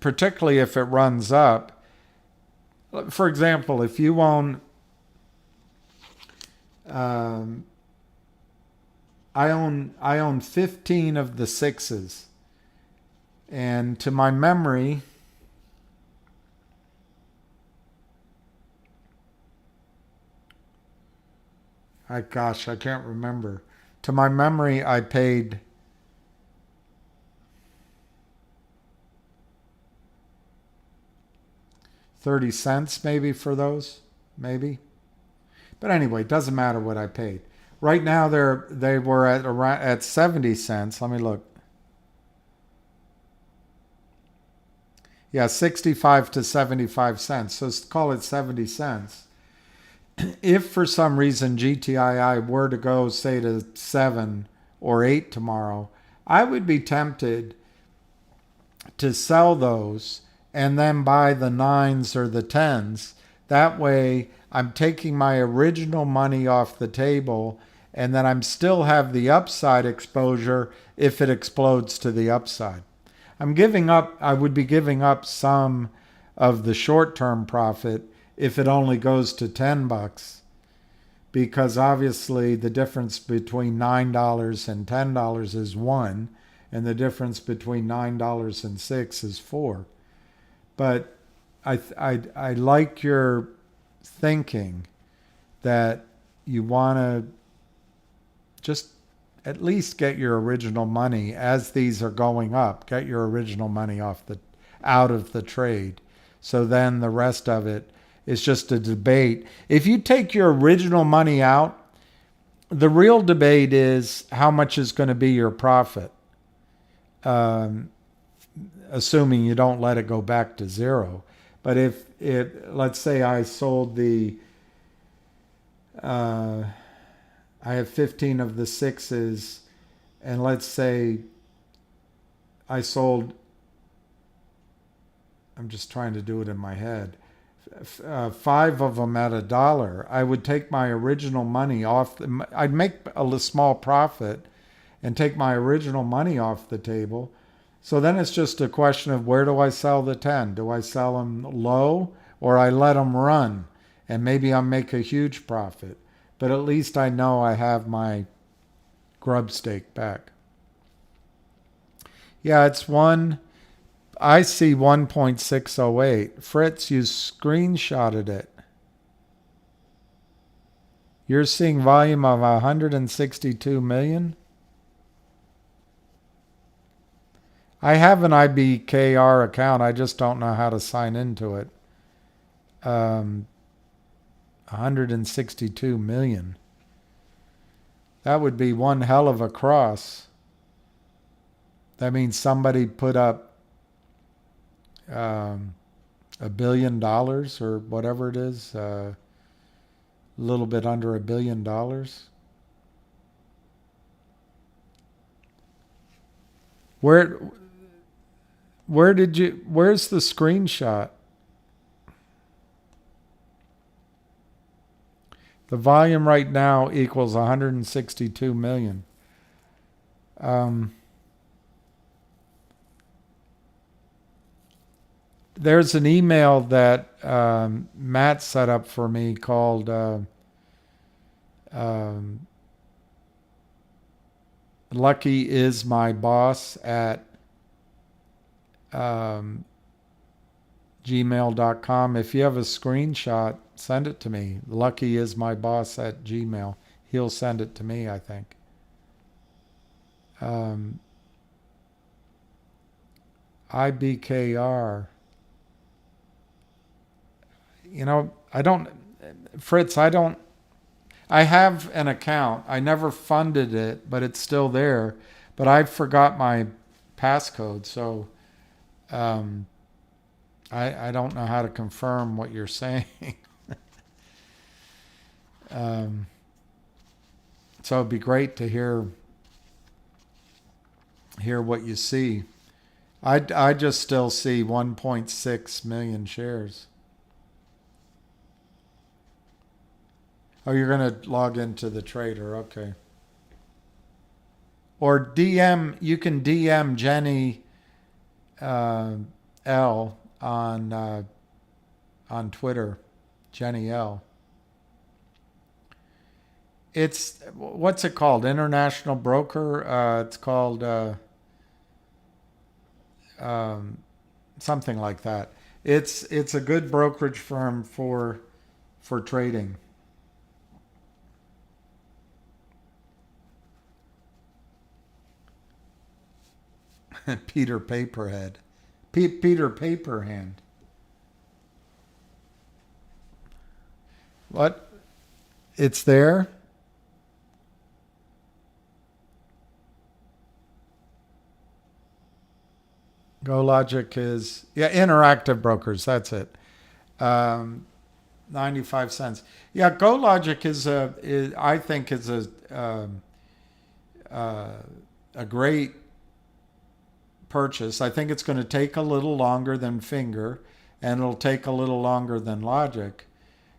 particularly if it runs up. For example, if you own, I own 15 of the sixes, and to my memory, I can't remember. To my memory, I paid $0.30 maybe for those, maybe. But anyway, it doesn't matter what I paid. Right now they were at 70 cents. Let me look. Yeah, 65 to 75 cents. So call it 70 cents. If for some reason GTII were to go, say, to 7 or 8 tomorrow, I would be tempted to sell those and then buy the 9s or the 10s. That way, I'm taking my original money off the table, and then I'm still have the upside exposure if it explodes to the upside. I would be giving up some of the short-term profit if it only goes to $10, because obviously the difference between $9 and $10 is 1, and the difference between $9 and 6 is 4. But I like your thinking that you want to just at least get your original money as these are going up. Get your original money out of the trade. So then the rest of it is just a debate. If you take your original money out, the real debate is how much is going to be your profit, assuming you don't let it go back to zero. But let's say I sold I have 15 of the sixes, and let's say I sold, I'm just trying to do it in my head, 5 of them at $1. I would take my original money off. I'd make a small profit and take my original money off the table. So then it's just a question of, where do I sell the 10? Do I sell them low, or I let them run and maybe I make a huge profit? But at least I know I have my grub stake back. Yeah, I see 1.608. Fritz, you screenshotted it. You're seeing volume of 162 million? I have an IBKR account. I just don't know how to sign into it. 162 million. That would be one hell of a cross. That means somebody put up $1 billion or whatever it is, a little bit under $1 billion. Where's the screenshot? The volume right now equals 162 million. There's an email that Matt set up for me called Lucky is my boss at gmail.com. If you have a screenshot, send it to me. Lucky is my boss at Gmail. He'll send it to me, I think. IBKR. You know, Fritz, I have an account. I never funded it, but it's still there. But I forgot my passcode, so I don't know how to confirm what you're saying. So it'd be great to hear what you see. I just still see 1.6 million shares. Oh, you're going to log into the trader. Okay. Or you can DM Jenny L on Twitter. Jenny L. It's, what's it called? International Broker? It's called something like that. It's a good brokerage firm for trading. Peter Paperhead. Peter Paperhand. What? It's there? GoLogic is, yeah, Interactive Brokers, that's it. 95 cents. Yeah, GoLogic I think is a great purchase. I think it's going to take a little longer than Finger, and it'll take a little longer than Logic.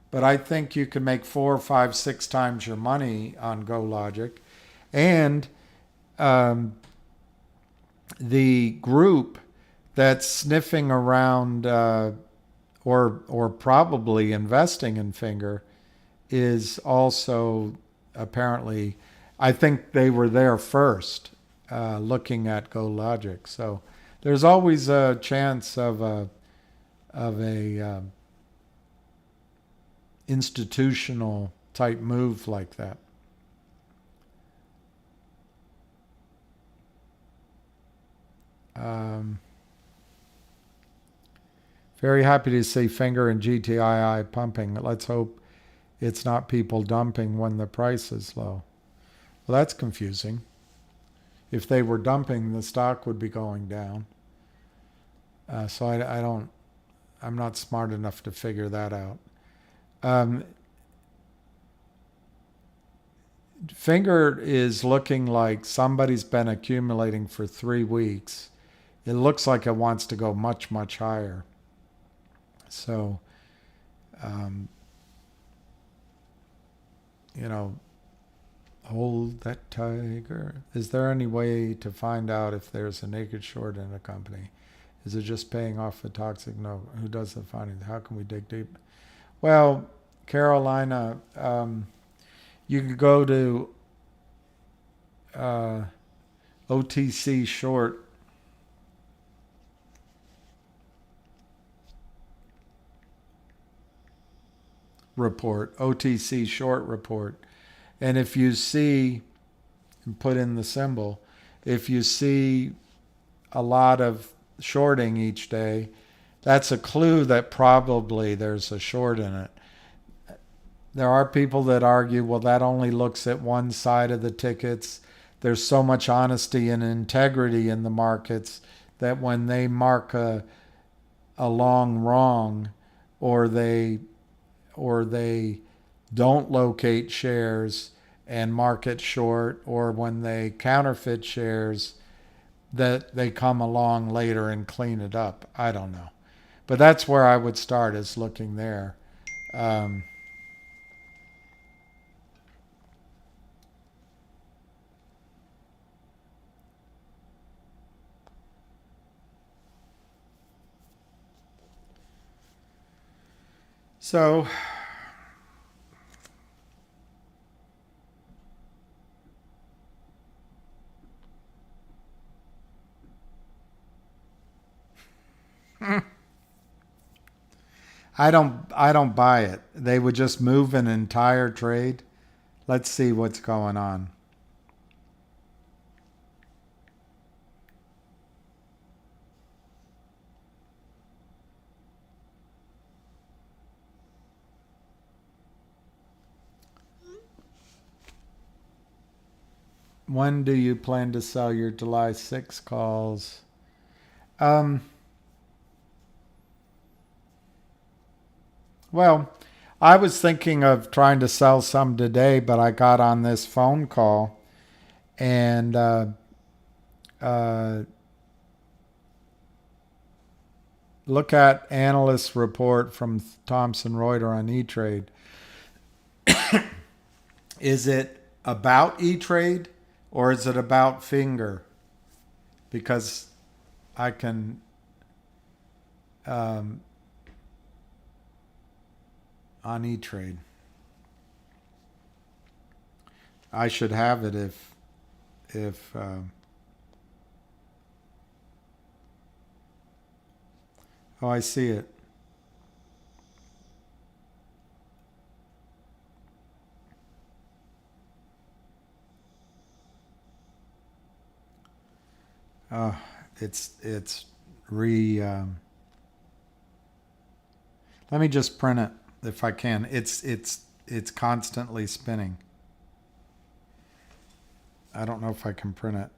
But I think you can make 4, 5, 6 times your money on GoLogic. And the group that's sniffing around or probably investing in Finger is also apparently, I think they were there first, looking at GoLogic. So there's always a chance of a institutional type move like that. Very happy to see Finger and GTII pumping. Let's hope it's not people dumping when the price is low. Well, that's confusing. If they were dumping, the stock would be going down. So I'm not smart enough to figure that out. Finger is looking like somebody's been accumulating for 3 weeks. It looks like it wants to go much, much higher. So, hold that tiger. Is there any way to find out if there's a naked short in a company? Is it just paying off the toxic? No. Who does the finding? How can we dig deep? Well, Carolina, you can go to OTC short. Report, OTC short report. And if you see, and put in the symbol, if you see a lot of shorting each day, that's a clue that probably there's a short in it. There are people that argue, well, that only looks at one side of the tickets. There's so much honesty and integrity in the markets that when they mark a long wrong, or they don't locate shares and market short, or when they counterfeit shares, that they come along later and clean it up. I don't know. But that's where I would start, is looking there. So I don't buy it. They would just move an entire trade. Let's see what's going on. When do you plan to sell your July 6 calls? Well, I was thinking of trying to sell some today, but I got on this phone call and uh, look at analyst report from Thomson Reuters on E-Trade. Is it about E-Trade or is it about Finger? Because I can on E-Trade. I should have it if oh, I see it. Oh, it's re. Let me just print it if I can. It's constantly spinning. I don't know if I can print it.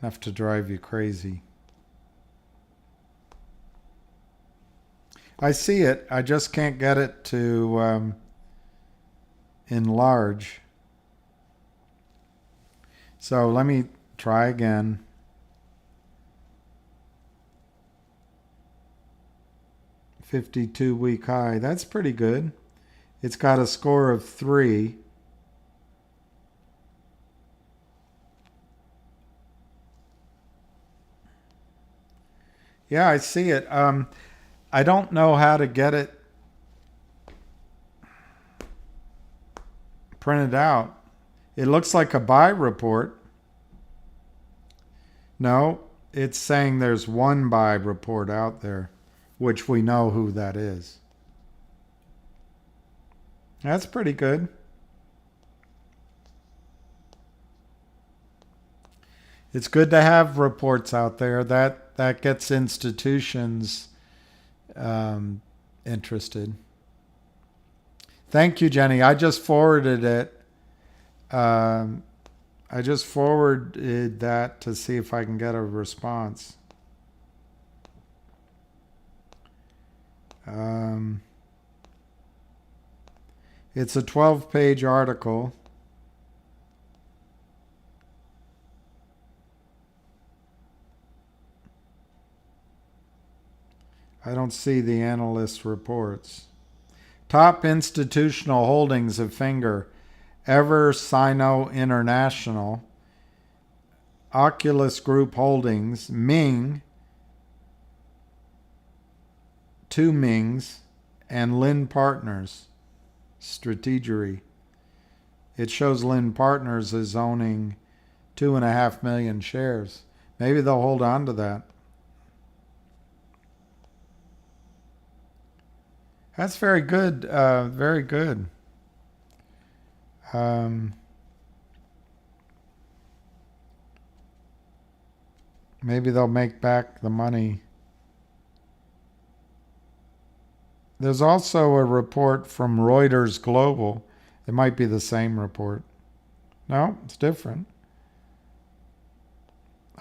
Enough to drive you crazy. I see it. I just can't get it to enlarge. So let me try again. "52-week high." That's pretty good. It's got a score of 3. Yeah, I see it. I don't know how to get it printed out. It looks like a buy report. No, it's saying there's one buy report out there, which we know who that is. That's pretty good. It's good to have reports out there. That gets institutions interested. Thank you, Jenny. I just forwarded it. I just forwarded that to see if I can get a response. It's a 12-page article. I don't see the analyst reports. Top institutional holdings of Finger: Ever Sino International, Oculus Group Holdings, Ming, 2 Mings, and Lin Partners, Strategery. It shows Lin Partners is owning 2.5 million shares. Maybe they'll hold on to that. That's very good. Very good. Maybe they'll make back the money. There's also a report from Reuters Global. It might be the same report. No, it's different.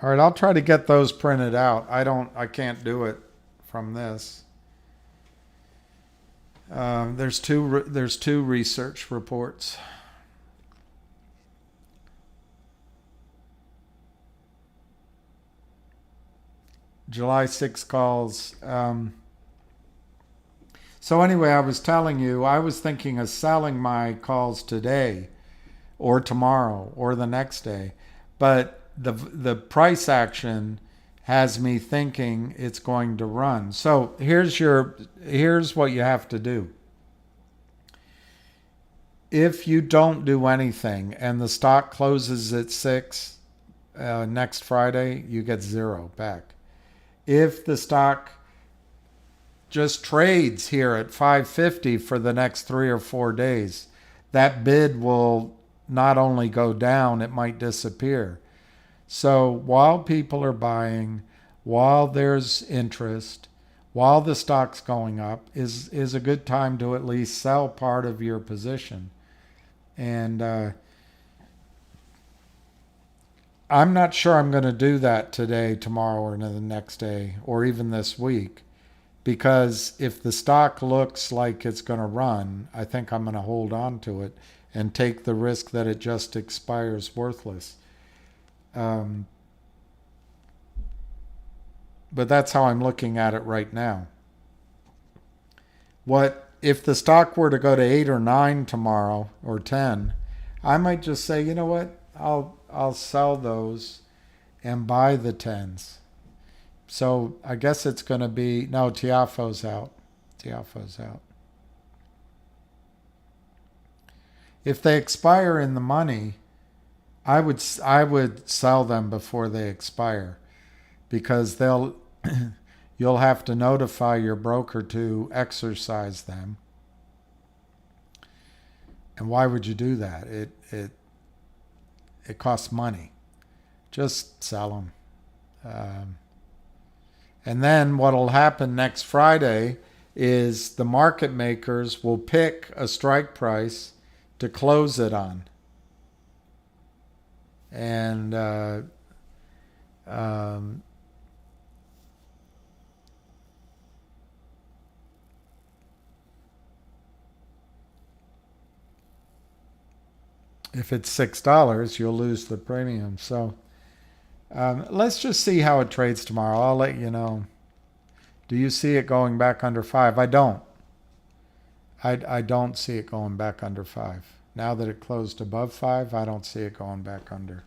All right, I'll try to get those printed out. I can't do it from this. There's two research reports. July 6 calls. So anyway, I was telling you, I was thinking of selling my calls today or tomorrow or the next day. But the price action has me thinking it's going to run. So here's what you have to do. If you don't do anything and the stock closes at 6, next Friday, you get zero back. If the stock just trades here at 550 for the next 3 or 4 days, that bid will not only go down, it might disappear. So while people are buying, while there's interest, while the stock's going up, is a good time to at least sell part of your position. And I'm not sure I'm going to do that today, tomorrow, or the next day, or even this week. Because if the stock looks like it's going to run, I think I'm going to hold on to it and take the risk that it just expires worthless. But that's how I'm looking at it right now. What if the stock were to go to 8 or 9 tomorrow, or 10? I might just say, you know what? I'll sell those and buy the 10s. So I guess it's going to be, no, Tiafoe's out. Tiafoe's out. If they expire in the money, I would sell them before they expire, because you'll have to notify your broker to exercise them. And why would you do that? It costs money. Just sell them. And then what'll happen next Friday is the market makers will pick a strike price to close it on. And if it's $6, you'll lose the premium. So let's just see how it trades tomorrow. I'll let you know. Do you see it going back under 5? I don't. I don't see it going back under 5. Now that it closed above 5, I don't see it going back under.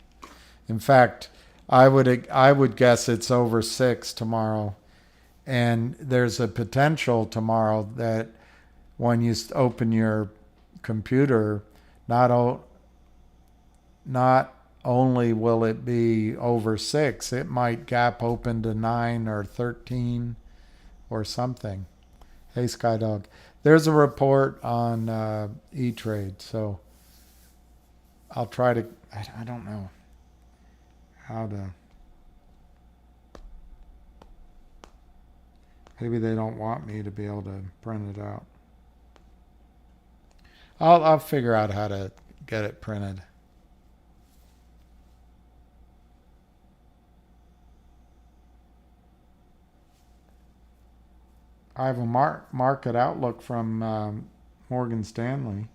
In fact, I would guess it's over 6 tomorrow. And there's a potential tomorrow that when you open your computer, not only will it be over 6, it might gap open to 9 or 13 or something. Hey, Skydog. There's a report on E-Trade, so I'll try to, I don't know how to, maybe they don't want me to be able to print it out. I'll figure out how to get it printed. I have a market outlook from Morgan Stanley.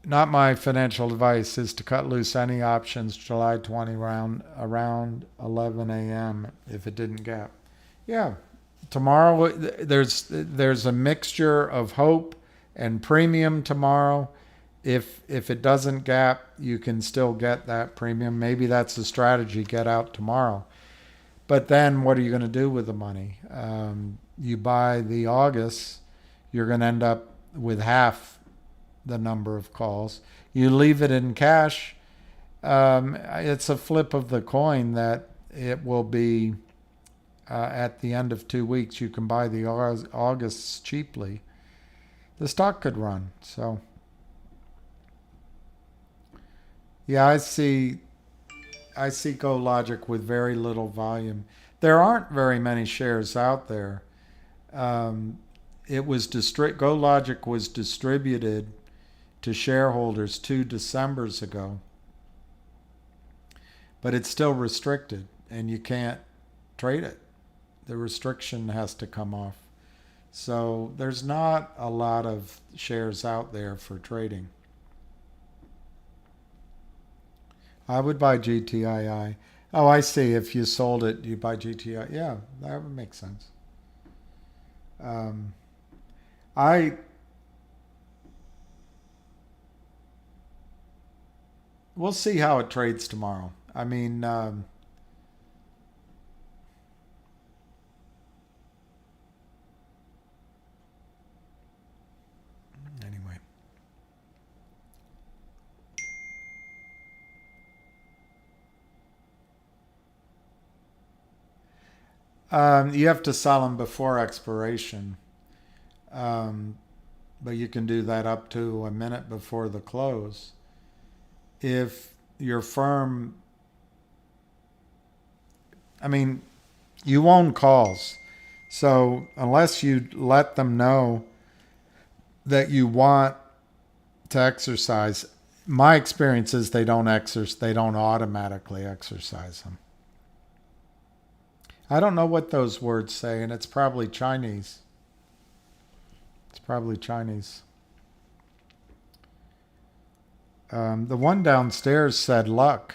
Not my financial advice is to cut loose any options July 20 around 11 a.m. if it didn't gap. Yeah, tomorrow there's a mixture of hope and premium tomorrow. If it doesn't gap, you can still get that premium. Maybe that's the strategy, get out tomorrow. But then what are you going to do with the money? You buy the August, you're going to end up with half the number of calls. You leave it in cash, it's a flip of the coin that it will be at the end of 2 weeks. You can buy the Augusts cheaply. The stock could run. So yeah, I see GoLogic with very little volume. There aren't very many shares out there. GoLogic was distributed to shareholders 2 Decembers ago, but it's still restricted and you can't trade it. The restriction has to come off. So there's not a lot of shares out there for trading. I would buy GTII. Oh, I see. If you sold it, you buy GTII. Yeah, that would make sense. We'll see how it trades tomorrow. I mean, You have to sell them before expiration, um, but you can do that up to a minute before the close. If your firm, I mean, you own calls, so unless you let them know that you want to exercise, my experience is they don't exercise. They don't automatically exercise them. I don't know what those words say, and it's probably Chinese. It's probably Chinese. The one downstairs said luck.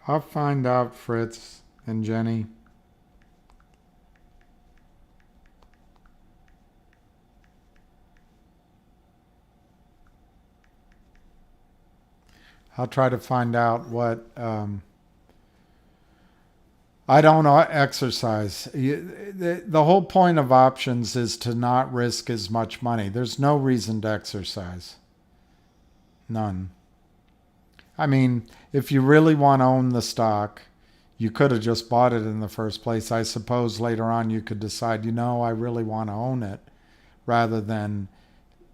I'll find out, Fritz and Jenny. I'll try to find out what. I don't exercise. The whole point of options is to not risk as much money. There's no reason to exercise. None. I mean, if you really want to own the stock, you could have just bought it in the first place. I suppose later on you could decide, I really want to own it rather than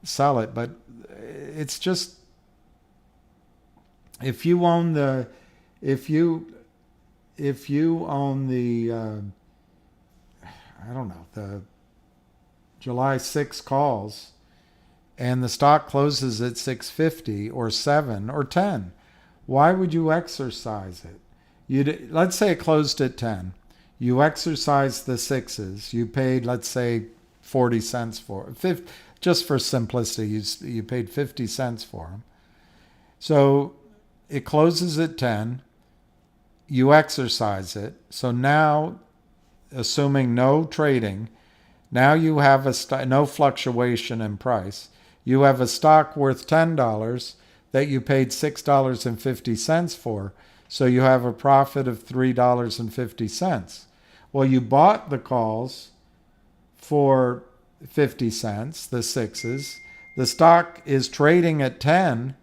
sell it. But it's just, if you own the, if you own the, I don't know, the July 6 calls, and the stock closes at 650 or 7 or 10, why would you exercise it? Let's say it closed at 10. You exercised the sixes. You paid, let's say, 40 cents for it. Just for simplicity, you paid 50 cents for them. So it closes at 10. You exercise it. So now, assuming no trading, now you have no fluctuation in price. You have a stock worth $10 that you paid $6.50 for. So you have a profit of $3.50. Well, you bought the calls for 50 cents, the sixes. The stock is trading at 10.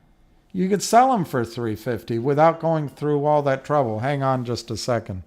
You could sell them for $3.50 without going through all that trouble. Hang on just a second.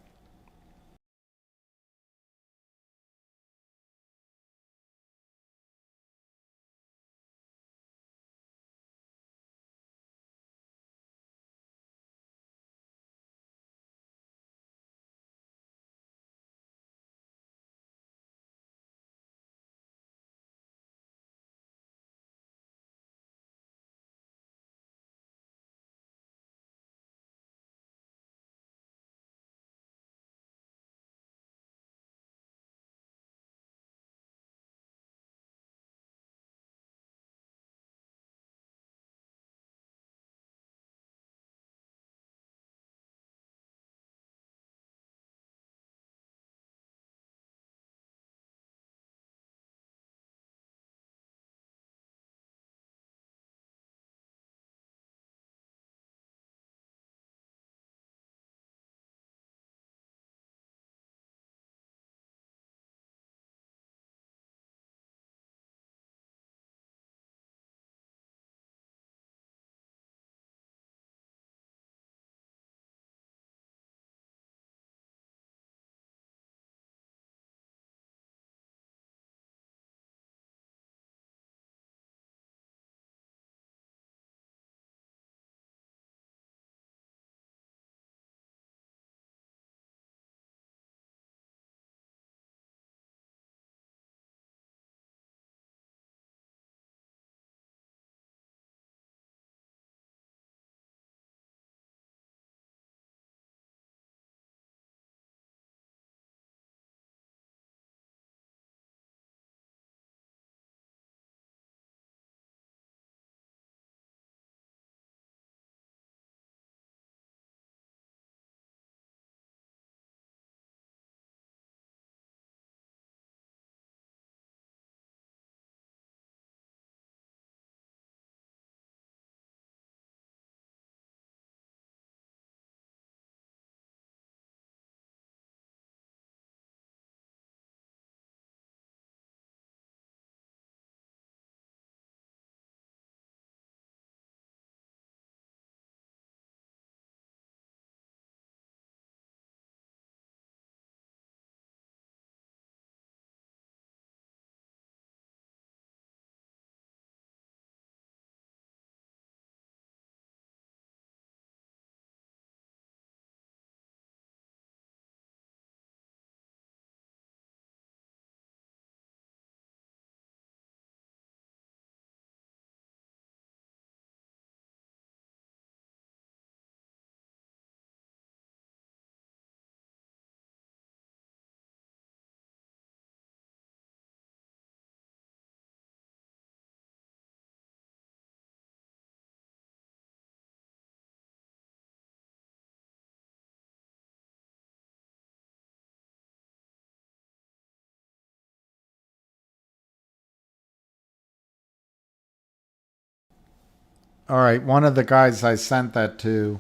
All right, one of the guys I sent that to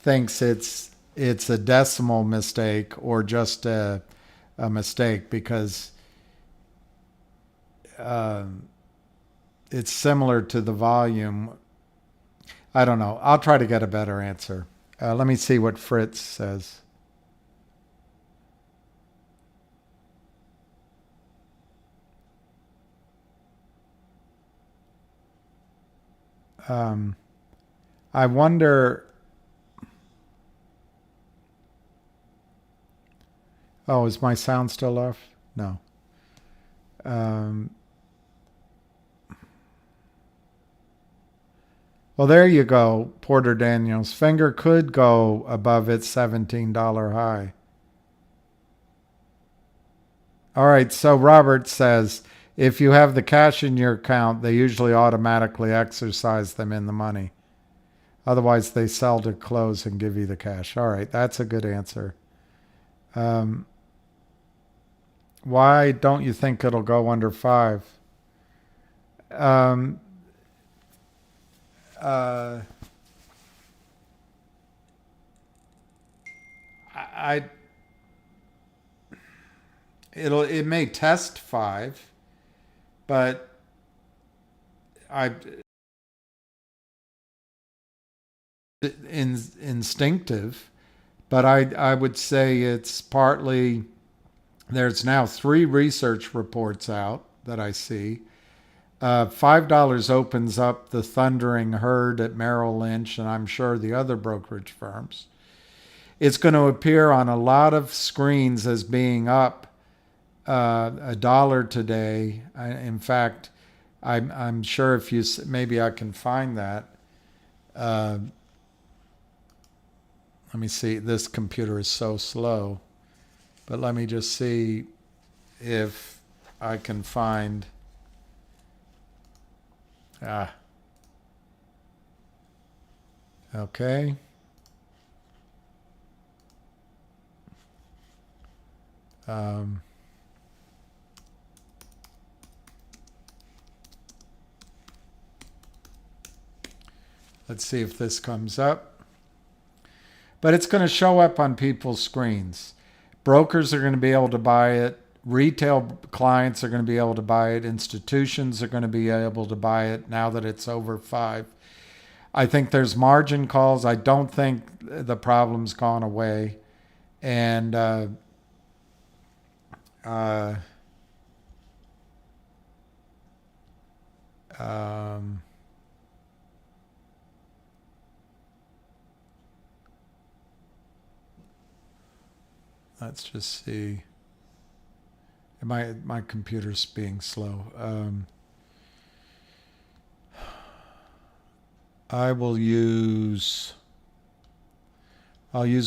thinks it's a decimal mistake or just a mistake because it's similar to the volume. I don't know. I'll try to get a better answer. Let me see what Fritz says. I wonder. Oh, is my sound still off? No. Well, there you go, Porter Daniels. Finger could go above its $17 high. All right, so Robert says if you have the cash in your account, they usually automatically exercise them in the money. Otherwise, they sell to close and give you the cash. All right, that's a good answer. Why don't you think it'll go under 5? Um, I it may test 5, but I instinctive. But I would say it's partly there's now 3 research reports out that I see. $5 opens up the thundering herd at Merrill Lynch and I'm sure the other brokerage firms. It's going to appear on a lot of screens as being up $1 today. In fact, I'm sure if you maybe I can find that. Let me see. This computer is so slow, but let me just see if I can find. Okay. Let's see if this comes up. But it's going to show up on people's screens. Brokers are going to be able to buy it. Retail clients are going to be able to buy it. Institutions are going to be able to buy it now that it's over 5. I think there's margin calls. I don't think the problem's gone away. And let's just see. My computer's being slow. I'll use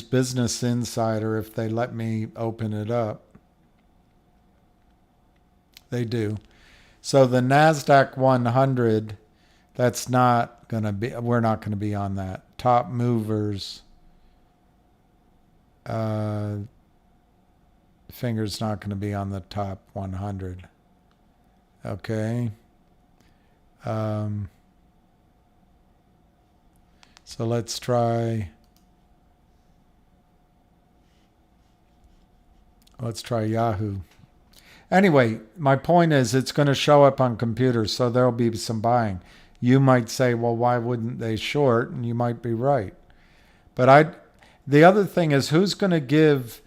Business Insider if they let me open it up. They do. So the NASDAQ 100, that's not going to be, we're not going to be on that. Top movers, finger's not going to be on the top 100. Okay. So let's try Yahoo. Anyway, my point is it's going to show up on computers, so there'll be some buying. You might say, well, why wouldn't they short? And you might be right. But the other thing is, who's going to give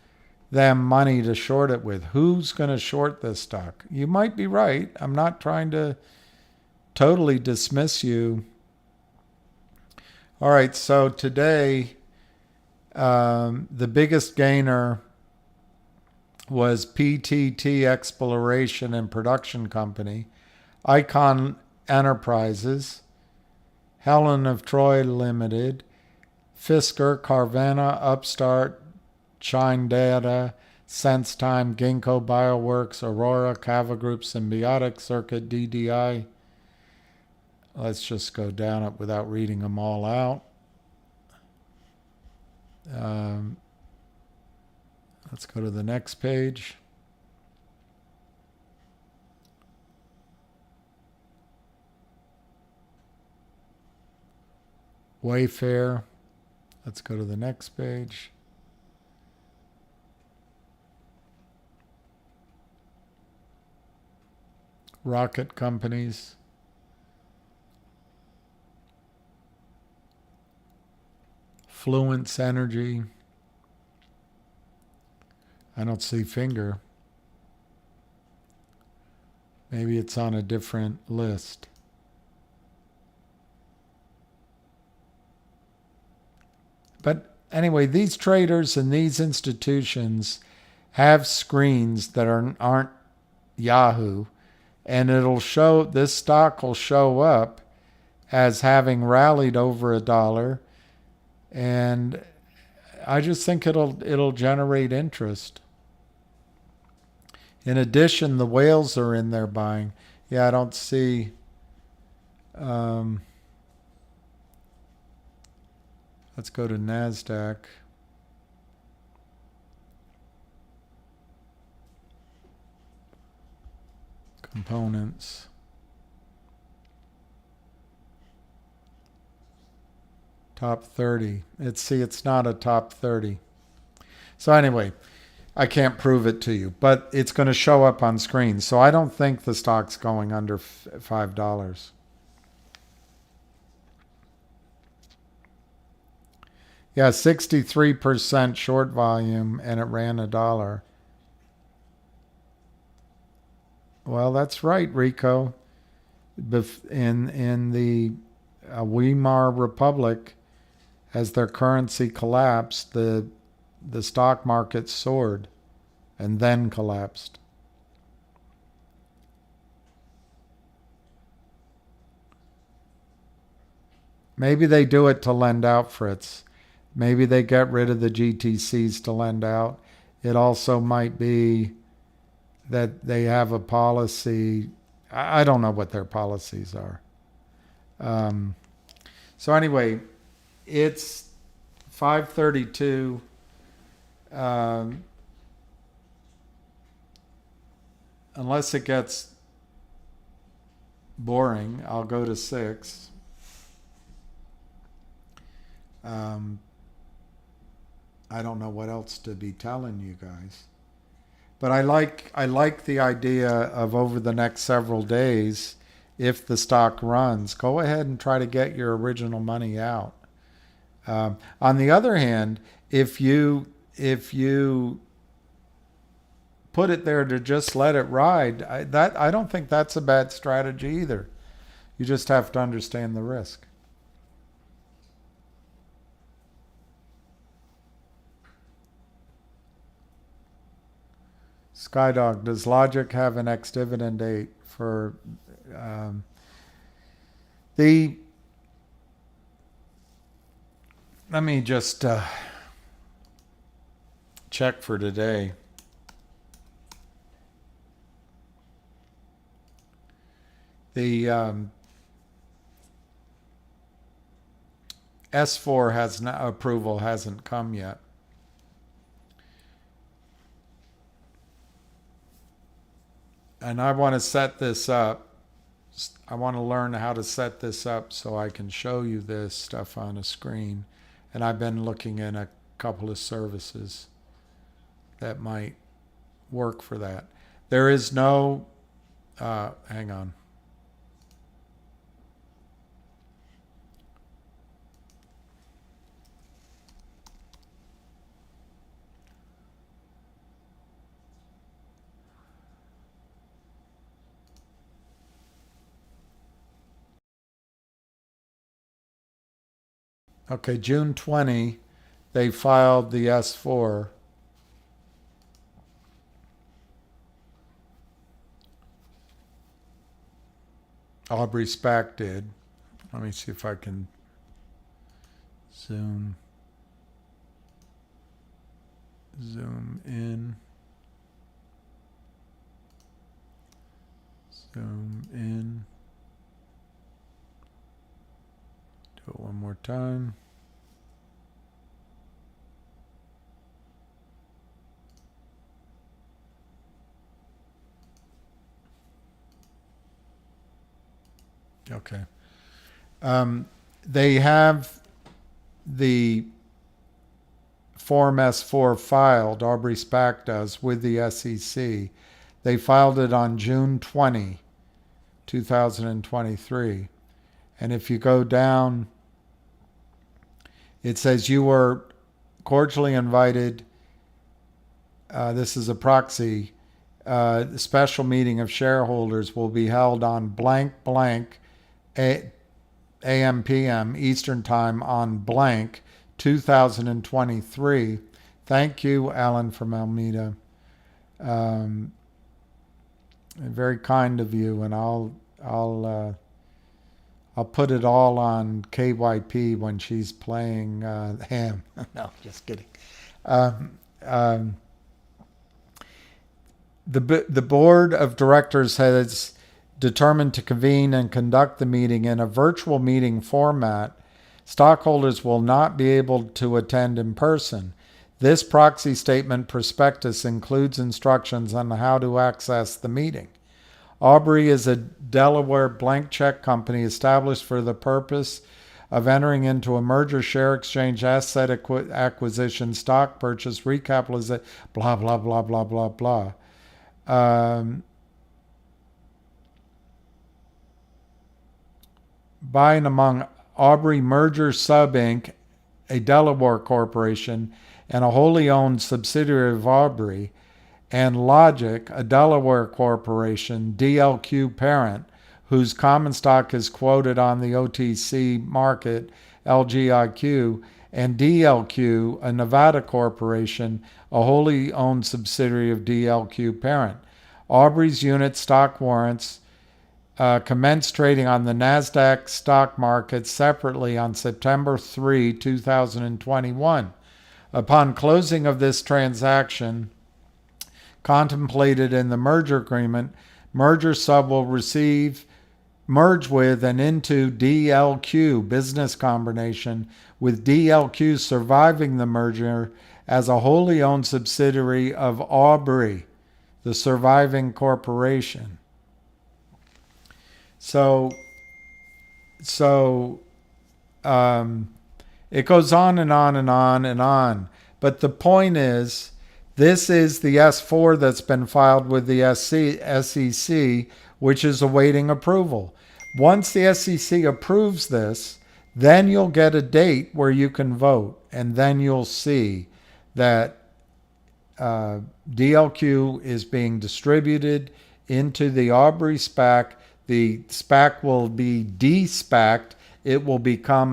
them money to short it with? Who's going to short this stock? You might be right. I'm not trying to totally dismiss you. All right, so today, the biggest gainer was PTT Exploration and Production Company, Icon Enterprises, Helen of Troy Limited, Fisker, Carvana, Upstart, Chime Data, SenseTime, Ginkgo Bioworks, Aurora, Cava Group, Symbiotic, Circuit, DDI. Let's just go down it without reading them all out. Let's go to the next page. Wayfair. Let's go to the next page. Rocket companies. Fluence Energy. I don't see finger. Maybe it's on a different list. But anyway, these traders and these institutions have screens that aren't Yahoo, and it'll show, this stock will show up as having rallied over $1, and I just think it'll generate interest. In addition, the whales are in there buying. Yeah, I don't see. Let's go to NASDAQ. Components. Top 30. It's not a top 30. So anyway, I can't prove it to you, but it's going to show up on screen. So I don't think the stock's going under $5. Yeah, 63% short volume, and it ran $1. Well, that's right, Rico. In the Weimar Republic, as their currency collapsed, the stock market soared and then collapsed. Maybe they do it to lend out, Fritz. Maybe they get rid of the GTCs to lend out. It also might be that they have a policy. I don't know what their policies are. So anyway, it's 5:32. Unless it gets boring, I'll go to 6. I don't know what else to be telling you guys. But I like the idea of over the next several days, if the stock runs, go ahead and try to get your original money out. On the other hand, if you put it there to just let it ride, I don't think that's a bad strategy either. You just have to understand the risk. Skydog, does Logic have an ex-dividend date for the... Let me just check for today. The S4 approval hasn't come yet. And I want to set this up. I want to learn how to set this up so I can show you this stuff on a screen. And I've been looking in a couple of services that might work for that. There is no, hang on. Okay, June 20, they filed the S4. Aubrey Spack did. Let me see if I can zoom in. Zoom in. Do it one more time. Okay. They have the Form S4 filed, Aubrey SPAC does, with the SEC. They filed it on June 20, 2023. And if you go down, it says you were cordially invited. This is a proxy. The special meeting of shareholders will be held on blank blank AM PM Eastern Time on blank 2023. Thank you, Alan from Alameda. Very kind of you, and I'll put it all on KYP when she's playing ham. No, just kidding. The board of directors has determined to convene and conduct the meeting in a virtual meeting format. Stockholders will not be able to attend in person. This proxy statement prospectus includes instructions on how to access the meeting. Aubrey is a Delaware blank check company established for the purpose of entering into a merger, share exchange, asset acquisition, stock purchase, recapitalization, blah, blah, blah, blah, blah, blah. By and among Aubrey Merger Sub Inc., a Delaware corporation, and a wholly owned subsidiary of Aubrey, and Logic, a Delaware corporation, DLQ parent, whose common stock is quoted on the OTC market, LGIQ, and DLQ, a Nevada corporation, a wholly owned subsidiary of DLQ parent. Aubrey's unit stock warrants commenced trading on the NASDAQ stock market separately on September 3, 2021. Upon closing of this transaction, contemplated in the merger agreement, Merger Sub will merge with and into DLQ business combination, with DLQ surviving the merger as a wholly owned subsidiary of Aubrey, the surviving corporation. So it goes on and on and on and on. But the point is, this is the S4 that's been filed with the SEC, which is awaiting approval. Once the SEC approves this, then you'll get a date where you can vote, and then you'll see that DLQ is being distributed into the Aubrey SPAC. The SPAC will be de-SPACed. It will become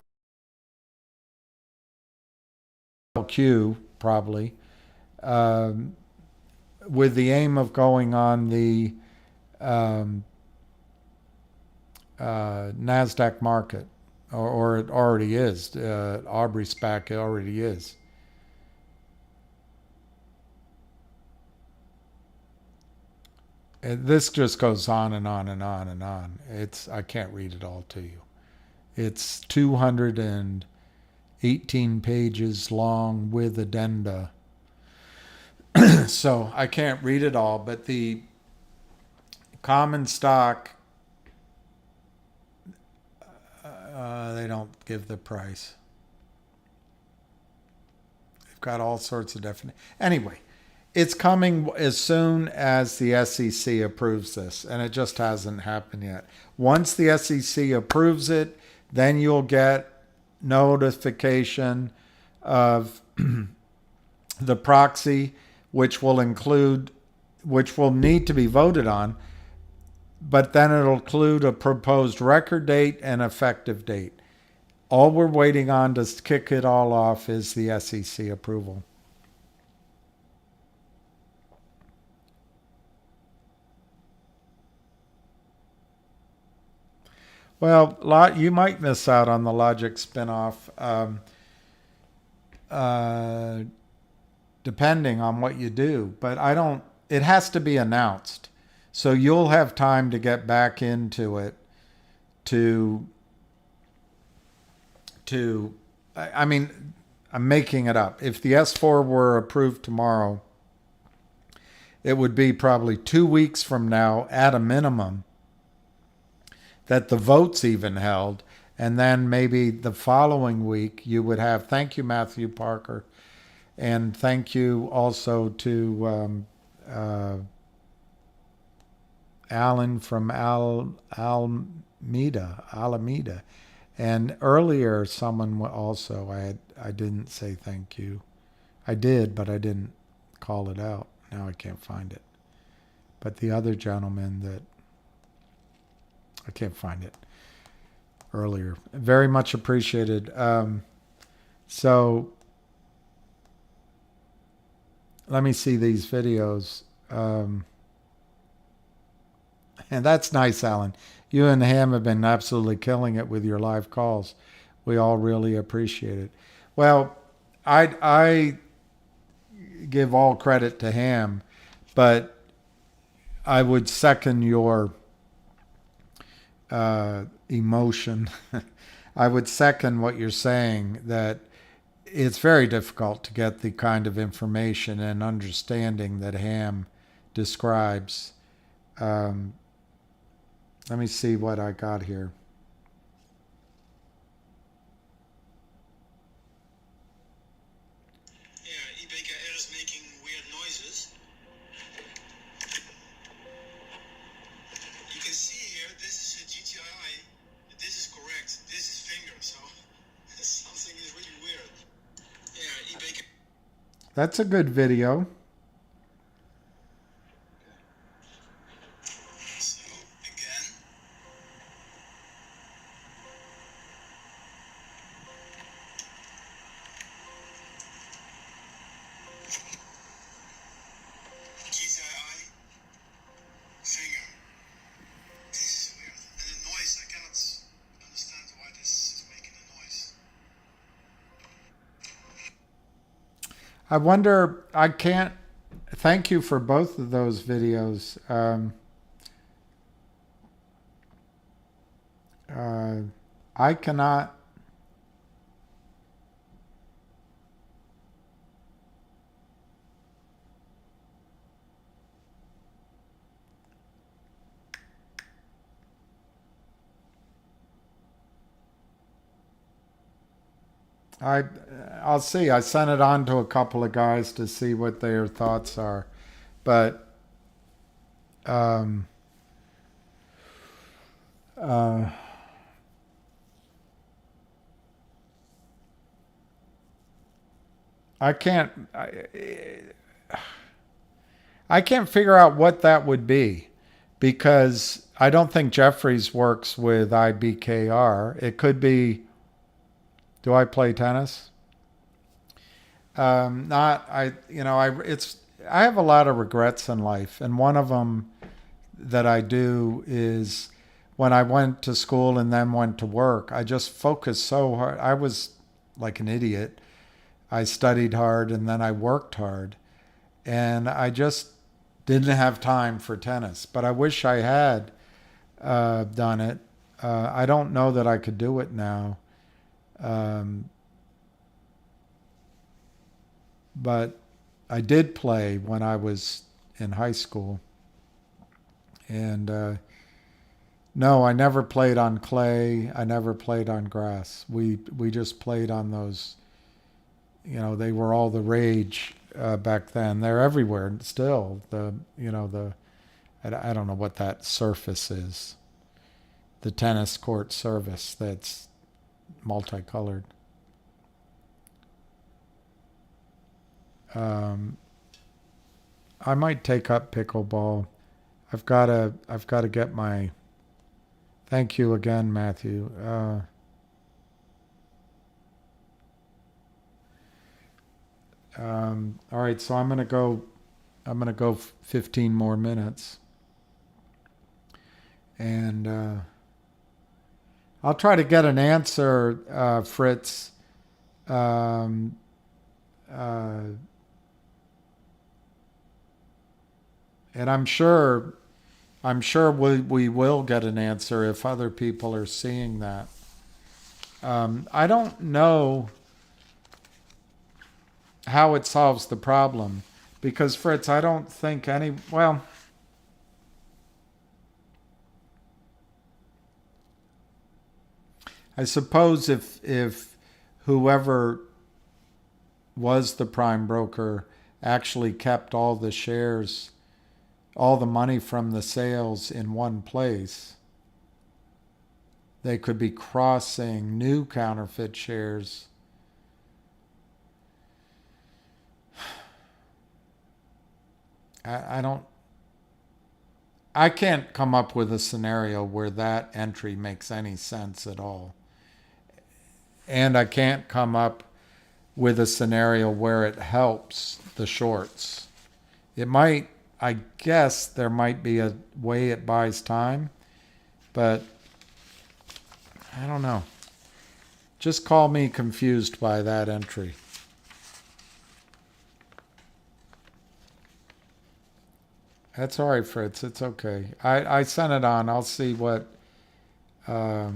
DLQ, probably, with the aim of going on the NASDAQ market, or it already is. Aubrey SPAC already is. This just goes on and on and on and on. I can't read it all to you. It's 218 pages long with addenda. So I can't read it all, but the common stock, they don't give the price. They've got all sorts of definitions. Anyway, it's coming as soon as the SEC approves this, and it just hasn't happened yet. Once the SEC approves it, then you'll get notification of the proxy, which will need to be voted on, but then it'll include a proposed record date and effective date. All we're waiting on to kick it all off is the SEC approval. Well, you might miss out on the Logic spinoff, depending on what you do. But it has to be announced. So you'll have time to get back into it I'm making it up. If the S4 were approved tomorrow, it would be probably 2 weeks from now at a minimum that the vote's even held, And then maybe the following week you would have, thank you, Matthew Parker. And thank you also to Alan from Alameda. And earlier, someone also, I didn't say thank you. I did, but I didn't call it out. Now I can't find it. But the other gentleman that, I can't find it earlier. Very much appreciated. So let me see these videos. And that's nice, Alan. You and Ham have been absolutely killing it with your live calls. We all really appreciate it. Well, I give all credit to Ham, but I would second your emotion. I would second what you're saying, that it's very difficult to get the kind of information and understanding that Ham describes. Let me see what I got here. Yeah, EBKR is making weird noises. You can see here, this is a GTII. This is correct. This is finger, so something is really weird. Yeah, EBKR. That's a good video. So, again. GTII. Finger. This is weird. And the noise, I cannot understand why this is making a noise. I wonder, I can't, thank you for both of those videos. I cannot, I'll see. I sent it on to a couple of guys to see what their thoughts are, but I can't. I can't figure out what that would be, because I don't think Jeffries works with IBKR. It could be. Do I play tennis? Not I. You know, it's. I have a lot of regrets in life, and one of them that I do is when I went to school and then went to work. I just focused so hard. I was like an idiot. I studied hard and then I worked hard, and I just didn't have time for tennis. But I wish I had done it. I don't know that I could do it now. But I did play when I was in high school. And no, I never played on clay. I never played on grass. We just played on those, you know, they were all the rage back then. They're everywhere still. I don't know what that surface is. The tennis court surface that's multicolored. I might take up pickleball. I've got to get my. Thank you again, Matthew. All right, so I'm gonna go 15 more minutes, and I'll try to get an answer, Fritz. And I'm sure we will get an answer if other people are seeing that. I don't know how it solves the problem, because Fritz, I don't think well, I suppose if whoever was the prime broker actually kept all the shares, all the money from the sales in one place, they could be crossing new counterfeit shares. I don't. I can't come up with a scenario where that entry makes any sense at all. And I can't come up with a scenario where it helps the shorts. It might, I guess there might be a way it buys time, but I don't know. Just call me confused by that entry. That's all right, Fritz. It's okay. I sent it on. I'll see what. Yeah,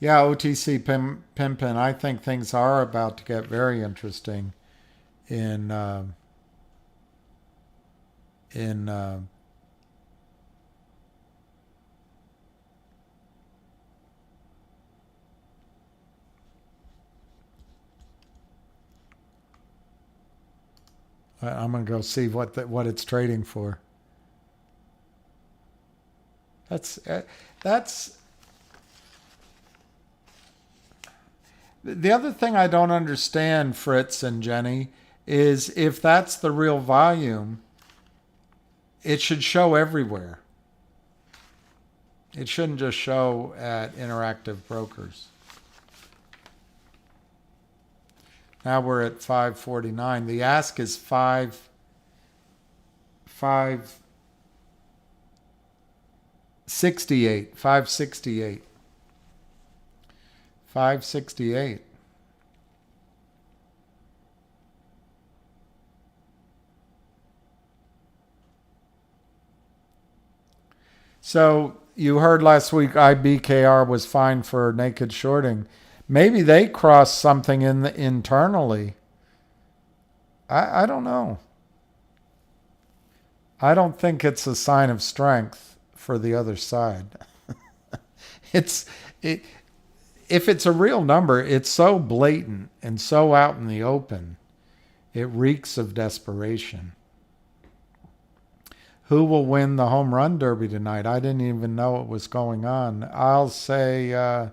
OTC Pimpin. I think things are about to get very interesting in I'm gonna go see what it's trading for. That's the other thing I don't understand, Fritz and Jenny, is if that's the real volume, it should show everywhere. It shouldn't just show at Interactive Brokers. Now we're at 549. The ask is 568. 568. 568. So you heard last week IBKR was fined for naked shorting. Maybe they crossed something internally. I don't know. I don't think it's a sign of strength for the other side. If it's a real number, it's so blatant and so out in the open. It reeks of desperation. Who will win the home run derby tonight? I didn't even know it was going on. I'll say, I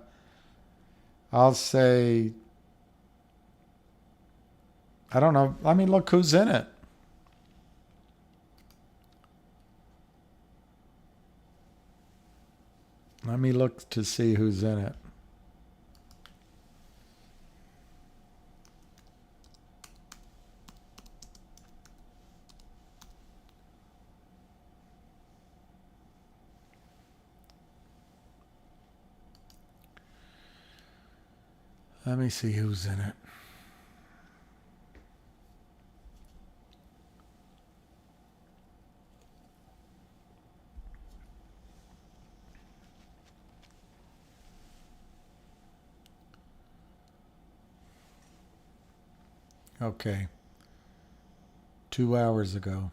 don't know. Let me look who's in it. Let me look to see who's in it. Let me see who's in it. Okay. 2 hours ago.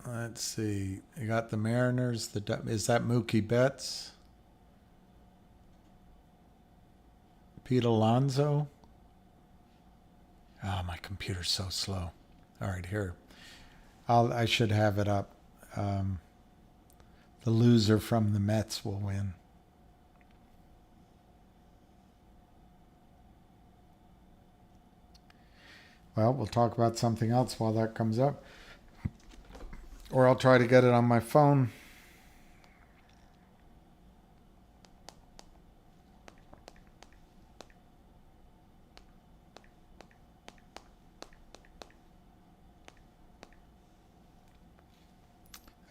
Let's see. You got the Mariners. Is that Mookie Betts? Pete Alonso? Oh, my computer's so slow. All right, here. I should have it up. The loser from the Mets will win. Well, we'll talk about something else while that comes up. Or I'll try to get it on my phone.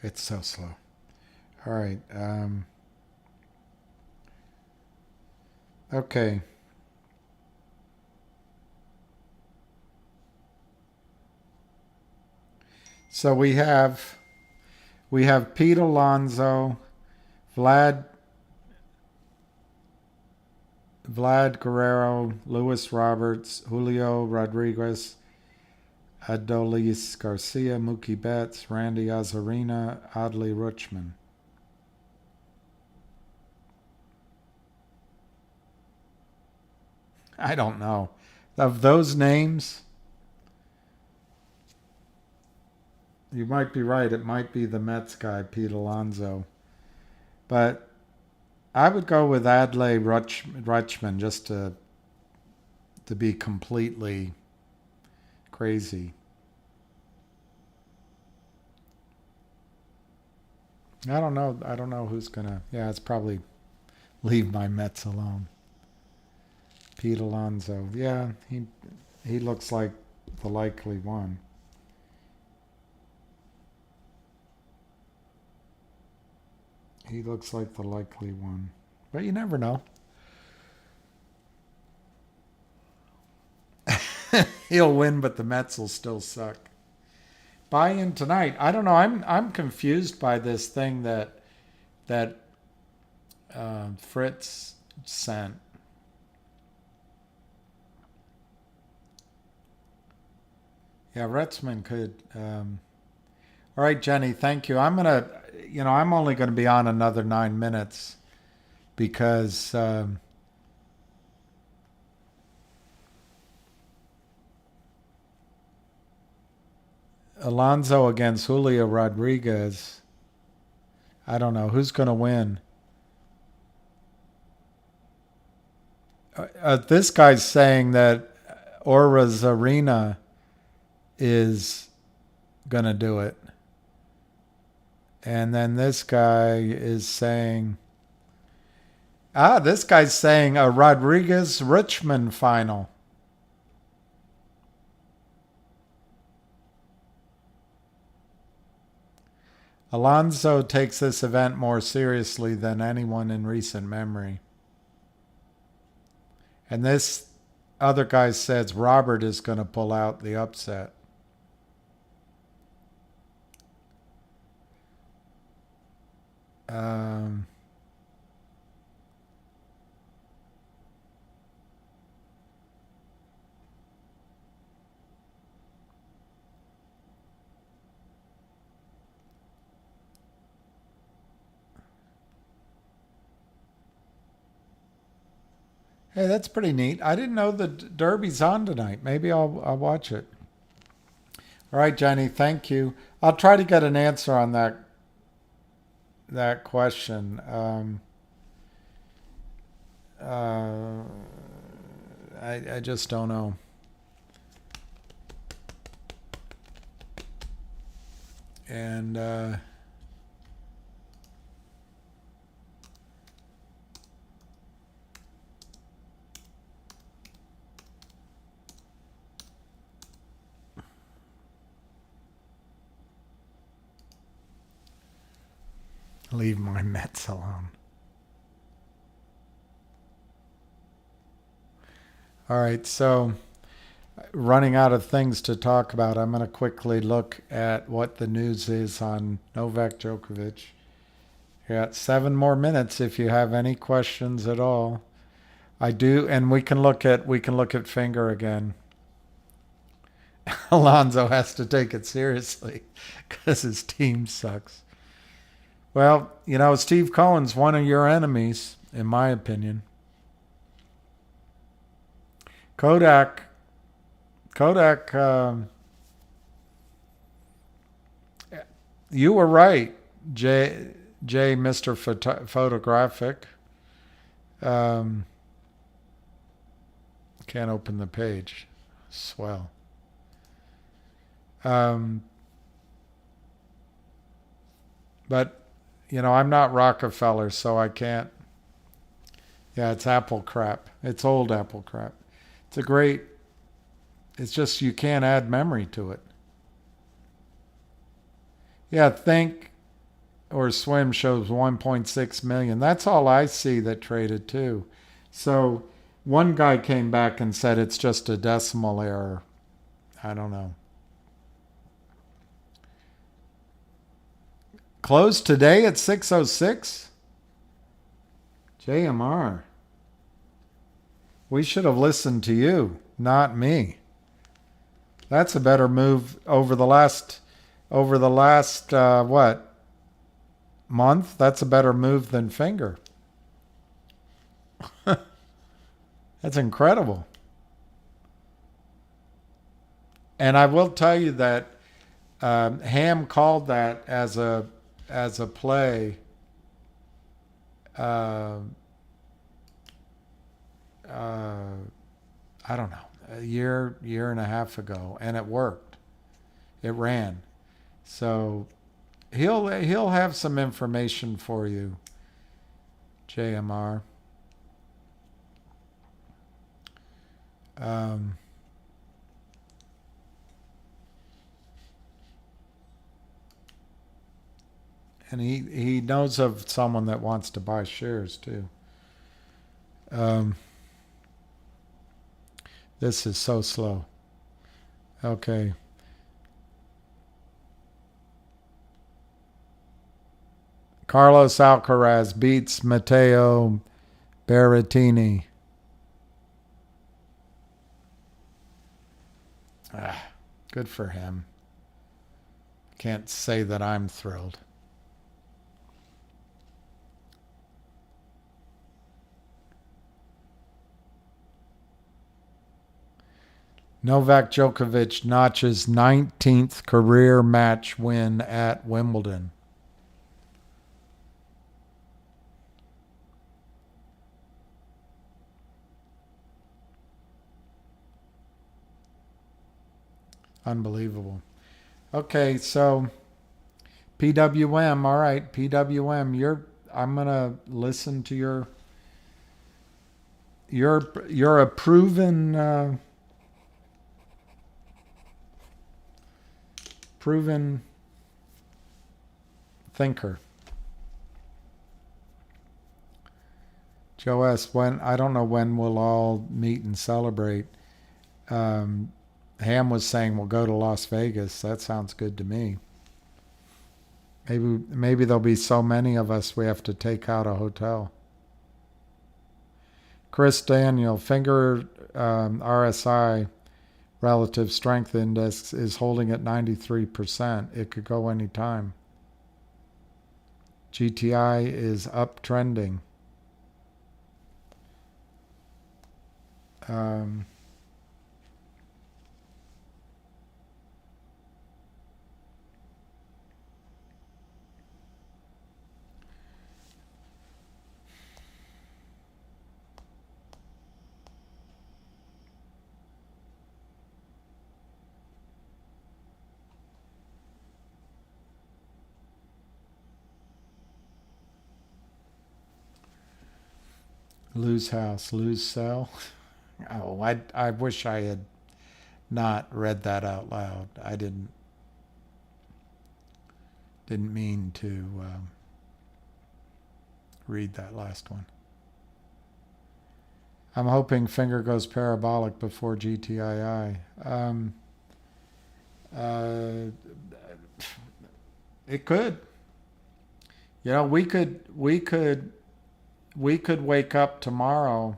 It's so slow. All right. Okay. So we have Pete Alonso, Vlad Guerrero, Luis Roberts, Julio Rodriguez, Adolis Garcia, Mookie Betts, Randy Arozarena, Adley Rutschman. I don't know. Of those names, you might be right. It might be the Mets guy, Pete Alonso. But I would go with Adley Rutschman just to be completely crazy. I don't know. I don't know who's gonna. Yeah, it's probably leave my Mets alone. Pete Alonso. Yeah, he looks like the likely one. He looks like the likely one. But you never know. He'll win, but the Mets will still suck. Buy in tonight. I don't know. I'm confused by this thing that Fritz sent. Yeah, Retzman could. All right, Jenny. Thank you. I'm only gonna be on another 9 minutes because. Alonso against Julio Rodriguez. I don't know who's going to win. This guy's saying that Arozarena is going to do it. And then this guy is saying, this guy's saying a Rodriguez-Richmond final. Alonso takes this event more seriously than anyone in recent memory. And this other guy says Robert is going to pull out the upset. Hey, that's pretty neat. I didn't know the Derby's on tonight. Maybe I'll watch it. All right, Jenny, thank you. I'll try to get an answer on that question. I just don't know. And leave my Mets alone. All right, so running out of things to talk about, I'm going to quickly look at what the news is on Novak Djokovic. You got 7 more minutes if you have any questions at all. I do, and we can look at Finger again. Alonso has to take it seriously because his team sucks. Well, Steve Cohen's one of your enemies, in my opinion. Kodak, you were right, J Mr. Photographic. Can't open the page. Swell. But, I'm not Rockefeller, so I can't. Yeah, it's apple crap. It's old apple crap. It's just you can't add memory to it. Yeah, Think or Swim shows 1.6 million. That's all I see that traded too. So one guy came back and said it's just a decimal error. I don't know. Closed today at 6:06? JMR. We should have listened to you, not me. That's a better move over the last what month. That's a better move than finger. That's incredible. And I will tell you that Ham called that as a play. Uh, I don't know, a year and a half ago, and it worked. It ran. So he'll have some information for you, JMR. Um, and he knows of someone that wants to buy shares too. This is so slow. Okay. Carlos Alcaraz beats Matteo Berrettini. Good for him. Can't say that I'm thrilled. Novak Djokovic notches 19th career match win at Wimbledon. Unbelievable. Okay, so PWM, all right, PWM, I'm gonna listen to you're a proven thinker. Joe S., I don't know when we'll all meet and celebrate. Ham was saying we'll go to Las Vegas. That sounds good to me. Maybe there'll be so many of us we have to take out a hotel. Chris Daniel, finger RSI relative strength index is holding at 93%. It could go any time. GTI is uptrending. Lose house, lose sell. Oh, I wish I had not read that out loud. I didn't mean to read that last one. I'm hoping finger goes parabolic before GTII. It could. You know, we could wake up tomorrow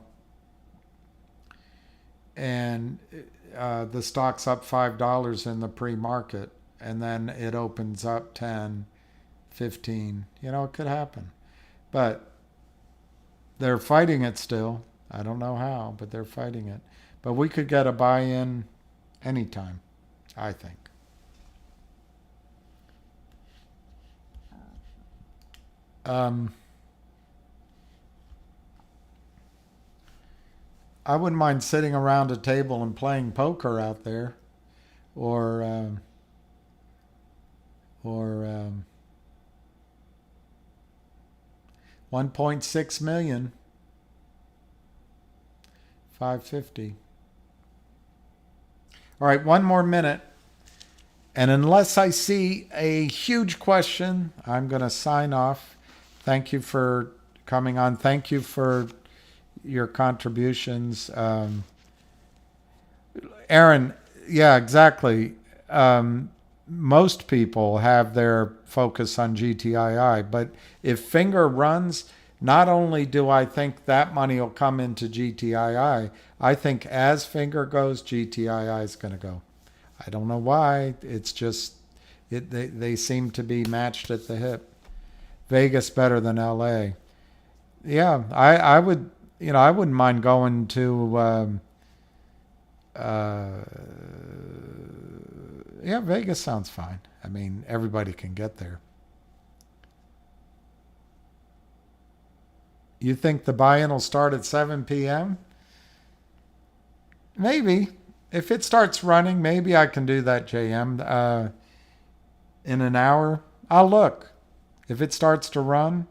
and the stock's up $5 in the pre-market, and then it opens up 10, 15. You know, it could happen. But they're fighting it still. I don't know how, but they're fighting it. But we could get a buy-in anytime, I think. I wouldn't mind sitting around a table and playing poker out there, or 1.6 million, 550. All right, one more minute. And unless I see a huge question, I'm going to sign off. Thank you for coming on. Thank you for your contributions. Aaron, yeah, exactly. Most people have their focus on GTII, but if Finger runs, not only do I think that money will come into GTII, I think as Finger goes, GTII is going to go. I don't know why. It's just they seem to be matched at the hip. Vegas better than LA. Yeah, I would, I wouldn't mind going to yeah, Vegas sounds fine. I mean, everybody can get there. You think the buy-in will start at 7 p.m.? Maybe. If it starts running, maybe I can do that, JM. In an hour, I'll look. If it starts to run,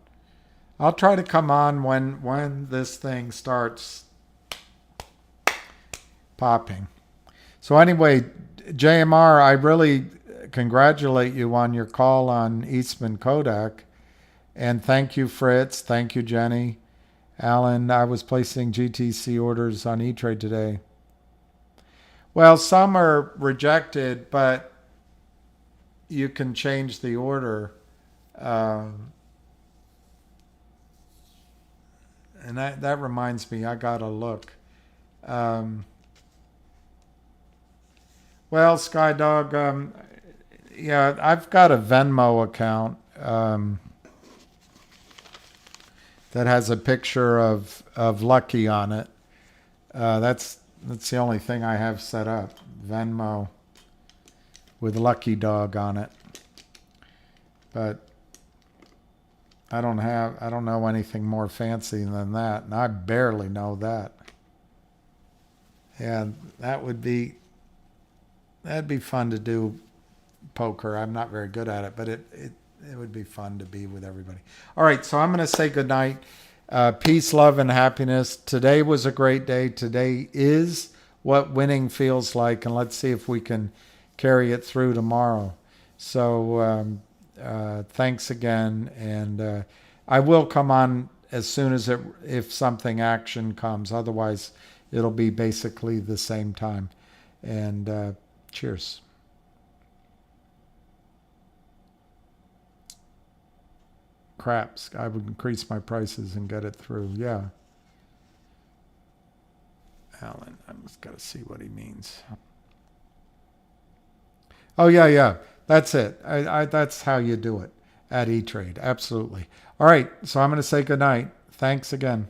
I'll try to come on when this thing starts popping. So anyway, JMR, I really congratulate you on your call on Eastman Kodak. And thank you, Fritz. Thank you, Jenny. Alan, I was placing GTC orders on E-Trade today. Well, some are rejected, but you can change the order. And that reminds me, I got to look. Well, Skydog, yeah, I've got a Venmo account that has a picture of Lucky on it. That's the only thing I have set up. Venmo with Lucky Dog on it. But I don't know anything more fancy than that, and I barely know that. Yeah, that'd be fun to do poker. I'm not very good at it, but it would be fun to be with everybody. All right, so I'm going to say goodnight. Peace, love, and happiness. Today was a great day. Today is what winning feels like, and let's see if we can carry it through tomorrow. So thanks again, and I will come on as soon as if something action comes. Otherwise, it'll be basically the same time. And cheers. Craps. I would increase my prices and get it through. Yeah. Alan, I just got to see what he means. Oh, yeah. That's it. That's how you do it at E-Trade. Absolutely. All right. So I'm going to say goodnight. Thanks again.